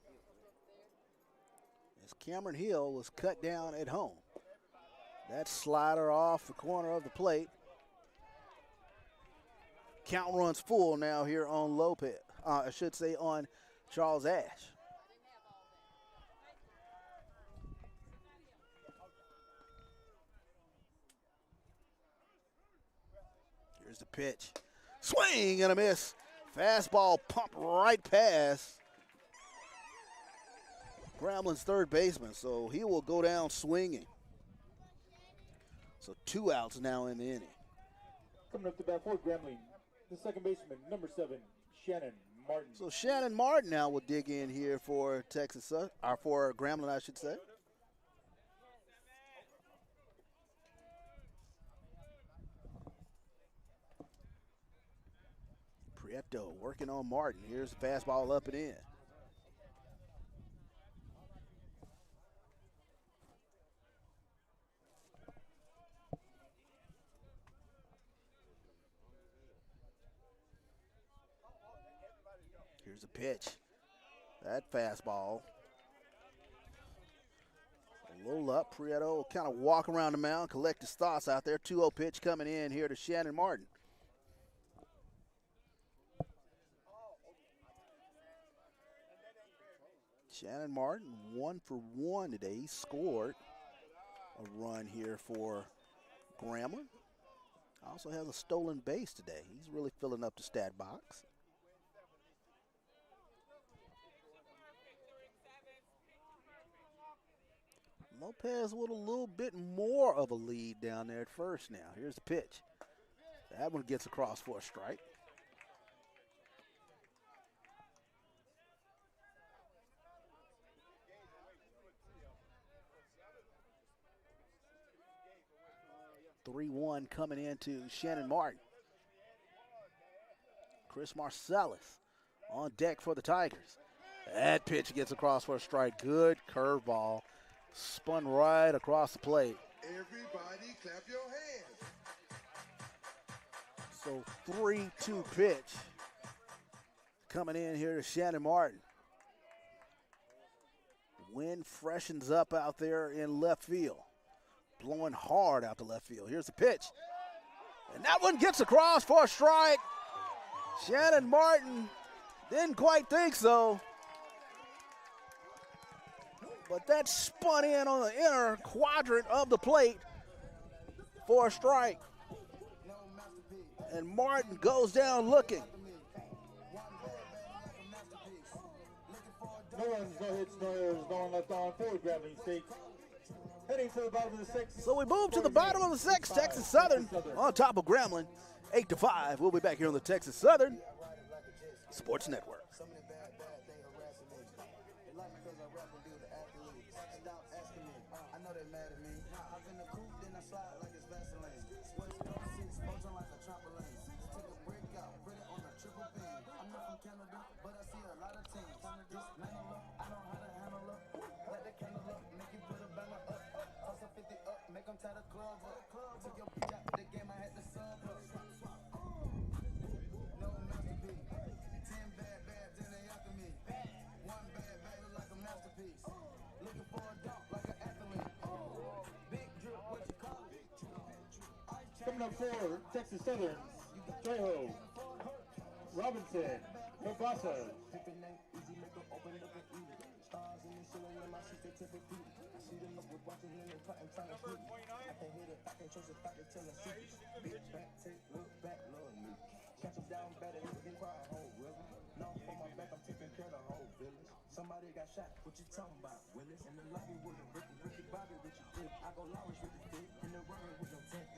as Cameron Hill was cut down at home. That slider off the corner of the plate. Count runs full now here on Lopez. I should say on Charles Ash. Here's the pitch. Swing and a miss. Fastball pumped right past Grambling's third baseman, so he will go down swinging. So 2 outs now in the inning. Coming up to bat for Grambling, the second baseman, number 7, Shannon Martin. So Shannon Martin now will dig in here for Texas, or for Grambling, I should say. Prieto working on Martin. Here's the fastball up and in. Here's a pitch. That fastball. A little up. Prieto will kind of walk around the mound, collect his thoughts out there. 2-0 pitch coming in here to Shannon Martin. Shannon Martin 1 for 1 today. He scored a run here for Grambling. Also has a stolen base today. He's really filling up the stat box. Lopez with a little bit more of a lead down there at first now. Here's the pitch. That one gets across for a strike. (3-1) coming into Shannon Martin. Chris Marcellus on deck for the Tigers. That pitch gets across for a strike. Good curveball. Spun right across the plate. Everybody clap your hands. So 3-2 pitch coming in here to Shannon Martin. Wind freshens up out there in left field. Blowing hard out to left field. Here's the pitch. And that one gets across for a strike. Shannon Martin didn't quite think so. But that spun in on the inner quadrant of the plate for a strike. And Martin goes down looking. No runs, no hits, no errors, no one left on for Grambling State. Heading to the bottom of the sixth. So we move to the bottom of the sixth. Texas Southern on top of Grambling, 8-5. We'll be back here on the Texas Southern Sports Network. Coming up for Texas Southern, Trejo, Robinson, Mabasa. on my back, I'm taking care of the whole village. Somebody got shot, what you talking about, Willis? In the lobby with a Ricky Bobby with your dick. I go Lawrence with the dick, in the running with no tent.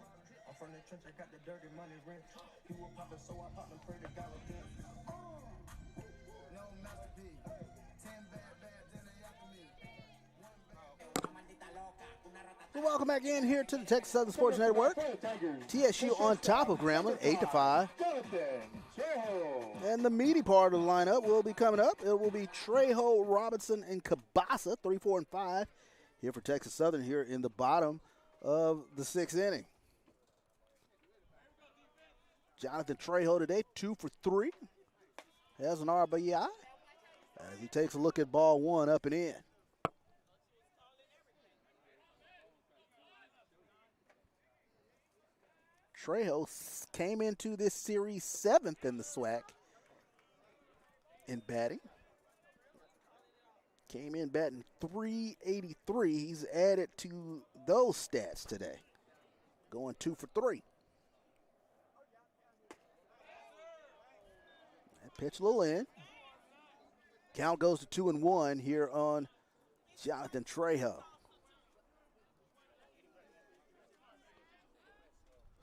I'm from the trench, I got the dirty money rent. He was poppin', so I popped and pray to God repent. No masterpiece, 10 bad then they after me. So welcome back in here to the Texas Southern Sports Network. TSU on top of Grambling, 8-5. And the meaty part of the lineup will be coming up. It will be Trejo, Robinson, and Cabasa, 3, 4, and 5, here for Texas Southern here in the bottom of the 6th inning. Jonathan Trejo today, 2 for 3. Has an RBI as he takes a look at ball 1 up and in. Trejo came into this series 7th in the SWAC in batting. Came in batting .383. He's added to those stats today, going 2 for 3. That pitch a little in. Count goes to 2-1 here on Jonathan Trejo.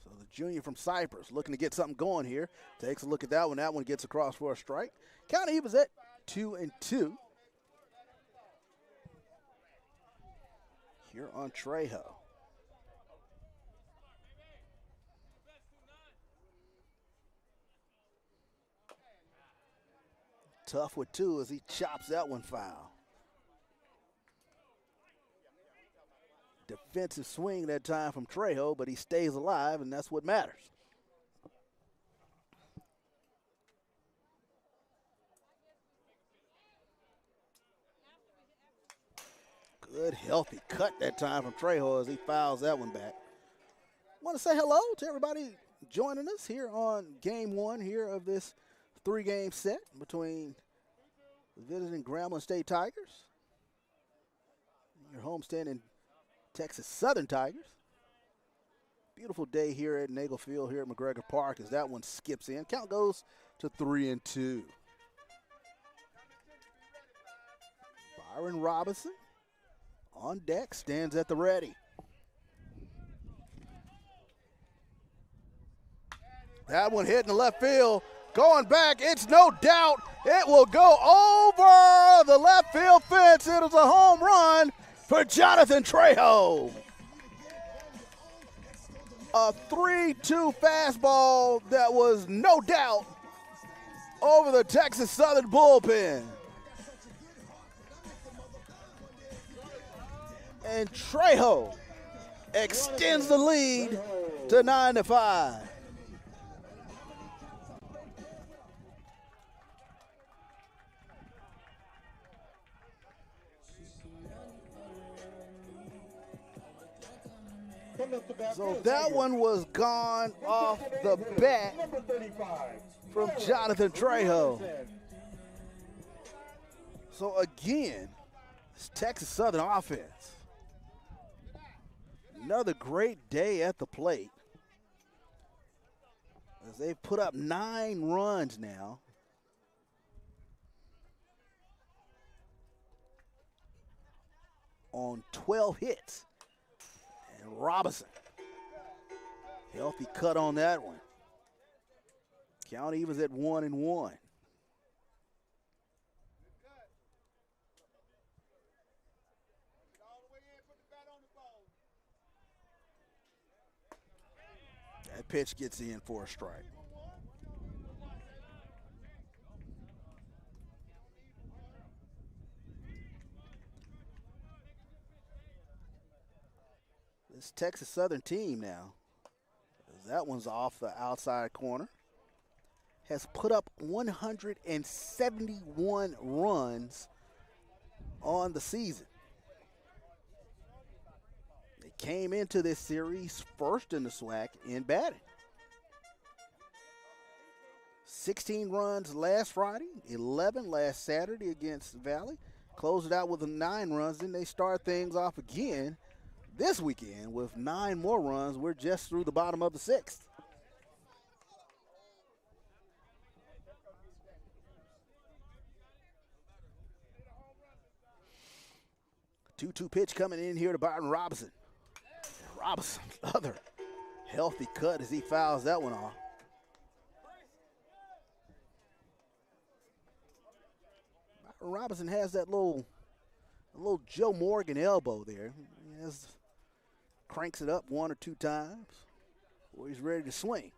So the junior from Cypress looking to get something going here. Takes a look at that one. That one gets across for a strike. Count evens at 2-2. Here on Trejo. Tough with 2 as he chops that one foul. Defensive swing that time from Trejo, but he stays alive, and that's what matters. Good, healthy cut that time from Trejo as he fouls that one back. Want to say hello to everybody joining us here on game 1 here of this 3-game set between the visiting Grambling State Tigers, your homestand Texas Southern Tigers. Beautiful day here at Nagel Field here at McGregor Park as that one skips in. Count goes to 3-2. Byron Robinson on deck, stands at the ready. That one hit in the left field. Going back, it's no doubt. It will go over the left field fence. It is a home run for Jonathan Trejo. A 3-2 fastball that was no doubt over the Texas Southern bullpen. And Trejo extends the lead to 9-5. So that one was gone off the bat from Jonathan Trejo. So again, it's Texas Southern offense. Another great day at the plate as they've put up 9 runs now. On 12 hits. And Robinson, healthy cut on that one. Count evens at 1-1. That pitch gets in for a strike. This Texas Southern team now, that one's off the outside corner, has put up 171 runs on the season. They came into this series first in the SWAC in batting. 16 runs last Friday, 11 last Saturday against Valley. Closed it out with 9 runs. Then they start things off again this weekend with 9 more runs. We're just through the bottom of the 6th. 2-2 pitch coming in here to Byron Robinson. Robinson, other healthy cut as he fouls that one off. Byron Robinson has that little Joe Morgan elbow there. Cranks it up 1 or 2 times before he's ready to swing.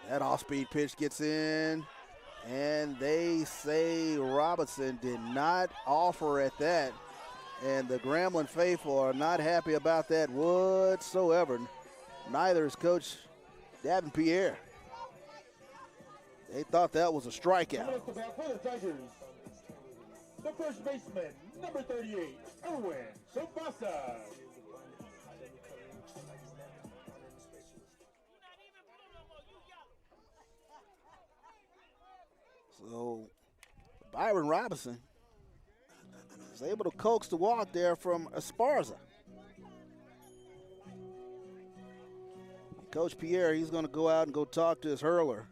That off-speed pitch gets in, and they say Robinson did not offer at that. And the Grambling faithful are not happy about that whatsoever. Neither is Coach Davin Pierre. They thought that was a strikeout. Coming up to bat for the Tigers, the first baseman, number 38, Erwin Sobasa. So Byron Robinson was able to coax the walk there from Esparza. Coach Pierre, he's going to go out and go talk to his hurler.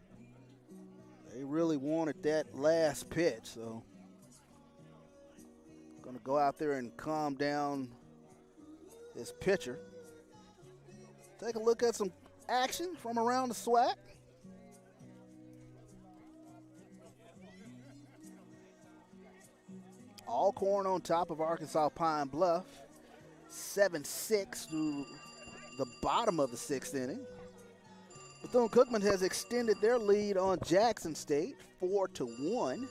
They really wanted that last pitch, so going to go out there and calm down this pitcher. Take a look at some action from around the SWAC. Alcorn on top of Arkansas Pine Bluff, 7-6 through the bottom of the 6th inning. Bethune-Cookman has extended their lead on Jackson State, 4-1.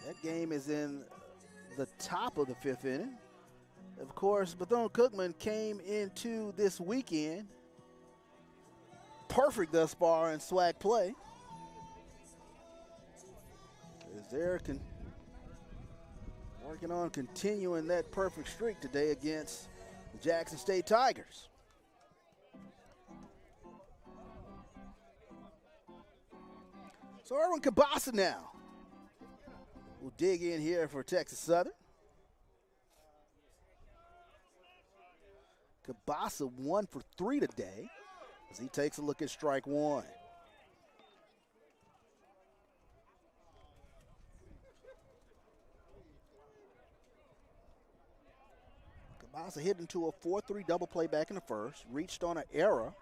That game is in the top of the 5th inning. Of course, Bethune-Cookman came into this weekend perfect thus far in SWAC play. As they're working on continuing that perfect streak today against the Jackson State Tigers. So Erwin Cabasa now will dig in here for Texas Southern. Cabasa 1 for 3 today as he takes a look at strike one. Cabasa hit into a 4-3 double play back in the first, reached on an error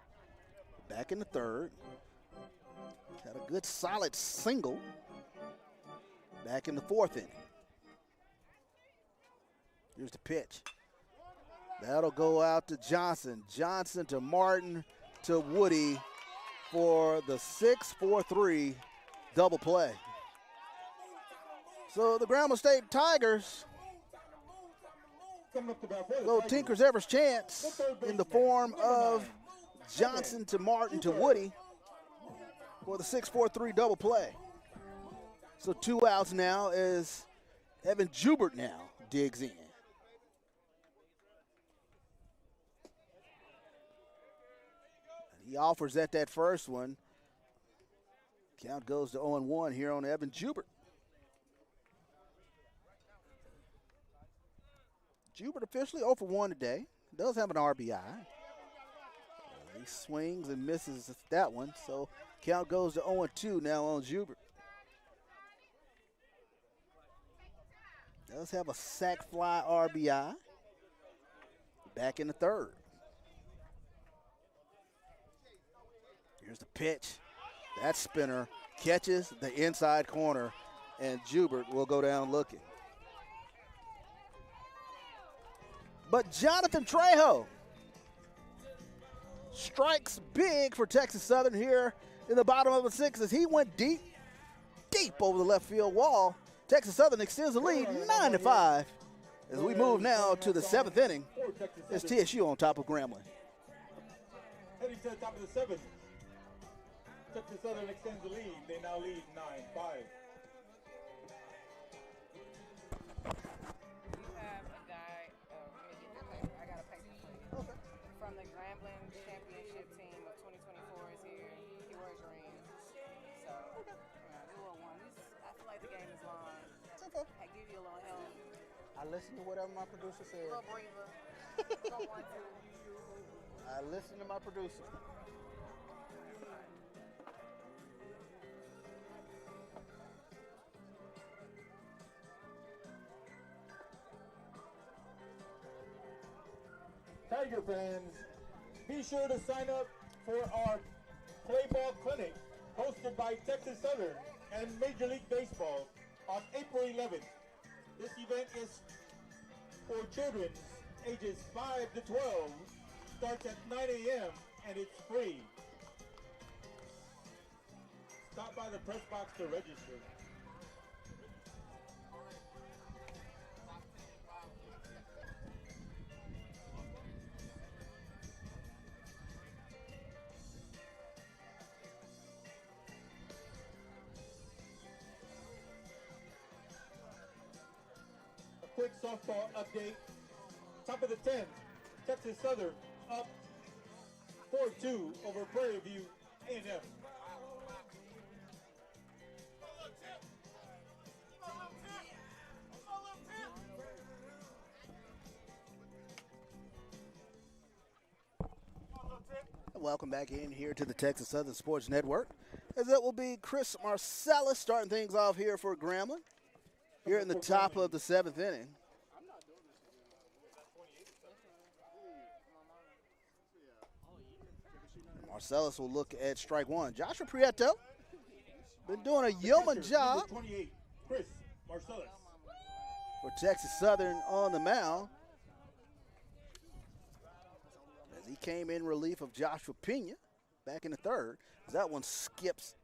back in the third. Had a good solid single back in the 4th inning. Here's the pitch. That'll go out to Johnson. Johnson to Martin to Woody for the 6-4-3 double play. So the Grambling State Tigers, little Tinker's Ever's chance in the form of Johnson to Martin to Woody for the 6-4-3 double play. So 2 outs now as Evan Jubert now digs in. He offers at that first one. Count goes to 0-1 here on Evan Jubert. Jubert officially 0 for 1 today. Does have an RBI. He swings and misses that one, so count goes to 0-2 now on Jubert. Does have a sac fly RBI. Back in the third. Here's the pitch. That spinner catches the inside corner, and Jubert will go down looking. But Jonathan Trejo strikes big for Texas Southern here in the bottom of the 6th as he went deep over the left field wall. Texas Southern extends the lead 9-5 as we move now to the 7th inning. It's TSU on top of Grambling. Heading to the top of the 7th. Texas Southern extends the lead. They now lead 9-5. From the Grambling Championship team of 2024 is here. He wears green. So, a little one. I feel like the game is long. I give you a little help. I listen to whatever my producer says. A little breather. Don't want to. I listen to my producer. Tiger fans, be sure to sign up for our Play Ball Clinic hosted by Texas Southern and Major League Baseball on April 11th. This event is for children ages 5 to 12, starts at 9 a.m. and it's free. Stop by the press box to register. A quick softball update. Top of the 10th, Texas Southern up 4-2 over Prairie View A&M. Welcome back in here to the Texas Southern Sports Network. As it will be Chris Marcellus starting things off here for Grambling. Here in the top of the 7th inning. Marcellus will look at strike one. Joshua Prieto been doing a yeoman job 28, Chris Marcellus. for Texas Southern on the mound. As he came in relief of Joshua Pena back in the third. As that one skips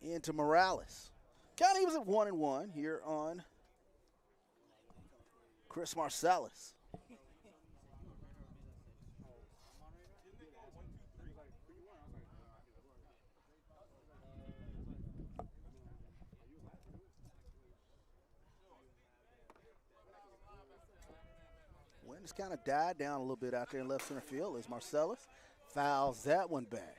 into Morales. Count he was at 1-1 here on Chris Marcellus. Wind has kind of died down a little bit out there in left center field as Marcellus fouls that one back.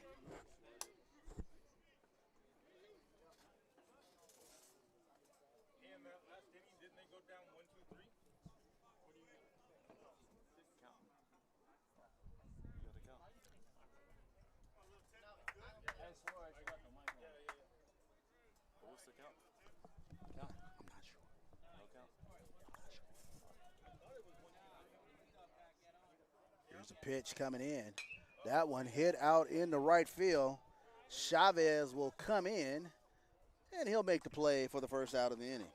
What's the count? I'm not sure. No count. Here's a pitch coming in. That one hit out in the right field. Chavez will come in, and he'll make the play for the first out of the inning.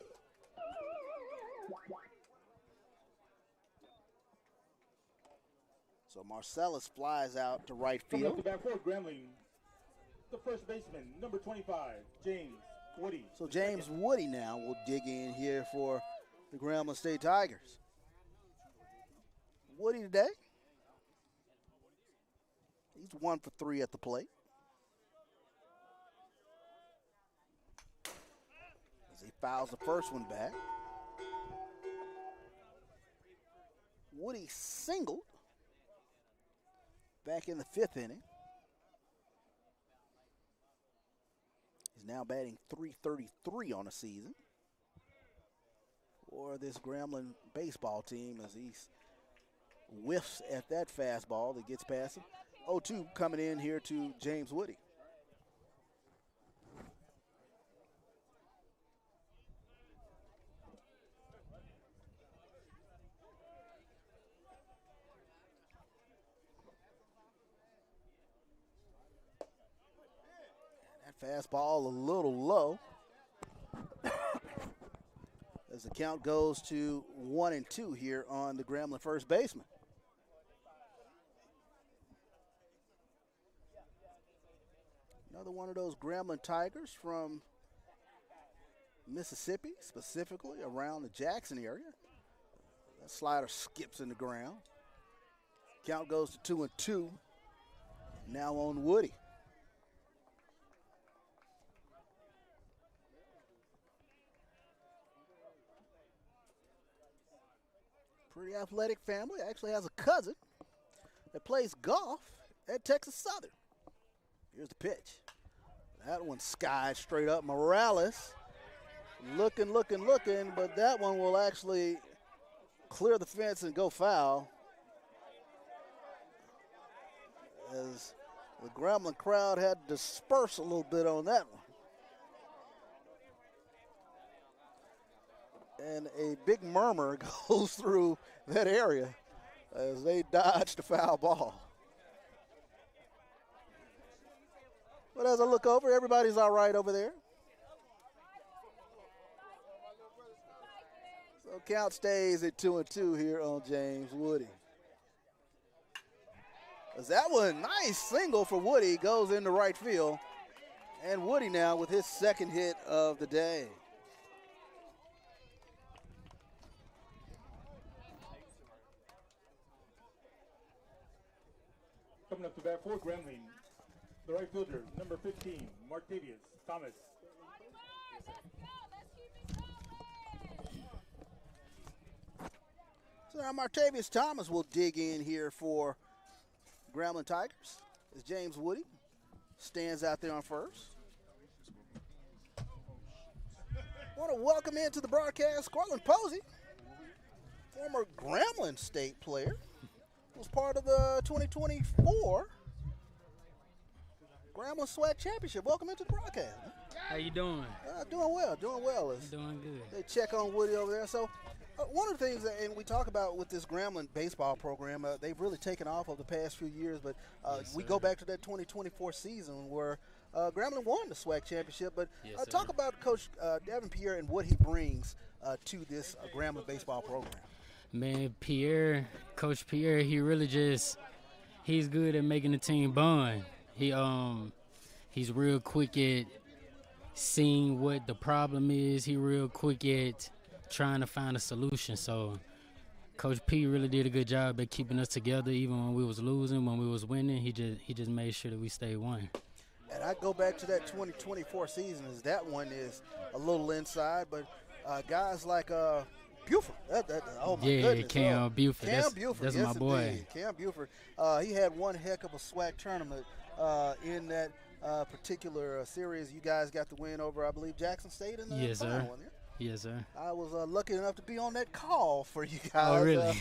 So Marcellus flies out to right Coming up field. to bat for Grambling, the first baseman, number 25, James Woody. So James Woody now will dig in here for the Grambling State Tigers. Woody today, he's 1 for 3 at the plate. As he fouls the first one back. Woody singled back in the 5th inning. He's now batting .333 on the season for this Grambling baseball team as he whiffs at that fastball that gets past him. 0-2 coming in here to James Woody. Fastball a little low. As the count goes to 1-2 here on the Grambling first baseman. Another one of those Grambling Tigers from Mississippi, specifically around the Jackson area. That slider skips in the ground. Count goes to 2-2. Now on Woody. Pretty athletic family. Actually has a cousin that plays golf at Texas Southern. Here's the pitch. That one skied straight up. Morales looking, but that one will actually clear the fence and go foul. As the Grambling crowd had to disperse a little bit on that one. And a big murmur goes through that area as they dodge the foul ball. But as I look over, everybody's all right over there. So count stays at 2-2 here on James Woody. As that one, nice single for Woody, goes into right field. And Woody now with his second hit of the day. Coming up to bat for Grambling, the right fielder, number 15, Martavius Thomas. So now Martavius Thomas will dig in here for Grambling Tigers as James Woody stands out there on first. Want to welcome into the broadcast Cortland Posey, former Grambling State player, was part of the 2024 Grambling SWAC Championship. Welcome into the broadcast. How you doing? Doing well, doing well. Doing good. They check on Woody over there. So one of the things, and we talk about with this Grambling baseball program, they've really taken off over the past few years, but we go back to that 2024 season where Grambling won the SWAC championship. But talk about Coach Devin Pierre and what he brings to this Grambling baseball program. Man, Coach Pierre, he really he's good at making the team bond. He's real quick at seeing what the problem is. He real quick at trying to find a solution. So Coach P really did a good job at keeping us together, even when we was losing, when we was winning. He just made sure that we stayed one. And I go back to that 2024 season, as that one is a little inside, but guys like Buford. Oh my goodness. Cam Buford. Cam Buford. That's yes, my boy. Indeed. Cam Buford. He had one heck of a SWAC tournament in that particular series. You guys got the win over, I believe, Jackson State in the yes, final sir. one. Yeah? Yes, sir. I was lucky enough to be on that call for you guys. Oh, really?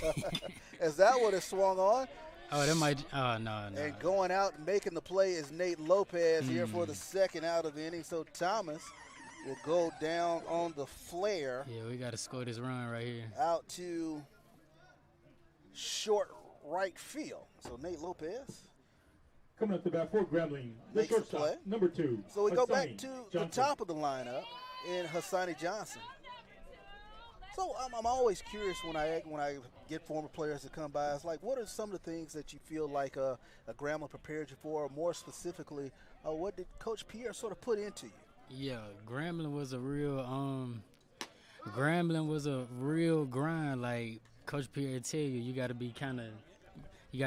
As that one has swung on. Oh, that might. Oh, no. And going out and making the play is Nate Lopez here for the second out of the inning. So Thomas will go down on the flare. Yeah, we got to score this run right here. Out to short right field. So Nate Lopez coming up to bat for Grambling, the makes the play. shortstop, number 2. So we go back Hassani to Johnson. the top of the lineup in Hassani Johnson. So I'm always curious when I get former players to come by. It's like, what are some of the things that you feel like a Grambling prepared you for, or more specifically, what did Coach Pierre sort of put into you? Yeah, Grambling was a real grind. Like Coach Pierre tell you, you got to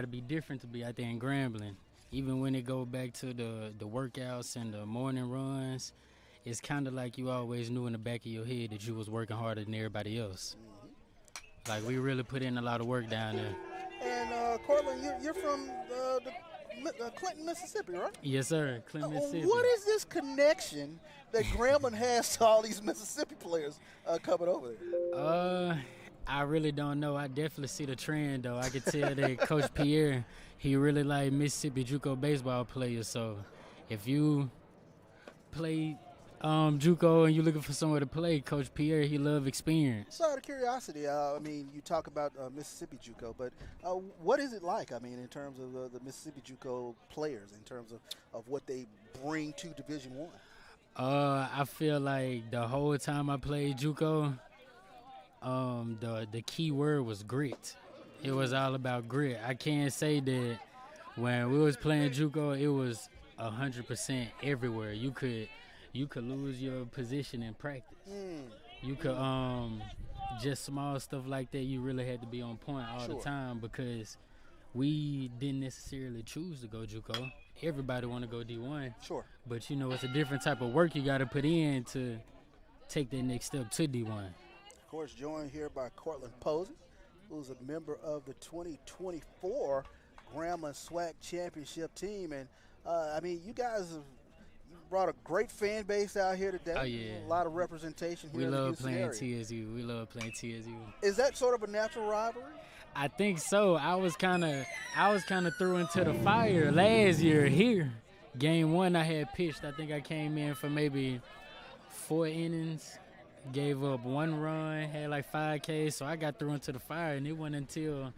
be different to be out there in Grambling. Even when it go back to the workouts and the morning runs, it's kind of like you always knew in the back of your head that you was working harder than everybody else. Mm-hmm. Like we really put in a lot of work down there. And Cortland, you're from Clinton, Mississippi, right? Yes, sir. Clinton, Mississippi. What is this connection that Grambling has to all these Mississippi players coming over there? I really don't know. I definitely see the trend, though. I can tell that Coach Pierre, he really like Mississippi JUCO baseball players. So if you play JUCO and you're looking for somewhere to play, Coach Pierre, he love experience. So out of curiosity, I mean, you talk about Mississippi JUCO, but what is it like, I mean, in terms of the Mississippi JUCO players, in terms of what they bring to Division I? I feel like the whole time I played JUCO, the key word was grit. It was all about grit. I can't say that when we was playing JUCO, it was 100% everywhere. You could lose your position in practice. You could just small stuff like that. You really had to be on point all the time because we didn't necessarily choose to go JUCO. Everybody want to go D1. Sure. But it's a different type of work you got to put in to take that next step to D1. Of course, joined here by Cortland Posey, who's a member of the 2024 Grambling SWAC Championship team. And, I mean, you guys have brought a great fan base out here today. Oh, yeah. A lot of representation here We in the love Houston playing area. TSU. We love playing TSU. Is that sort of a natural rivalry? I think so. I was kind of thrown into the fire last year here. Game 1 I had pitched. I think I came in for maybe 4 innings, gave up 1 run, had like 5 Ks, so I got thrown into the fire, and it wasn't until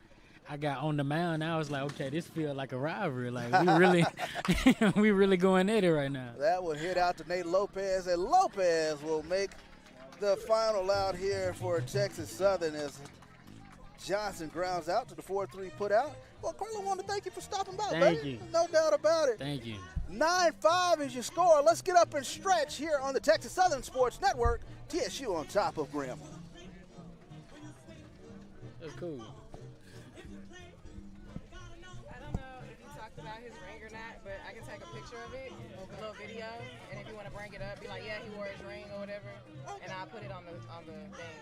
I got on the mound, I was like, okay, this feels like a rivalry. Like we really, we really going at it right now. That will hit out to Nate Lopez, and Lopez will make the final out here for Texas Southern as Johnson grounds out to the 4-3 put out. Well, Carlin, I want to thank you for stopping by, Thank baby. you. No doubt about it. Thank you. 9-5 is your score. Let's get up and stretch here on the Texas Southern Sports Network. TSU on top of Grambling. That's cool. I don't know if you talked about his ring or not, but I can take a picture of it, a little video, and if you want to bring it up, be like, yeah, he wore his ring or whatever, and I'll put it on the thing.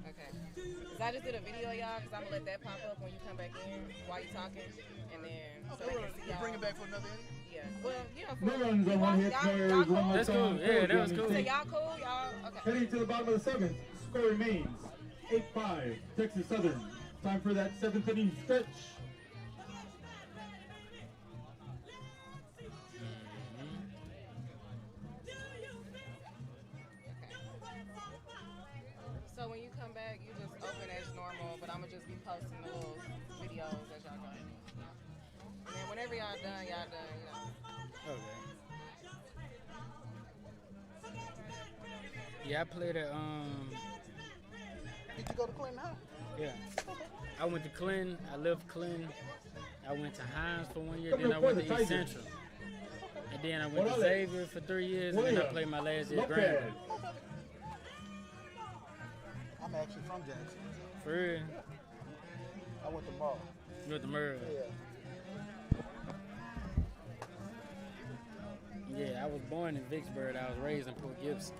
Okay. Because I just did a video, y'all, because I'm going to let that pop up when you come back in while you're talking, and then so they can see y'all. Bring it back for another inning? Yeah. Well, you know, No runs on one hit, players, one more That's cool. time. Yeah, that was cool. So y'all cool? Y'all, okay. Heading to the bottom of the seventh, score remains 8-5, Texas Southern. Time for that seventh inning stretch. So when you come back, you just open as normal, but I'm gonna just be posting the little videos as y'all go. And then whenever y'all done, you know. Okay. Yeah, I played at Did you go to Clinton High? Yeah. I went to Clinton. I left Clinton. I went to Hines for 1 year. Then I went to East Central. And then I went to Xavier for 3 years. And then I played my last year at Grambling. I'm actually from Jackson. For real? I went to Merle. You went to Merle? Yeah. Yeah, I was born in Vicksburg. I was raised in Port Gibson.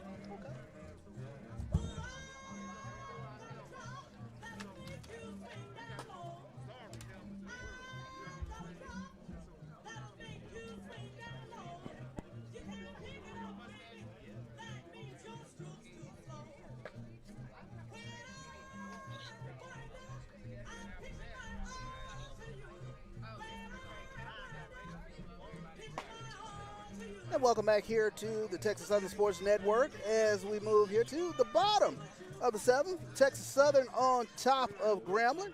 And welcome back here to the Texas Southern Sports Network as we move here to the bottom of the seventh. Texas Southern on top of Grambling,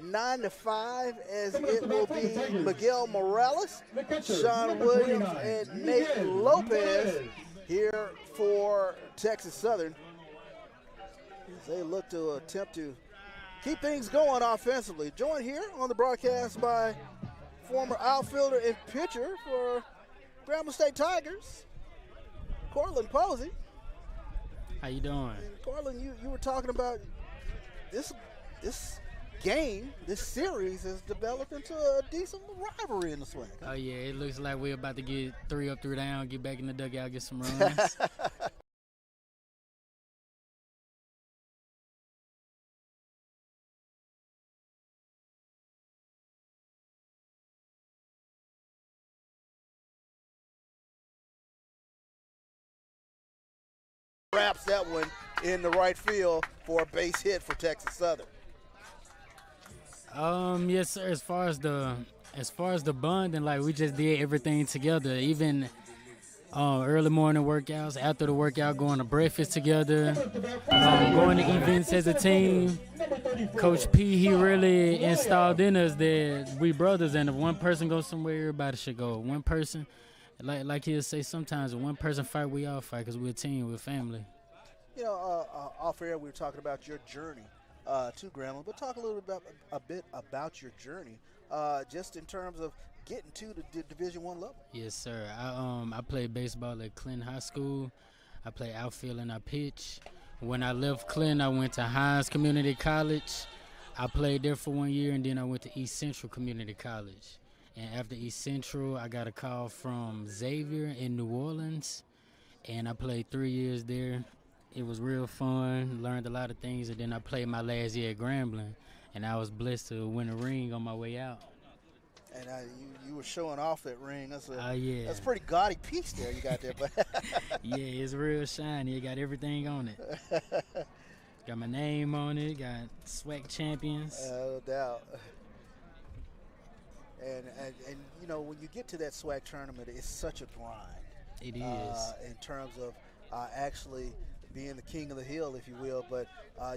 9-5, as it will be Miguel Morales, Sean Williams, and Nate Lopez here for Texas Southern as they look to attempt to keep things going offensively. Joined here on the broadcast by former outfielder and pitcher for Grambling State Tigers, Cortland Posey. How you doing? And Cortland, you were talking about this game, this series has developed into a decent rivalry in the swing. Oh yeah, it looks like we're about to get 3 up, 3 down, get back in the dugout, get some runs. Wraps that one in the right field for a base hit for Texas Southern. Yes, sir. As far as the bonding, like we just did everything together. Even early morning workouts, after the workout, going to breakfast together, going to events as a team. Coach P, he really installed in us that we brothers, and if one person goes somewhere, everybody should go. One person, like he'll say sometimes, if one person fight, we all fight because we're a team, we're family. You know, off air we were talking about your journey to Grambling, but talk a little bit about your journey, just in terms of getting to the Division I level. Yes, sir. I played baseball at Clinton High School. I played outfield and I pitched. When I left Clinton, I went to Hines Community College. I played there for 1 year, and then I went to East Central Community College. And after East Central, I got a call from Xavier in New Orleans, and I played 3 years there. It was real fun, learned a lot of things, and then I played my last year at Grambling, and I was blessed to win a ring on my way out. And you were showing off that ring. That's yeah. That's a pretty gaudy piece there you got there. But yeah, it's real shiny. It got everything on it. Got my name on it. Got SWAC champions. No doubt. And you know, when you get to that SWAC tournament, it's such a grind. It is. In terms of actually being the king of the hill, if you will. But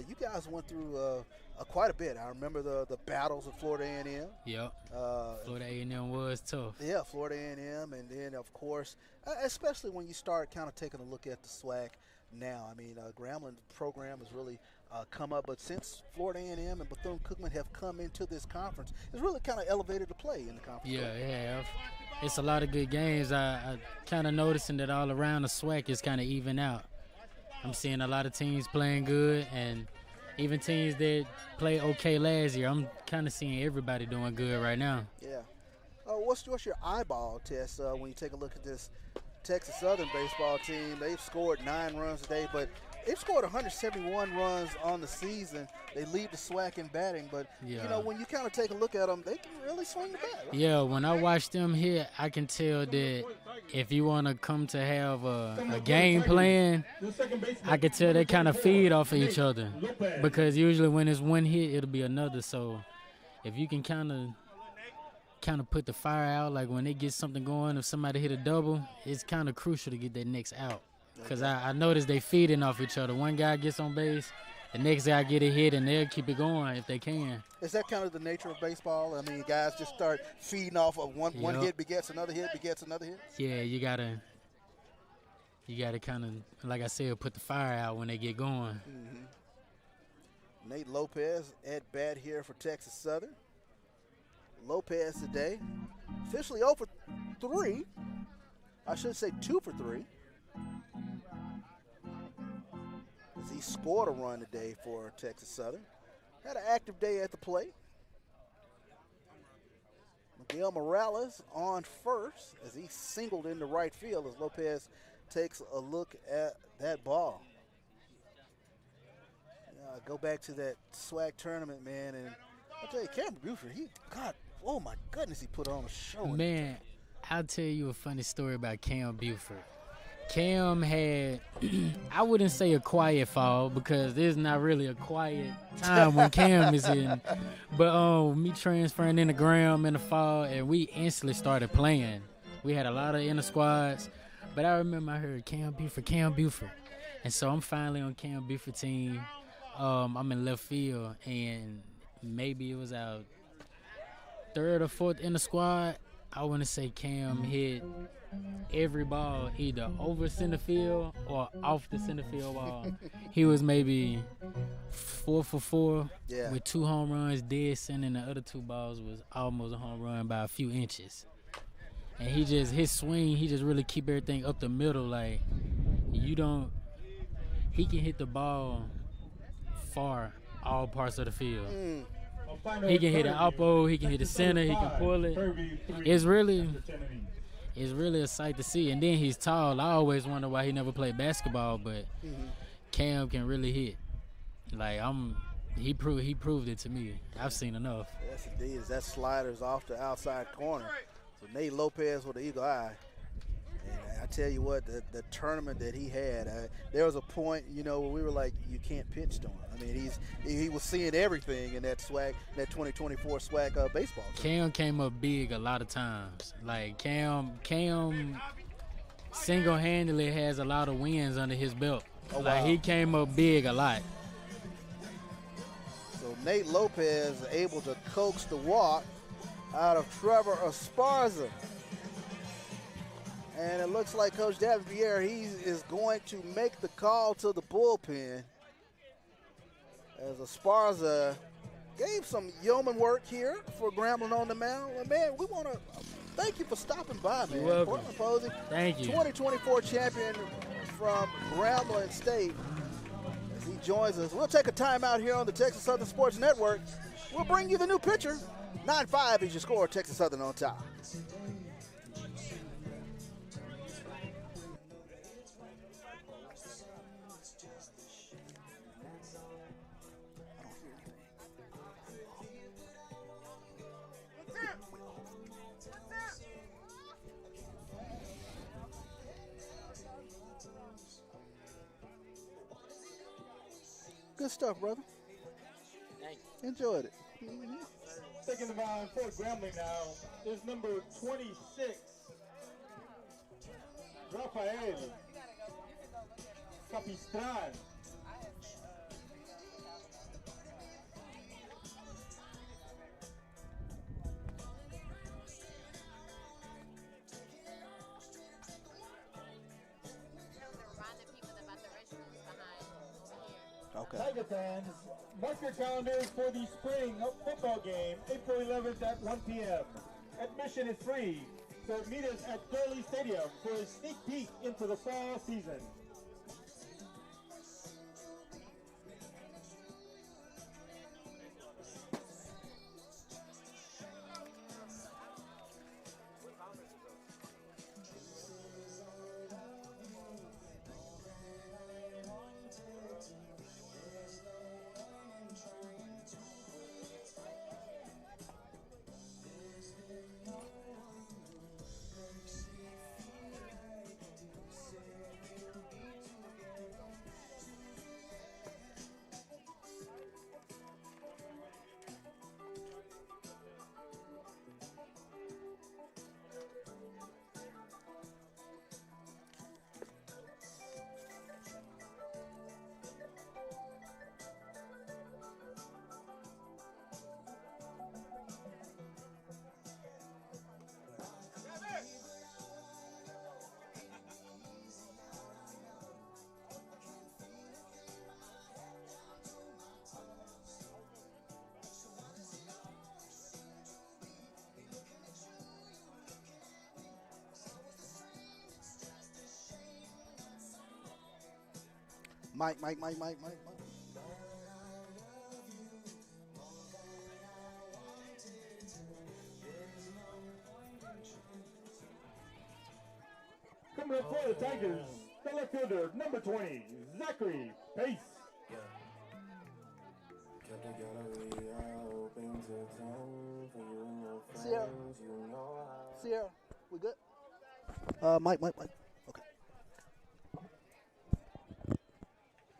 you guys went through quite a bit. I remember the battles at Florida A&M. Yep. Florida A&M was tough. Yeah, Florida A&M, and then of course, especially when you start kind of taking a look at the SWAC now. I mean, Grambling program has really come up, but since Florida A&M and Bethune-Cookman have come into this conference, it's really kind of elevated the play in the conference. Yeah, it have. It's a lot of good games. I kind of noticing that all around the SWAC is kind of even out. I'm seeing a lot of teams playing good, and even teams that played okay last year. I'm kind of seeing everybody doing good right now. Yeah. What's your eyeball test when you take a look at this Texas Southern baseball team? They've scored 9 runs today, but they've scored 171 runs on the season. They lead the SWAC in batting, but you know, when you kind of take a look at them, they can really swing the bat. Right? Yeah, when I watch them hit, I can tell that if you want to come to have a game plan, I can tell they kind of feed off of each other, because usually when it's one hit, it'll be another. So if you can kind of put the fire out, like when they get something going, if somebody hit a double, it's kind of crucial to get that next out. Because I noticed they feeding off each other. One guy gets on base, the next guy get a hit, and they'll keep it going if they can. Is that kind of the nature of baseball? I mean, guys just start feeding off of one hit begets another hit, begets another hit? Yeah, you gotta kind of, like I said, put the fire out when they get going. Mm-hmm. Nate Lopez at bat here for Texas Southern. Lopez today, officially 0 for 3. I should say 2 for 3. As he scored a run today for Texas Southern. Had an active day at the plate. Miguel Morales on first as he singled into right field as Lopez takes a look at that ball. Go back to that SWAC tournament, man, and I'll tell you, Cameron Buford, oh my goodness, he put on a show. Man, I'll tell you a funny story about Cam Buford. Cam had, I wouldn't say a quiet fall, because there's not really a quiet time when Cam is in. But me transferring into Graham in the fall, and we instantly started playing. We had a lot of inner squads, but I remember I heard Cam Buford. And so I'm finally on Cam Buford team. I'm in left field, and maybe it was our 3rd or 4th in the squad. I want to say Cam hit every ball either over center field or off the center field wall. He was maybe 4 for 4 with 2 home runs, dead center, and the other 2 balls was almost a home run by a few inches. And his swing, he just really keep everything up the middle. Like, he can hit the ball far, all parts of the field. He can hit an oppo, he can hit the center, he can pull it. It's really a sight to see. And then he's tall. I always wonder why he never played basketball, but Cam can really hit. Like, he proved it to me. I've seen enough. Yes, indeed. That slider's off the outside corner. So Nate Lopez with the eagle eye. And I tell you what, the tournament that he had, there was a point, where we were like, you can't pitch to him. I mean, he was seeing everything in that SWAC, that 2024 SWAC baseball team. Cam came up big a lot of times. Like, Cam single-handedly has a lot of wins under his belt. Oh, wow. Like, he came up big a lot. So Nate Lopez able to coax the walk out of Trevor Esparza. And it looks like Coach Davenpierre, he is going to make the call to the bullpen as Esparza gave some yeoman work here for Grambling on the mound. And man, we want to thank you for stopping by, man. You're welcome. Portland Posey, Thank you. 2024 champion from Grambling State. As he joins us, we'll take a timeout here on the Texas Southern Sports Network. We'll bring you the new pitcher. 9-5 is your score, Texas Southern on top. Good stuff, brother. Thank you. Enjoyed it. Taking the mound for Grambling now is number 26, Rafael Capistran. Okay. Tiger fans, mark your calendars for the spring football game, April 11th at 1 p.m. Admission is free, so meet us at Gurley Stadium for a sneak peek into the fall season. Mike. Coming up for the Tigers, the left fielder, number 20, Zachary Pace. Sierra, we good? Mike. Okay.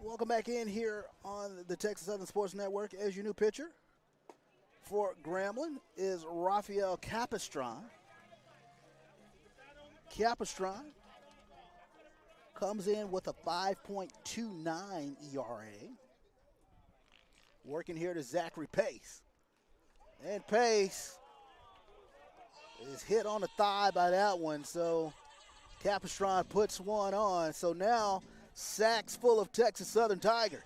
Welcome back in here on the Texas Southern Sports Network. As your new pitcher for Grambling is Rafael Capistran. Capistran comes in with a 5.29 ERA. Working here to Zachary Pace. And Pace is hit on the thigh by that one, so Capistran puts one on. So now sacks full of Texas Southern Tigers.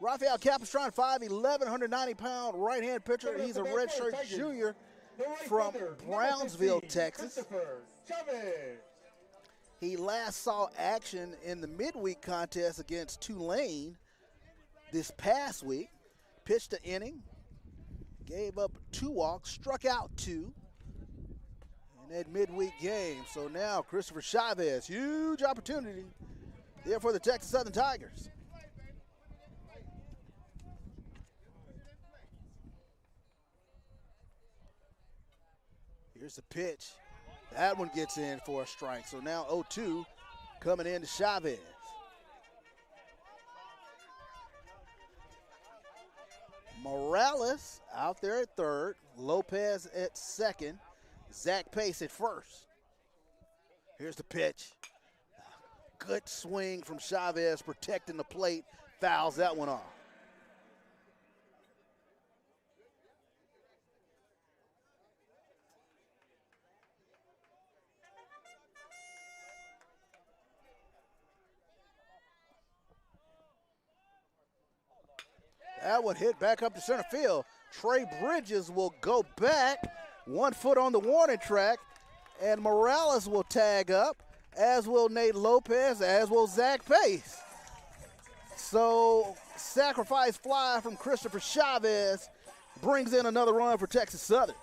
Rafael Capistran, 5'11", 190-pound right-hand pitcher. He's a redshirt junior from Brownsville, Texas. He last saw action in the midweek contest against Tulane this past week. Pitched an inning, gave up 2 walks, struck out 2 in that midweek game. So now Christopher Chavez, huge opportunity there for the Texas Southern Tigers. Here's the pitch. That one gets in for a strike. So now 0-2 coming in to Chavez. Morales out there at third. Lopez at second. Zach Pace at first. Here's the pitch. Good swing from Chavez, protecting the plate. Fouls that one off. That one hit back up to center field. Trey Bridges will go back, 1 foot on the warning track, and Morales will tag up, as will Nate Lopez, as will Zach Pace. So sacrifice fly from Christopher Chavez brings in another run for Texas Southern.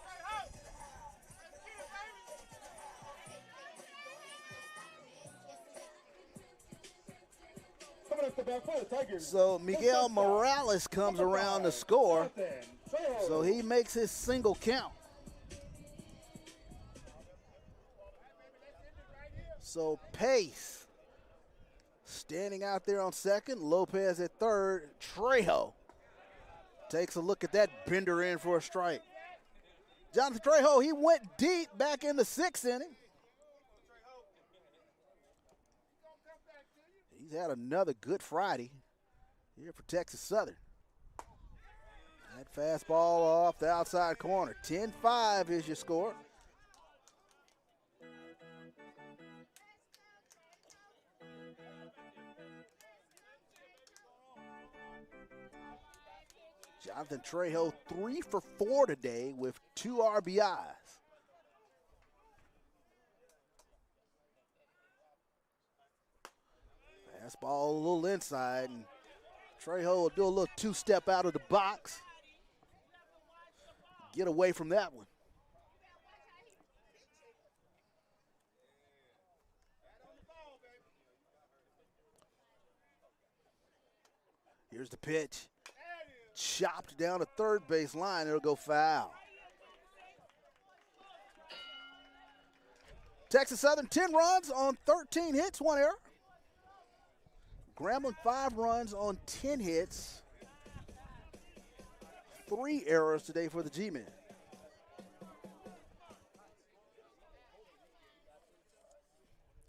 So Miguel Morales comes around to score. So he makes his single count. So Pace standing out there on second. Lopez at third. Trejo takes a look at that bender in for a strike. Jonathan Trejo, he went deep back in the 6th inning. He's had another good Friday here for Texas Southern. That fastball off the outside corner. 10-5 is your score. Jonathan Trejo 3 for 4 today with 2 RBIs. Fastball a little inside, and Trejo will do a little two-step out of the box. Get away from that one. Here's the pitch. Chopped down the third base line. It'll go foul. Texas Southern 10 runs on 13 hits, 1 error. Grambling 5 runs on 10 hits. 3 errors today for the G-men.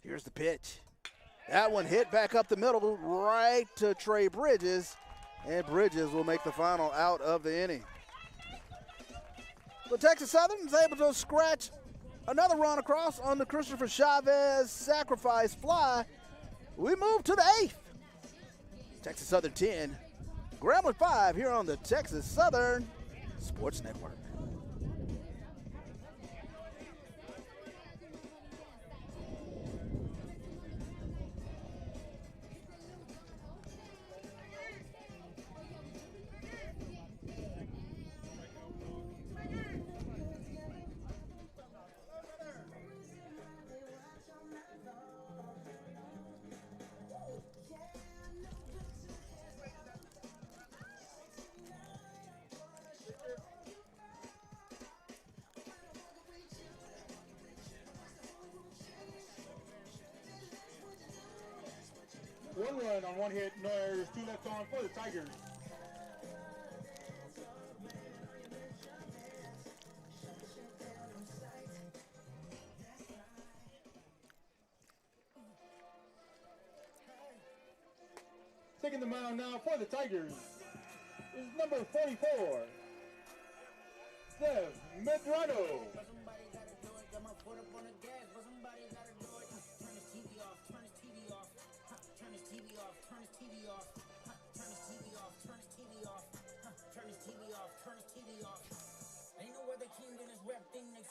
Here's the pitch. That one hit back up the middle right to Trey Bridges, and Bridges will make the final out of the inning. But Texas Southern is able to scratch another run across on the Christopher Chavez sacrifice fly. We move to the 8th. Texas Southern 10, Grambling 5 here on the Texas Southern Sports Network. One run on 1 hit, no errors, 2 left on for the Tigers. Taking the mound now for the Tigers is number 44, Zev Medrano.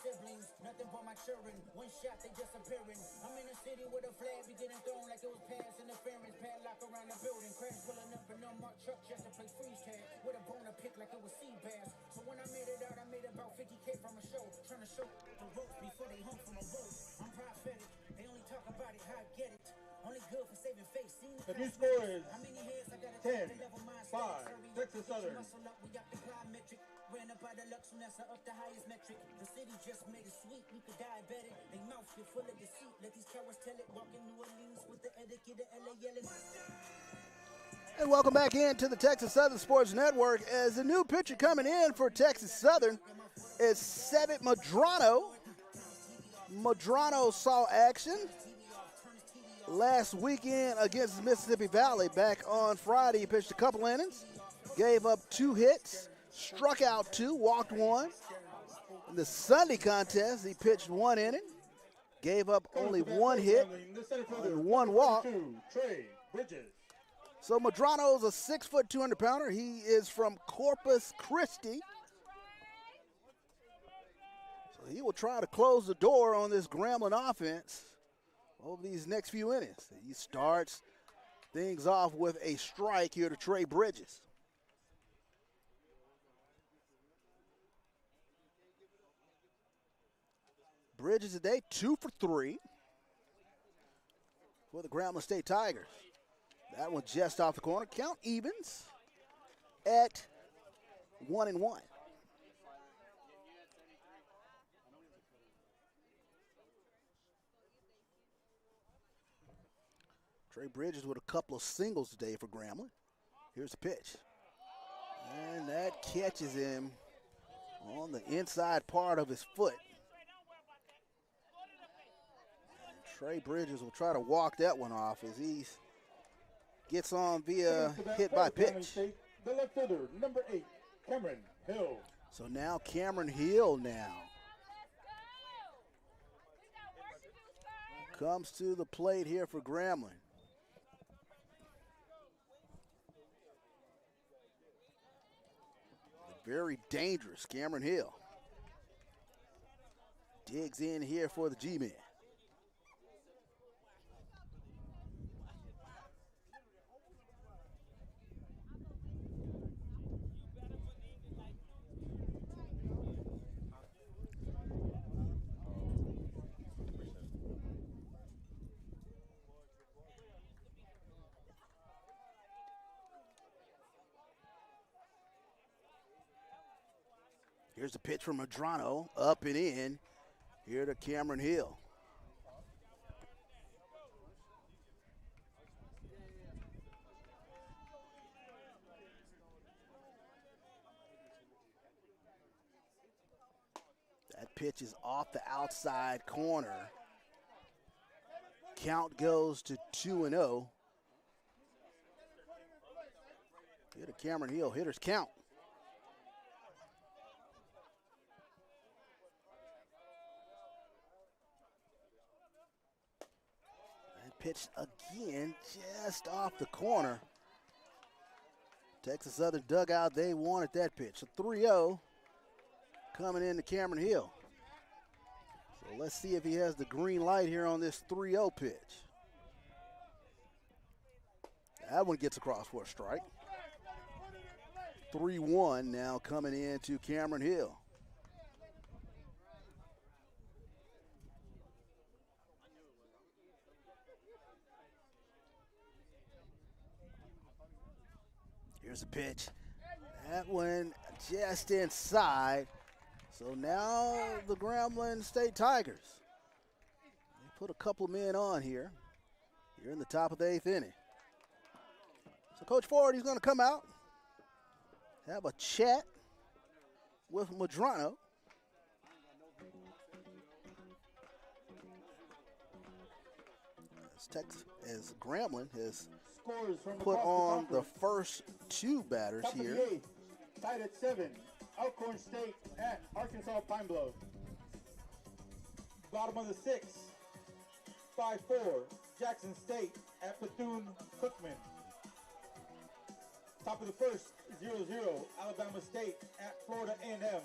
Siblings, nothing but my children. One shot, they disappearing. I'm in a city with a flag be getting thrown like it was pass interference. Padlock around the building. Crash pulling up an unmarked truck just to play freeze tag. With a bone to pick like it was sea bass. So when I made it out, I made about 50K from a show. Trying to show the ropes before they hung from a boat. I'm prophetic. They only talk about it, how I get it. Only good for saving face. The new score is 10-5, Texas Southern. Ran up out of Lux, that's up the highest metric. The city just made it sweet, we could diabetic. They mouth get full of deceit. Let these cowards tell it. Walk in New Orleans with the etiquette of LA yelling. And welcome back into the Texas Southern Sports Network. As the new pitcher coming in for Texas Southern is Sevit Medrano. Medrano saw action last weekend against Mississippi Valley. Back on Friday, he pitched a couple innings, gave up 2 hits. Struck out 2, walked 1. In the Sunday contest, he pitched 1 inning, gave up only 1 hit and 1 walk. So Medrano's a 6-foot, 200-pounder. He is from Corpus Christi. So he will try to close the door on this Grambling offense over these next few innings. He starts things off with a strike here to Trey Bridges. Bridges today, 2 for 3 for the Grambling State Tigers. That one just off the corner. Count evens at 1-1. Trey Bridges with a couple of singles today for Grambling. Here's the pitch. And that catches him on the inside part of his foot. Trey Bridges will try to walk that one off as he's gets on via To bat hit for by Grambling pitch. State, the left fielder, number 8, Cameron Hill. So now Cameron Hill comes to the plate here for Grambling. Very dangerous, Cameron Hill. Digs in here for the G-Man. Here's the pitch from Madrano, up and in, here to Cameron Hill. That pitch is off the outside corner. Count goes to 2-0. Here to Cameron Hill, hitters count. Pitch again, just off the corner. Texas Southern dugout, they wanted that pitch. A 3-0 coming into Cameron Hill. So let's see if he has the green light here on this 3-0 pitch. That one gets across for a strike. 3-1 now coming into Cameron Hill. Here's a pitch. That one just inside. So now the Grambling State Tigers, they put a couple of men on here. Here in the top of the 8th inning. So Coach Ford, he's going to come out, have a chat with Madrano. As Grambling has put on the first 2 batters Top here. Of the 8th, tied at 7, Alcorn State at Arkansas Pine Bluff. Bottom of the 6th, 5-4, Jackson State at Bethune-Cookman. Top of the 1st, 0-0, Alabama State at Florida A&M.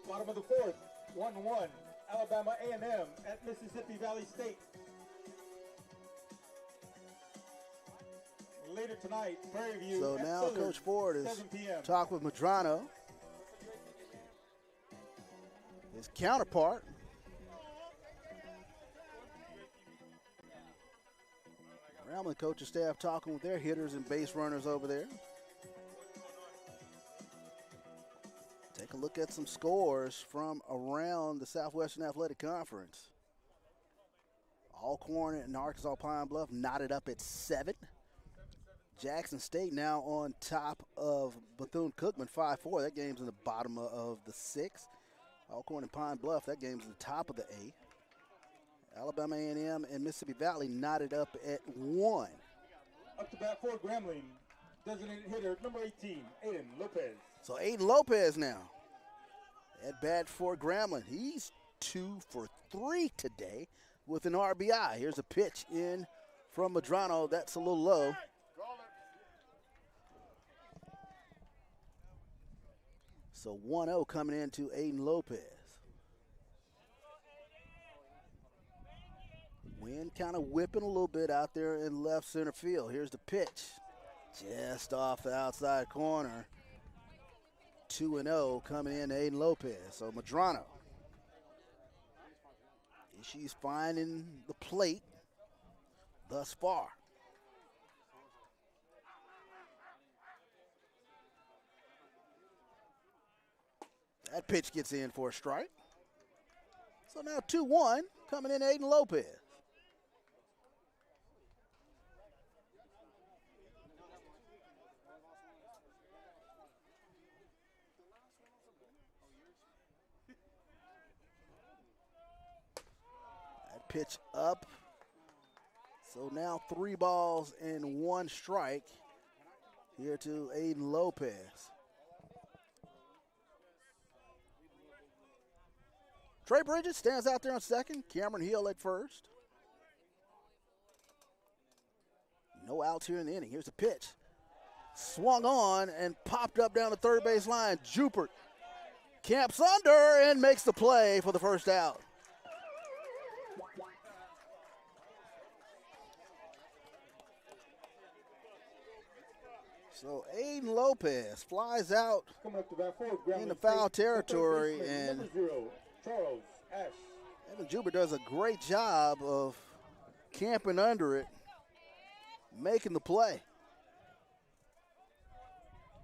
Bottom of the 4th, 1-1, Alabama A&M at Mississippi Valley State. Later tonight, Prairie View. So at now Southern, Coach Ford is 7 p.m. talking with Madrano, his counterpart. Grambling coaching staff talking with their hitters and base runners over there. Take a look at some scores from around the Southwestern Athletic Conference. Alcorn and Arkansas Pine Bluff knotted up at 7. Jackson State now on top of Bethune-Cookman 5-4. That game's in the bottom of the 6th. Alcorn and Pine Bluff, that game's in the top of the 8th. Alabama A&M and Mississippi Valley knotted up at 1. Up to bat for Grambling, designated hitter number 18, Aiden Lopez. So Aiden Lopez now at bat for Grambling. He's 2 for 3 today with an RBI. Here's a pitch in from Madrano. That's a little low. So 1-0 coming into Aiden Lopez. Wind kind of whipping a little bit out there in left center field. Here's the pitch. Just off the outside corner. 2-0 coming in to Aiden Lopez. So Madrano. She's finding the plate thus far. That pitch gets in for a strike. So now 2-1 coming in Aiden Lopez. That pitch up. So now 3 balls and 1 strike here to Aiden Lopez. Trey Bridges stands out there on second. Cameron Hill at first. No outs here in the inning. Here's the pitch. Swung on and popped up down the third base line. Jupert camps under and makes the play for the first out. So Aiden Lopez flies out in the foul territory, and Charles Ash. Evan Jupiter does a great job of camping under it, making the play.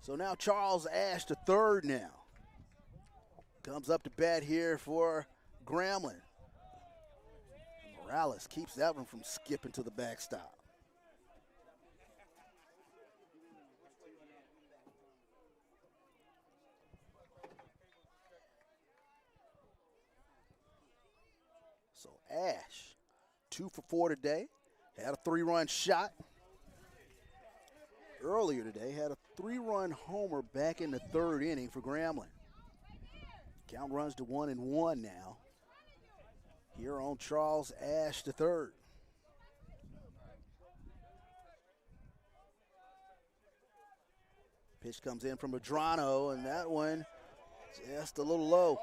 So now Charles Ash to third now. Comes up to bat here for Grambling. Morales keeps that one from skipping to the backstop. So Ash, 2 for 4 today. Had a 3-run shot earlier today. Had a 3-run homer back in the third inning for Grambling. Count runs to 1-1 now. Here on Charles Ash to third. Pitch comes in from Madrano, and that one just a little low.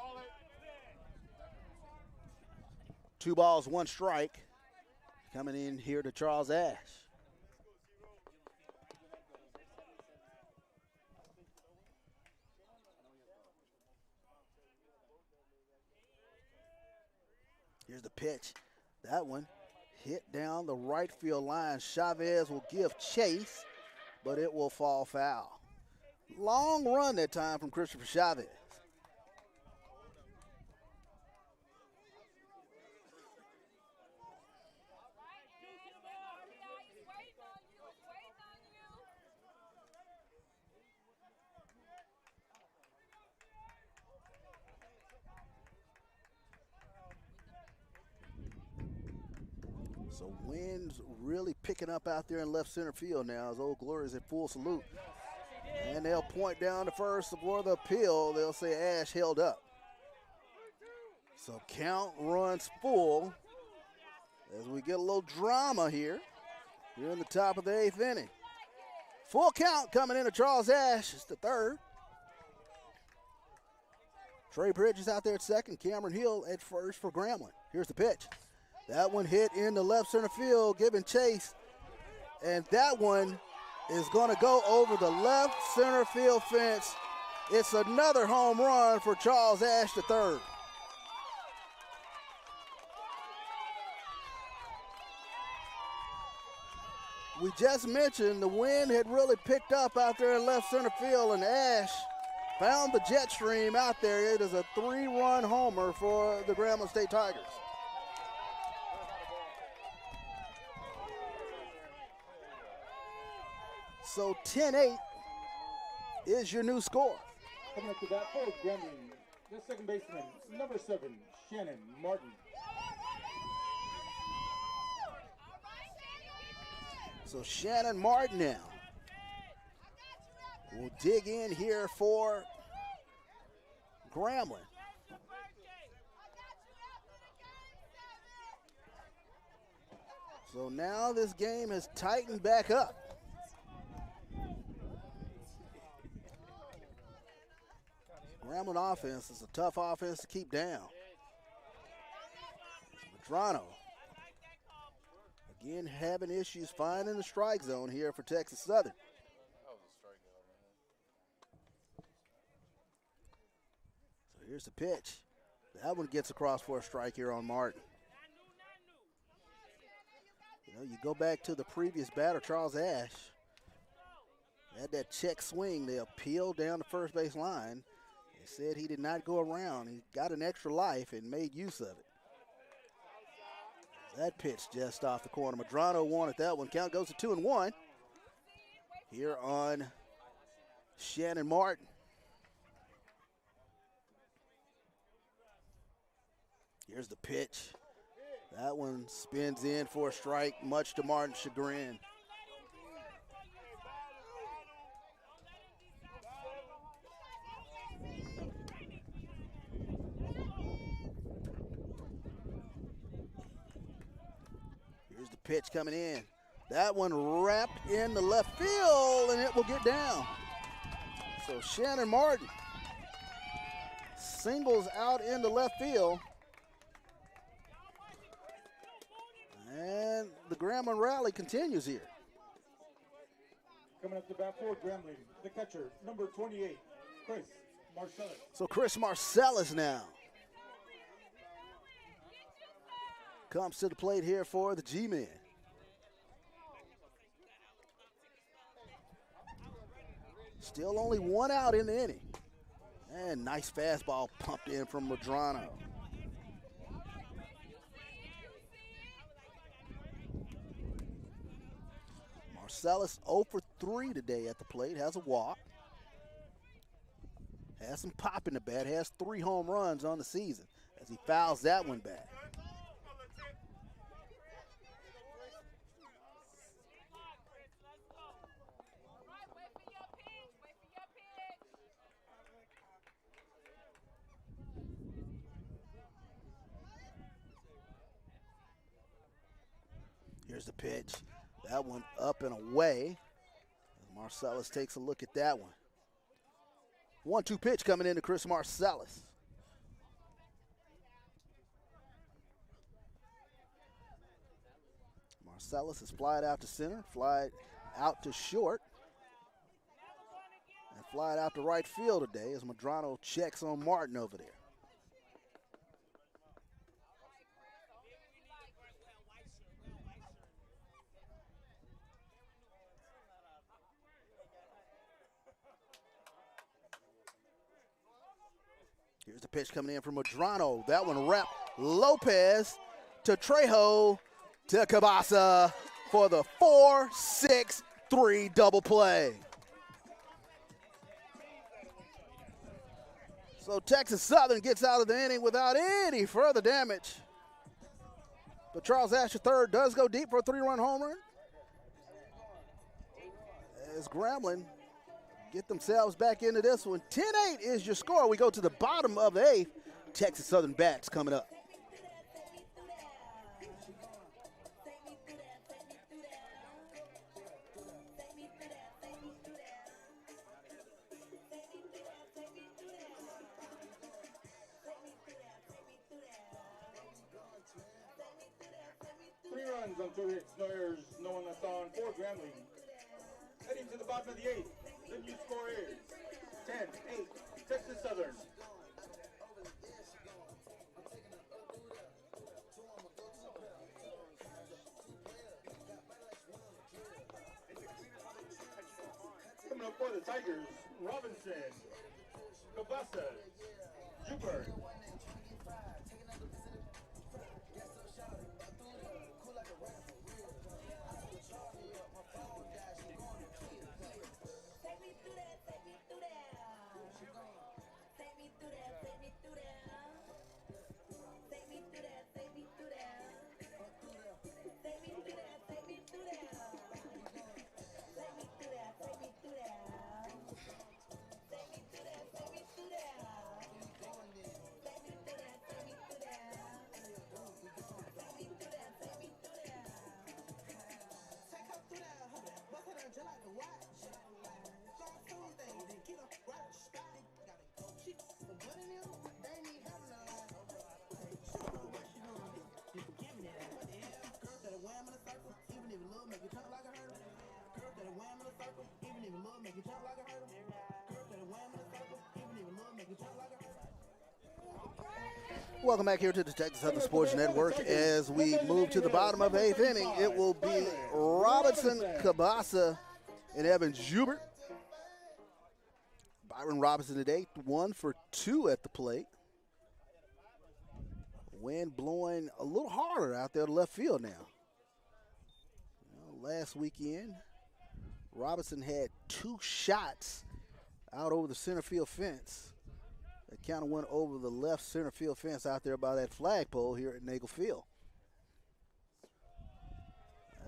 2 balls, 1 strike. Coming in here to Charles Ash. Here's the pitch. That one hit down the right field line. Chavez will give chase, but it will fall foul. Long run that time from Christopher Chavez. So wind's really picking up out there in left center field now as Old Glory's at full salute. And they'll point down to first for the appeal. They'll say Ash held up. So count runs full as we get a little drama here in the top of the 8th inning. Full count coming into Charles Ash. It's the third. Trey Bridges out there at second. Cameron Hill at first for Grambling. Here's the pitch. That one hit in the left center field, giving chase. And that one is going to go over the left center field fence. It's another home run for Charles Ash III. We just mentioned the wind had really picked up out there in left center field, and Ash found the jet stream out there. It is a 3-run homer for the Grambling State Tigers. So 10-8 is your new score. Coming up to bat for Grambling, the second baseman, number 7, Shannon Martin. So Shannon Martin now will dig in here for Grambling. So now this game has tightened back up. Grambling offense is a tough offense to keep down. Madrano again having issues finding the strike zone here for Texas Southern. So here's the pitch. That one gets across for a strike here on Martin. You know, you go back to the previous batter, Charles Ash. Had that check swing. They appealed down the first base line. They said he did not go around. He got an extra life and made use of it. That pitch just off the corner. Madrano wanted that one. Count goes to 2-1 here on Shannon Martin. Here's the pitch. That one spins in for a strike, much to Martin's chagrin. Here's the pitch coming in. That one wrapped in the left field, and it will get down. So Shannon Martin singles out in the left field. And the Grambling rally continues here. Coming up to bat for Grambling, the catcher, number 28, Chris Marcellus. So Chris Marcellus now comes to the plate here for the G-Men. Still only one out in the inning. And nice fastball pumped in from Madrano. Marcellus 0 for 3 today at the plate, has a walk. Has some pop in the bat, has 3 home runs on the season as he fouls that one back. Here's the pitch. That one up and away. Marcellus takes a look at that one. 1-2 pitch coming into Chris Marcellus. Marcellus is flied out to center, flied out to short, and flied out to right field today as Madrano checks on Martin over there. Here's the pitch coming in from Madrano. That one wrapped Lopez to Trejo to Cabasa for the 4-6-3 double play. So Texas Southern gets out of the inning without any further damage. But Charles Asher III does go deep for a 3-run home run. As Grambling get themselves back into this one. 10-8 is your score. We go to the bottom of the 8th. Texas Southern bats coming up. Three runs on 2 hits, no errors, no one left on for Grambling. Heading to the bottom of the 8th. The new score is 10-8, Texas Southern. Coming up for the Tigers, Robinson, Cabasa, Jupiter. Welcome back here to the Texas Southern Sports Network. As we move to the bottom of the 8th inning, it will be Robinson, Cabasa, and Evan Schubert. Byron Robinson today, 1 for 2 at the plate. Wind blowing a little harder out there to left field now. Last weekend, Robinson had 2 shots out over the center field fence. That kind of went over the left center field fence out there by that flagpole here at Nagel Field.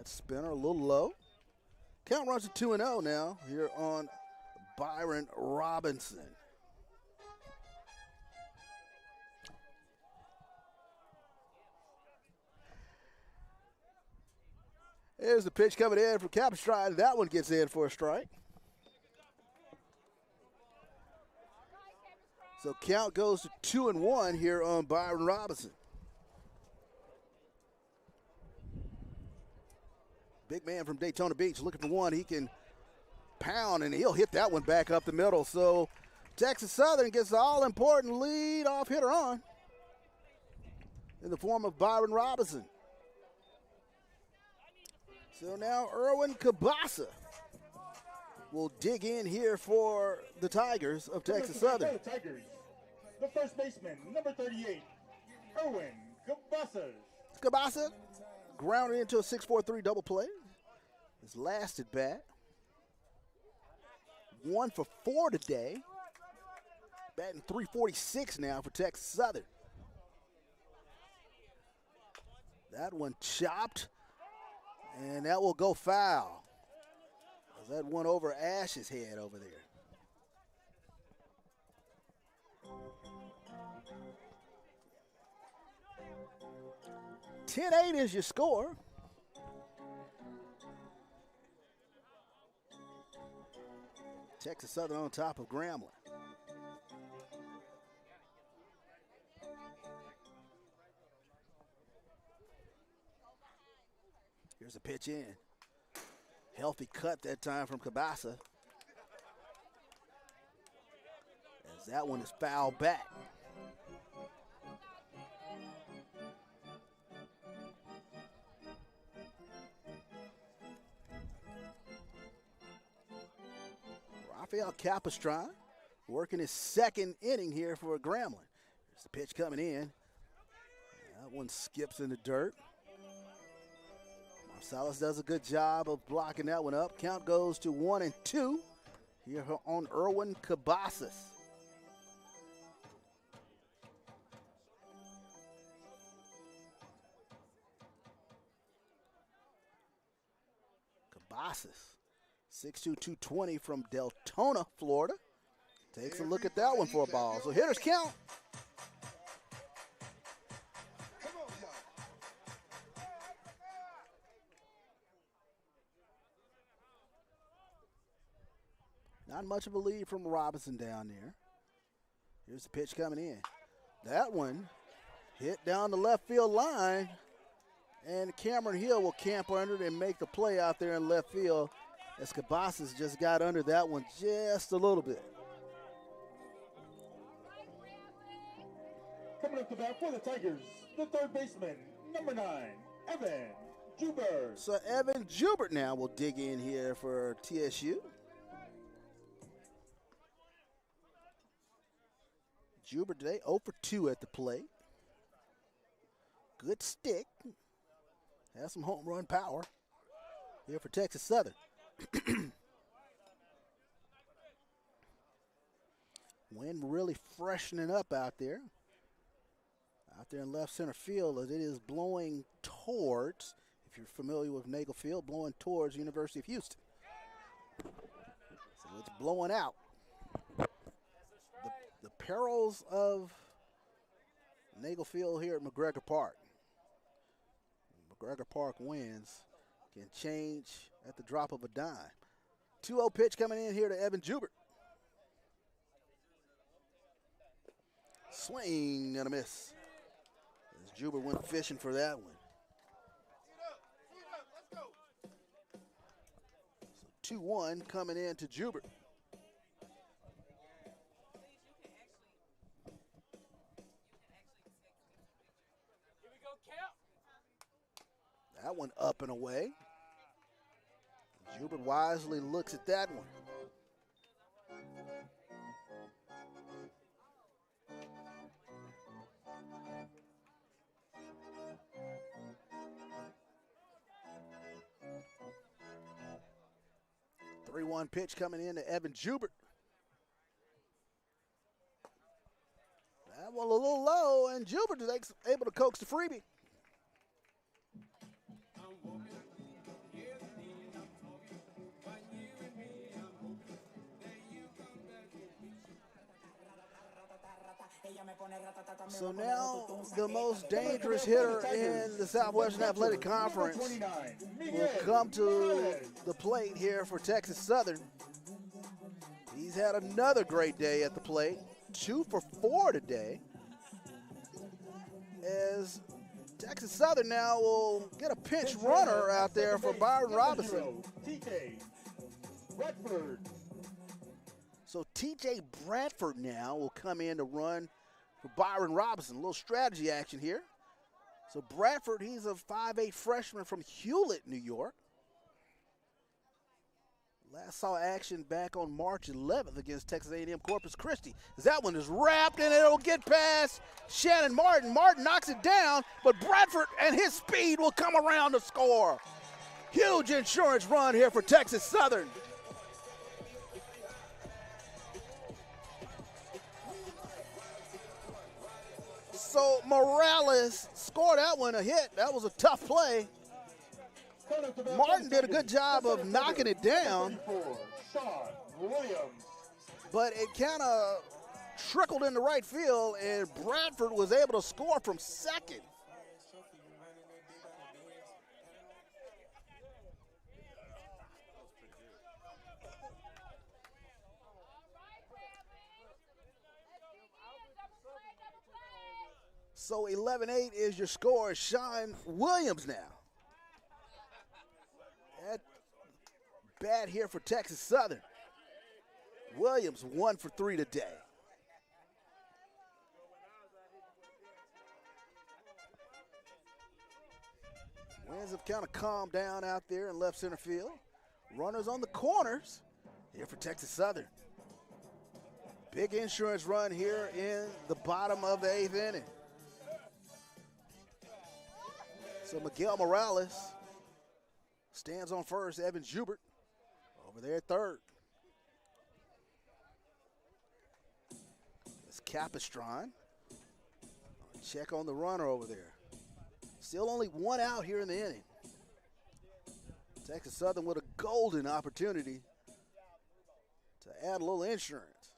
That spinner a little low. Count runs to 2-0 now here on Byron Robinson. Here's the pitch coming in from Capistride. That one gets in for a strike. So count goes to 2-1 here on Byron Robinson. Big man from Daytona Beach looking for one. He can pound, and he'll hit that one back up the middle. So Texas Southern gets the all-important lead-off hitter on in the form of Byron Robinson. So now Erwin Cabasa will dig in here for the Tigers of Texas Southern. The Tigers, the first baseman, number 38, Erwin Cabasa. Cabasa grounded into a 6-4-3 double play. His last at bat. 1 for 4 today. Batting .346 now for Texas Southern. That one chopped, and that will go foul. That one over Ash's head over there. .10-8 is your score. Texas Southern on top of Grambling. Here's a pitch in. Healthy cut that time from Cabasa. As that one is fouled back. Rafael Capistrano working his second inning here for Grambling. Here's the pitch coming in. That one skips in the dirt. Marsalis does a good job of blocking that one up. Count goes to 1-2 here on Erwin Cabasas. Cabasas, 6'2", 220 from Deltona, Florida. Takes a look at that one for a ball. So hitters count. Not much of a lead from Robinson down there. Here's the pitch coming in. That one hit down the left field line, and Cameron Hill will camp under it and make the play out there in left field as Cabasas just got under that one just a little bit. Coming up to bat for the Tigers, the third baseman, number 9, Evan Jubert. So Evan Jubert now will dig in here for TSU. Jubert today 0 for 2 at the plate. Good stick. Has some home run power here for Texas Southern. Wind really freshening up out there. Out there in left center field as it is blowing towards, if you're familiar with Nagel Field, blowing towards University of Houston. So it's blowing out. The perils of Nagel Field here at McGregor Park. McGregor Park wins can change at the drop of a dime. 2-0 pitch coming in here to Evan Jubert. Swing and a miss. As Jubert went fishing for that one. So 2-1 coming in to Jubert. That one up and away. Jubert wisely looks at that one. The 3-1 pitch coming in to Evan Jubert. That one a little low, and Jubert is able to coax the freebie. So now the most dangerous hitter in the Southwestern Athletic Conference will come to the plate here for Texas Southern. He's had another great day at the plate, 2 for 4 today. As Texas Southern now will get a pinch runner out there for Byron Robinson. TJ Bradford. So TJ Bradford now will come in to run for Byron Robinson. A little strategy action here. So Bradford, he's a 5'8" freshman from Hewlett, New York. Last saw action back on March 11th against Texas A&M Corpus Christi. As that one is wrapped and it'll get past Shannon Martin. Martin knocks it down, but Bradford and his speed will come around to score. Huge insurance run here for Texas Southern. So Morales scored that one a hit. That was a tough play. Martin did a good job of knocking it down, but it kind of trickled into right field, and Bradford was able to score from second. So 11-8 is your score. Sean Williams now. That bat here for Texas Southern. Williams 1 for 3 today. Winds have kind of calmed down out there in left center field. Runners on the corners here for Texas Southern. Big insurance run here in the bottom of the 8th inning. So Miguel Morales stands on first. Evan Schubert over there at third. It's Capistron. Check on the runner over there. Still only one out here in the inning. Texas Southern with a golden opportunity to add a little insurance.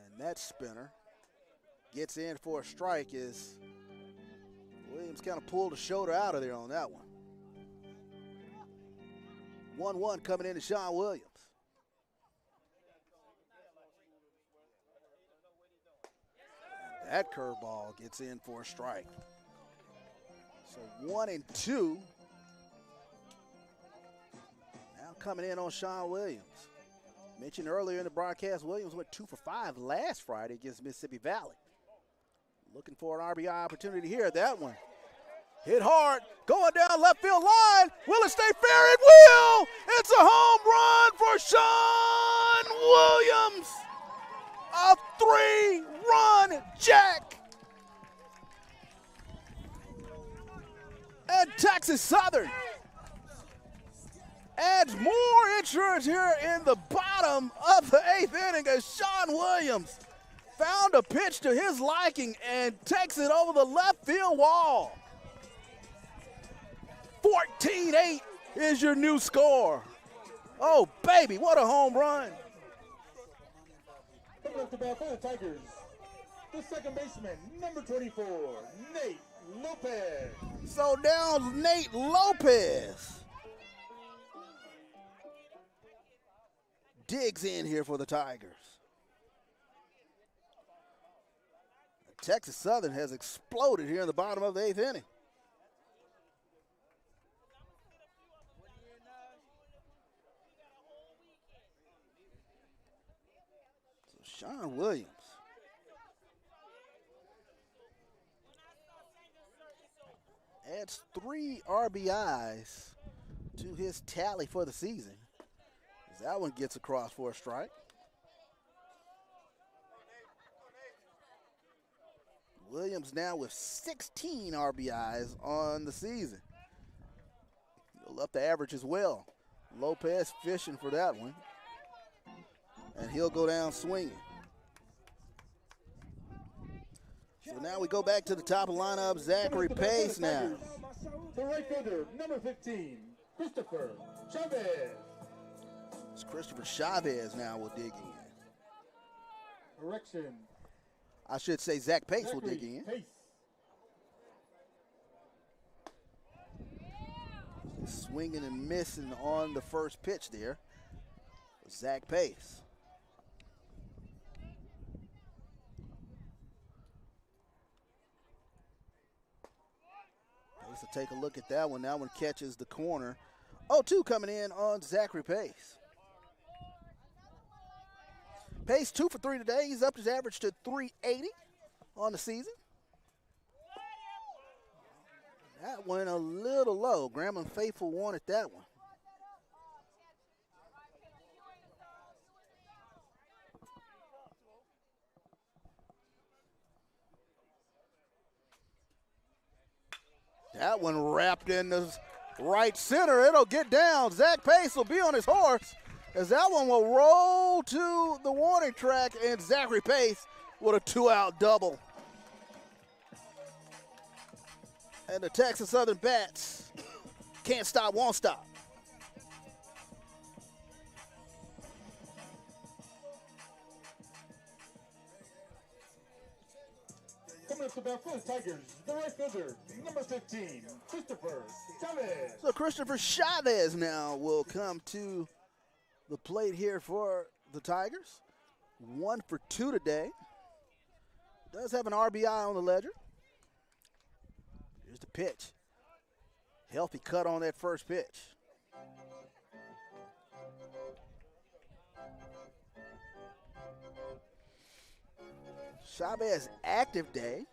And that spinner gets in for a strike as Williams kind of pulled the shoulder out of there on that one. 1-1 coming into Sean Williams. And that curveball gets in for a strike. So 1-2. Now coming in on Sean Williams. Mentioned earlier in the broadcast, Williams went 2 for 5 last Friday against Mississippi Valley. Looking for an RBI opportunity here. That one hit hard, going down left field line. Will it stay fair? It will! It's a home run for Sean Williams. A 3-run jack. And Texas Southern adds more insurance here in the bottom of the 8th inning as Sean Williams found a pitch to his liking and takes it over the left field wall. 14-8 is your new score. Oh, baby, what a home run. Coming up to bat for the Tigers, the second baseman, number 24, Nate Lopez. So now Nate Lopez digs in here for the Tigers. Texas Southern has exploded here in the bottom of the 8th inning. So Sean Williams adds 3 RBIs to his tally for the season. That one gets across for a strike. Williams now with 16 RBIs on the season. He'll up the average as well. Lopez fishing for that one. And he'll go down swinging. So now we go back to the top of the lineup. Zachary Pace now. The right fielder, number 15, Christopher Chavez. Christopher Chavez now will dig in. Correction. I should say Zach Pace will dig in. Pace. Swinging and missing on the first pitch there. Zach Pace. Pace will take a look at that one. That one catches the corner. 0-2 coming in on Zachary Pace. Pace 2 for 3 today. He's upped his average to 380 on the season. That went a little low. Grambling faithful wanted that one. That one wrapped in the right center. It'll get down. Zach Pace will be on his horse as that one will roll to the warning track, and Zachary Pace with a 2-out double. And the Texas Southern Bats can't stop, won't stop. Coming up to bat for the Tigers, the right fielder, number 15, Christopher Chavez. So Christopher Chavez now will come to the plate here for the Tigers. 1 for 2 today. Does have an RBI on the ledger. Here's the pitch. Healthy cut on that first pitch. Chavez active day.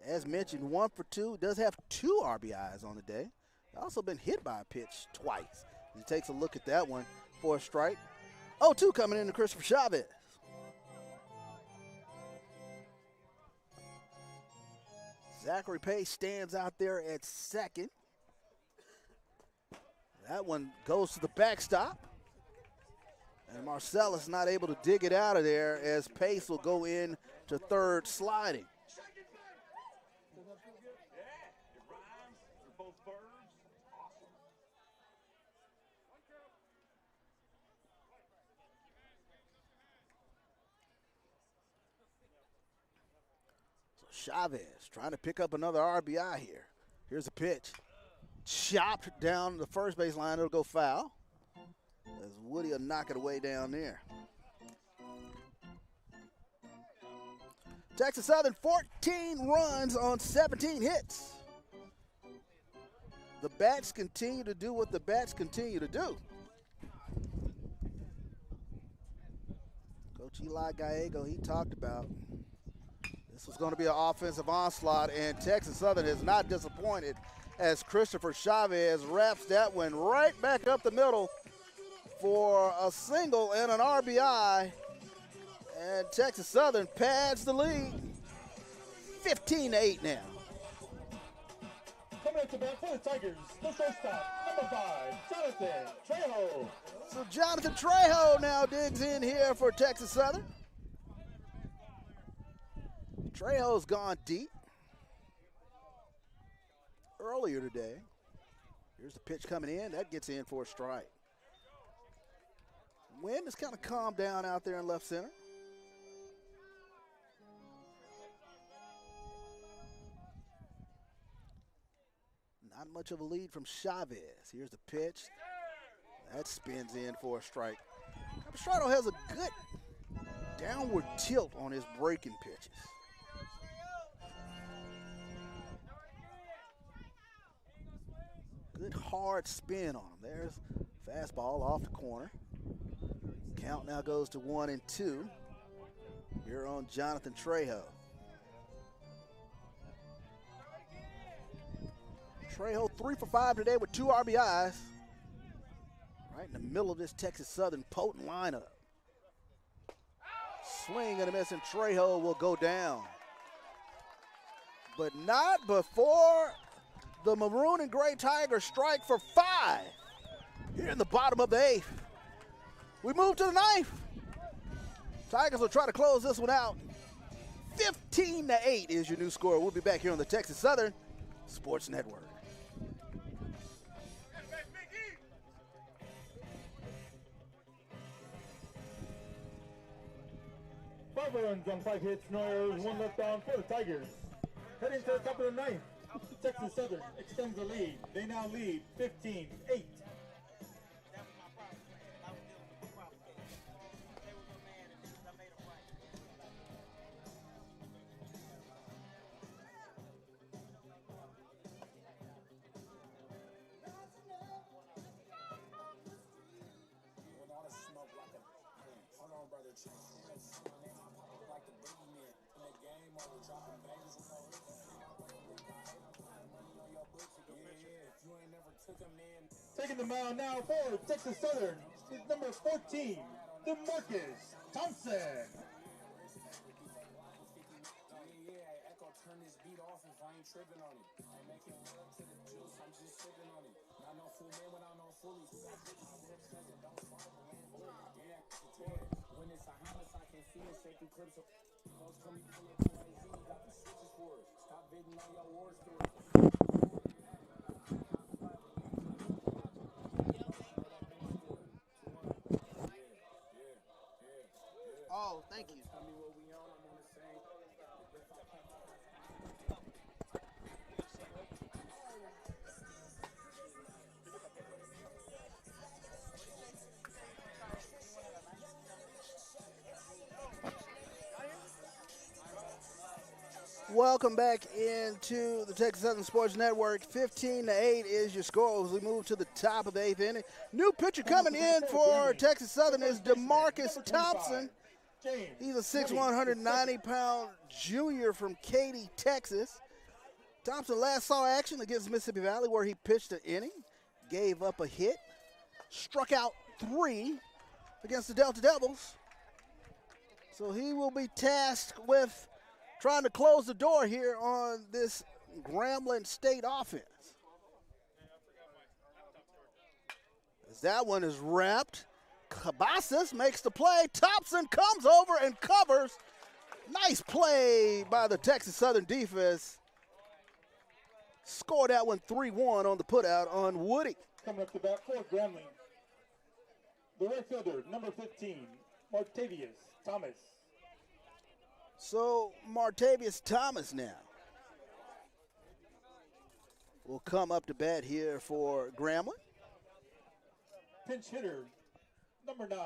As mentioned, 1 for 2. Does have 2 RBIs on the day. Also been hit by a pitch twice. He takes a look at that one for a strike. 0-2 coming in to Christopher Chavez. Zachary Pace stands out there at second. That one goes to the backstop. And Marcellus not able to dig it out of there as Pace will go in to third sliding. So Chavez trying to pick up another RBI here. Here's a pitch. Chopped down the first base line. It'll go foul. As Woody will knock it away down there. Texas Southern 14 runs on 17 hits. The Bats continue to do what the Bats continue to do. Coach Eli Gallego, he talked about this was going to be an offensive onslaught, and Texas Southern has not disappointed as Christopher Chavez wraps that one right back up the middle for a single and an RBI. And Texas Southern pads the lead. 15-8 now. Coming up to bat for the Tigers, the shortstop, number 5, Jonathan Trejo. So Jonathan Trejo now digs in here for Texas Southern. Trejo's gone deep earlier today. Here's the pitch coming in. That gets in for a strike. Wind has kind of calmed down out there in left center. Not much of a lead from Chavez. Here's the pitch. That spins in for a strike. Capistrano has a good downward tilt on his breaking pitches. Good hard spin on him. There's fastball off the corner. Count now goes to 1-2 here on Jonathan Trejo. Trejo 3 for 5 today with 2 RBIs. Right in the middle of this Texas Southern potent lineup. Swing and a miss, and Trejo will go down. But not before the Maroon and Gray Tigers strike for 5 here in the bottom of the 8th. We move to the 9th. Tigers will try to close this one out. 15-8 is your new score. We'll be back here on the Texas Southern Sports Network. 5 runs on 5 hits, no errors, 1 left on for the Tigers. Heading to the top of the ninth, Texas Southern extends the lead. They now lead 15-8. Taking the mound now for Texas Southern is number 14, DeMarcus Thompson. Oh, thank you. Welcome back into the Texas Southern Sports Network. 15-8 is your score as we move to the top of the 8th inning. New pitcher coming in for Texas Southern is DeMarcus Thompson. He's a 6'1", 190-pound junior from Katy, Texas. Thompson last saw action against Mississippi Valley where he pitched an inning, gave up a hit, struck out 3 against the Delta Devils. So he will be tasked with trying to close the door here on this Grambling State offense. As that one is wrapped, Cabasas makes the play. Thompson comes over and covers. Nice play by the Texas Southern defense. Scored that one 3-1 on the putout on Woody. Coming up to bat for Grambling, the right fielder, number 15, Martavius Thomas. So Martavius Thomas now will come up to bat here for Grambling. Pinch hitter, number 9,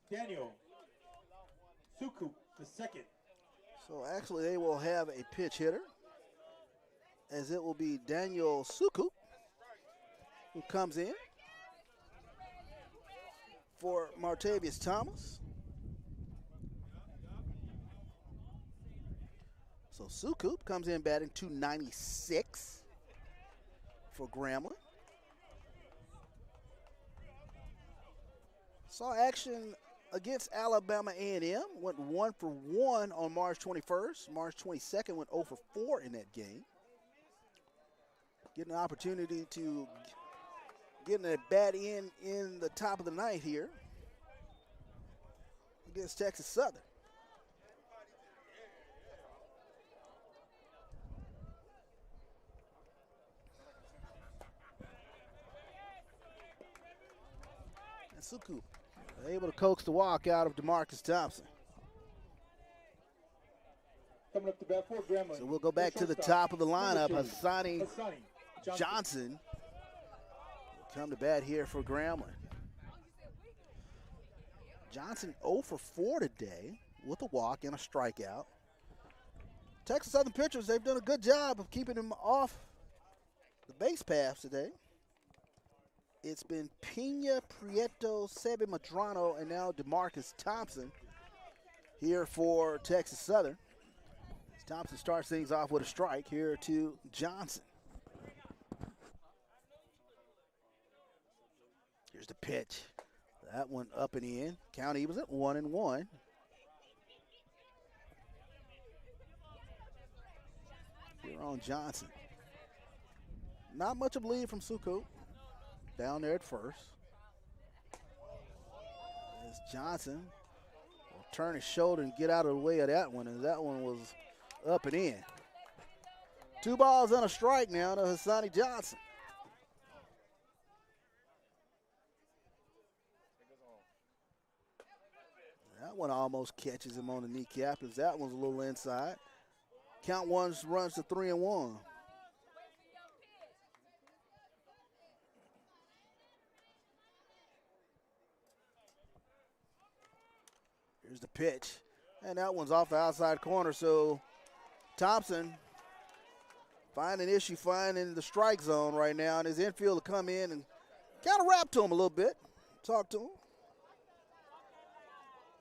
Daniel Sukup the second. So actually they will have a pitch hitter, as it will be Daniel Sukup who comes in for Martavius Thomas. So Sukup comes in batting .296 for Grambling. Saw action against Alabama A&M. Went 1 for 1 on March 21st. March 22nd went 0 for 4 in that game. Getting an opportunity to get a bat in the top of the ninth here against Texas Southern. Sukup able to coax the walk out of DeMarcus Thompson. Coming up to bat for Grambling. So we'll go back to the top of the lineup. Hassani Johnson will come to bat here for Grambling. Johnson 0 for 4 today with a walk and a strikeout. Texas Southern pitchers, they've done a good job of keeping him off the base paths today. It's been Pena, Prieto, Sebe Madrano, and now DeMarcus Thompson here for Texas Southern. As Thompson starts things off with a strike here to Johnson. Here's the pitch. That one up and in. Count evens at 1-1. Here on Johnson. Not much of a lead from Sukup. Down there at first. As Johnson will turn his shoulder and get out of the way of that one, and that one was up and in. 2 balls and a strike now to Hassani Johnson. That That one almost catches him on the kneecap as that one's a little inside. Count one runs to 3-1. Here's the pitch. And that one's off the outside corner, so Thompson finding issue finding the strike zone right now, and his infield to come in and kind of rap to him a little bit, talk to him.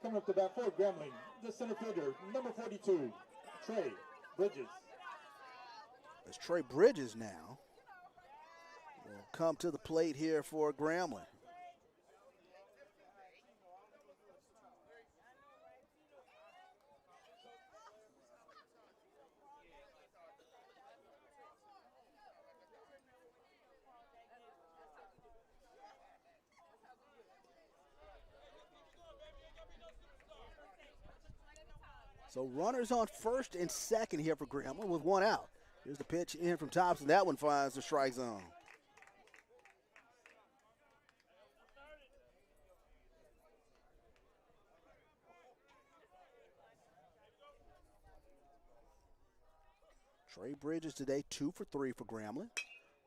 Coming up to bat for Grambling, the center fielder, number 42, Trey Bridges. As Trey Bridges now will come to the plate here for Grambling. So runners on first and second here for Grambling with one out. Here's the pitch in from Thompson. That one finds the strike zone. Trey Bridges today 2 for 3 for Grambling.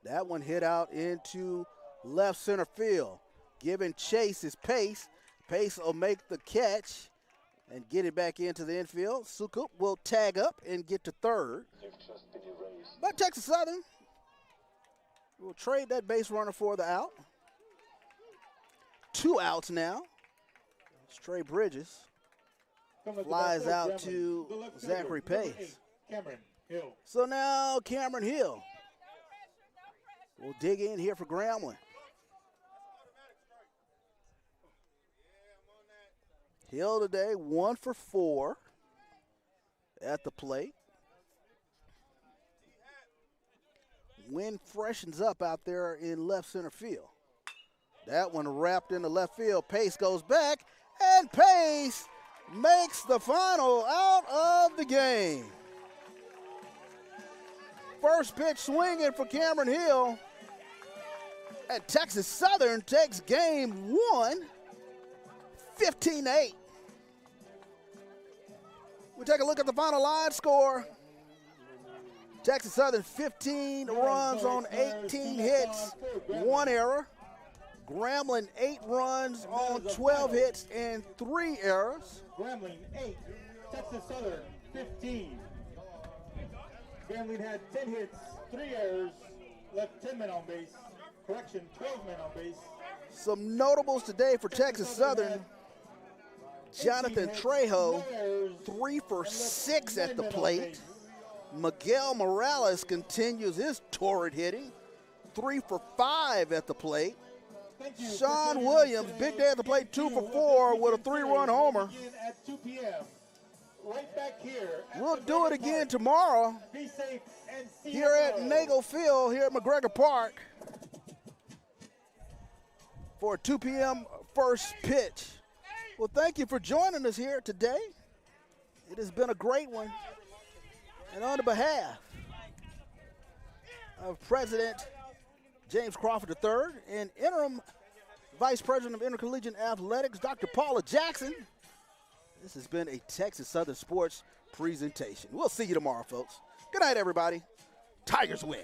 That one hit out into left center field. Giving Chase his pace. Pace will make the catch and get it back into the infield. Sukup will tag up and get to third. But Texas Southern will trade that base runner for the out. 2 outs now. Trey Bridges flies out to Zachary Pace. Cameron Hill. So now Cameron Hill will dig in here for Grambling. Hill today 1 for 4 at the plate. Wind freshens up out there in left center field. That one wrapped into left field. Pace goes back, and Pace makes the final out of the game. First pitch swinging for Cameron Hill, and Texas Southern takes game 1, 15-8. We take a look at the final line score. Texas Southern 15 runs on 18 hits, 1 error. Grambling 8 runs on 12 hits and 3 errors. Grambling 8, Texas Southern 15. Grambling had 10 hits, 3 errors, left 10 men on base. Correction, 12 men on base. Some notables today for Texas Southern. Jonathan Trejo, 3 for 6 at the plate. Miguel Morales continues his torrid hitting, 3 for 5 at the plate. Sean Williams, big day at the plate, 2 for 4 with a 3-run homer. At 2 p.m. Right back here. We'll do it again tomorrow Be safe and see here at Nagel Field here at McGregor Park for a 2 p.m. first pitch. Well, thank you for joining us here today. It has been a great one. And on the behalf of President James Crawford III and Interim Vice President of Intercollegiate Athletics, Dr. Paula Jackson, this has been a Texas Southern Sports presentation. We'll see you tomorrow, folks. Good night, everybody. Tigers win.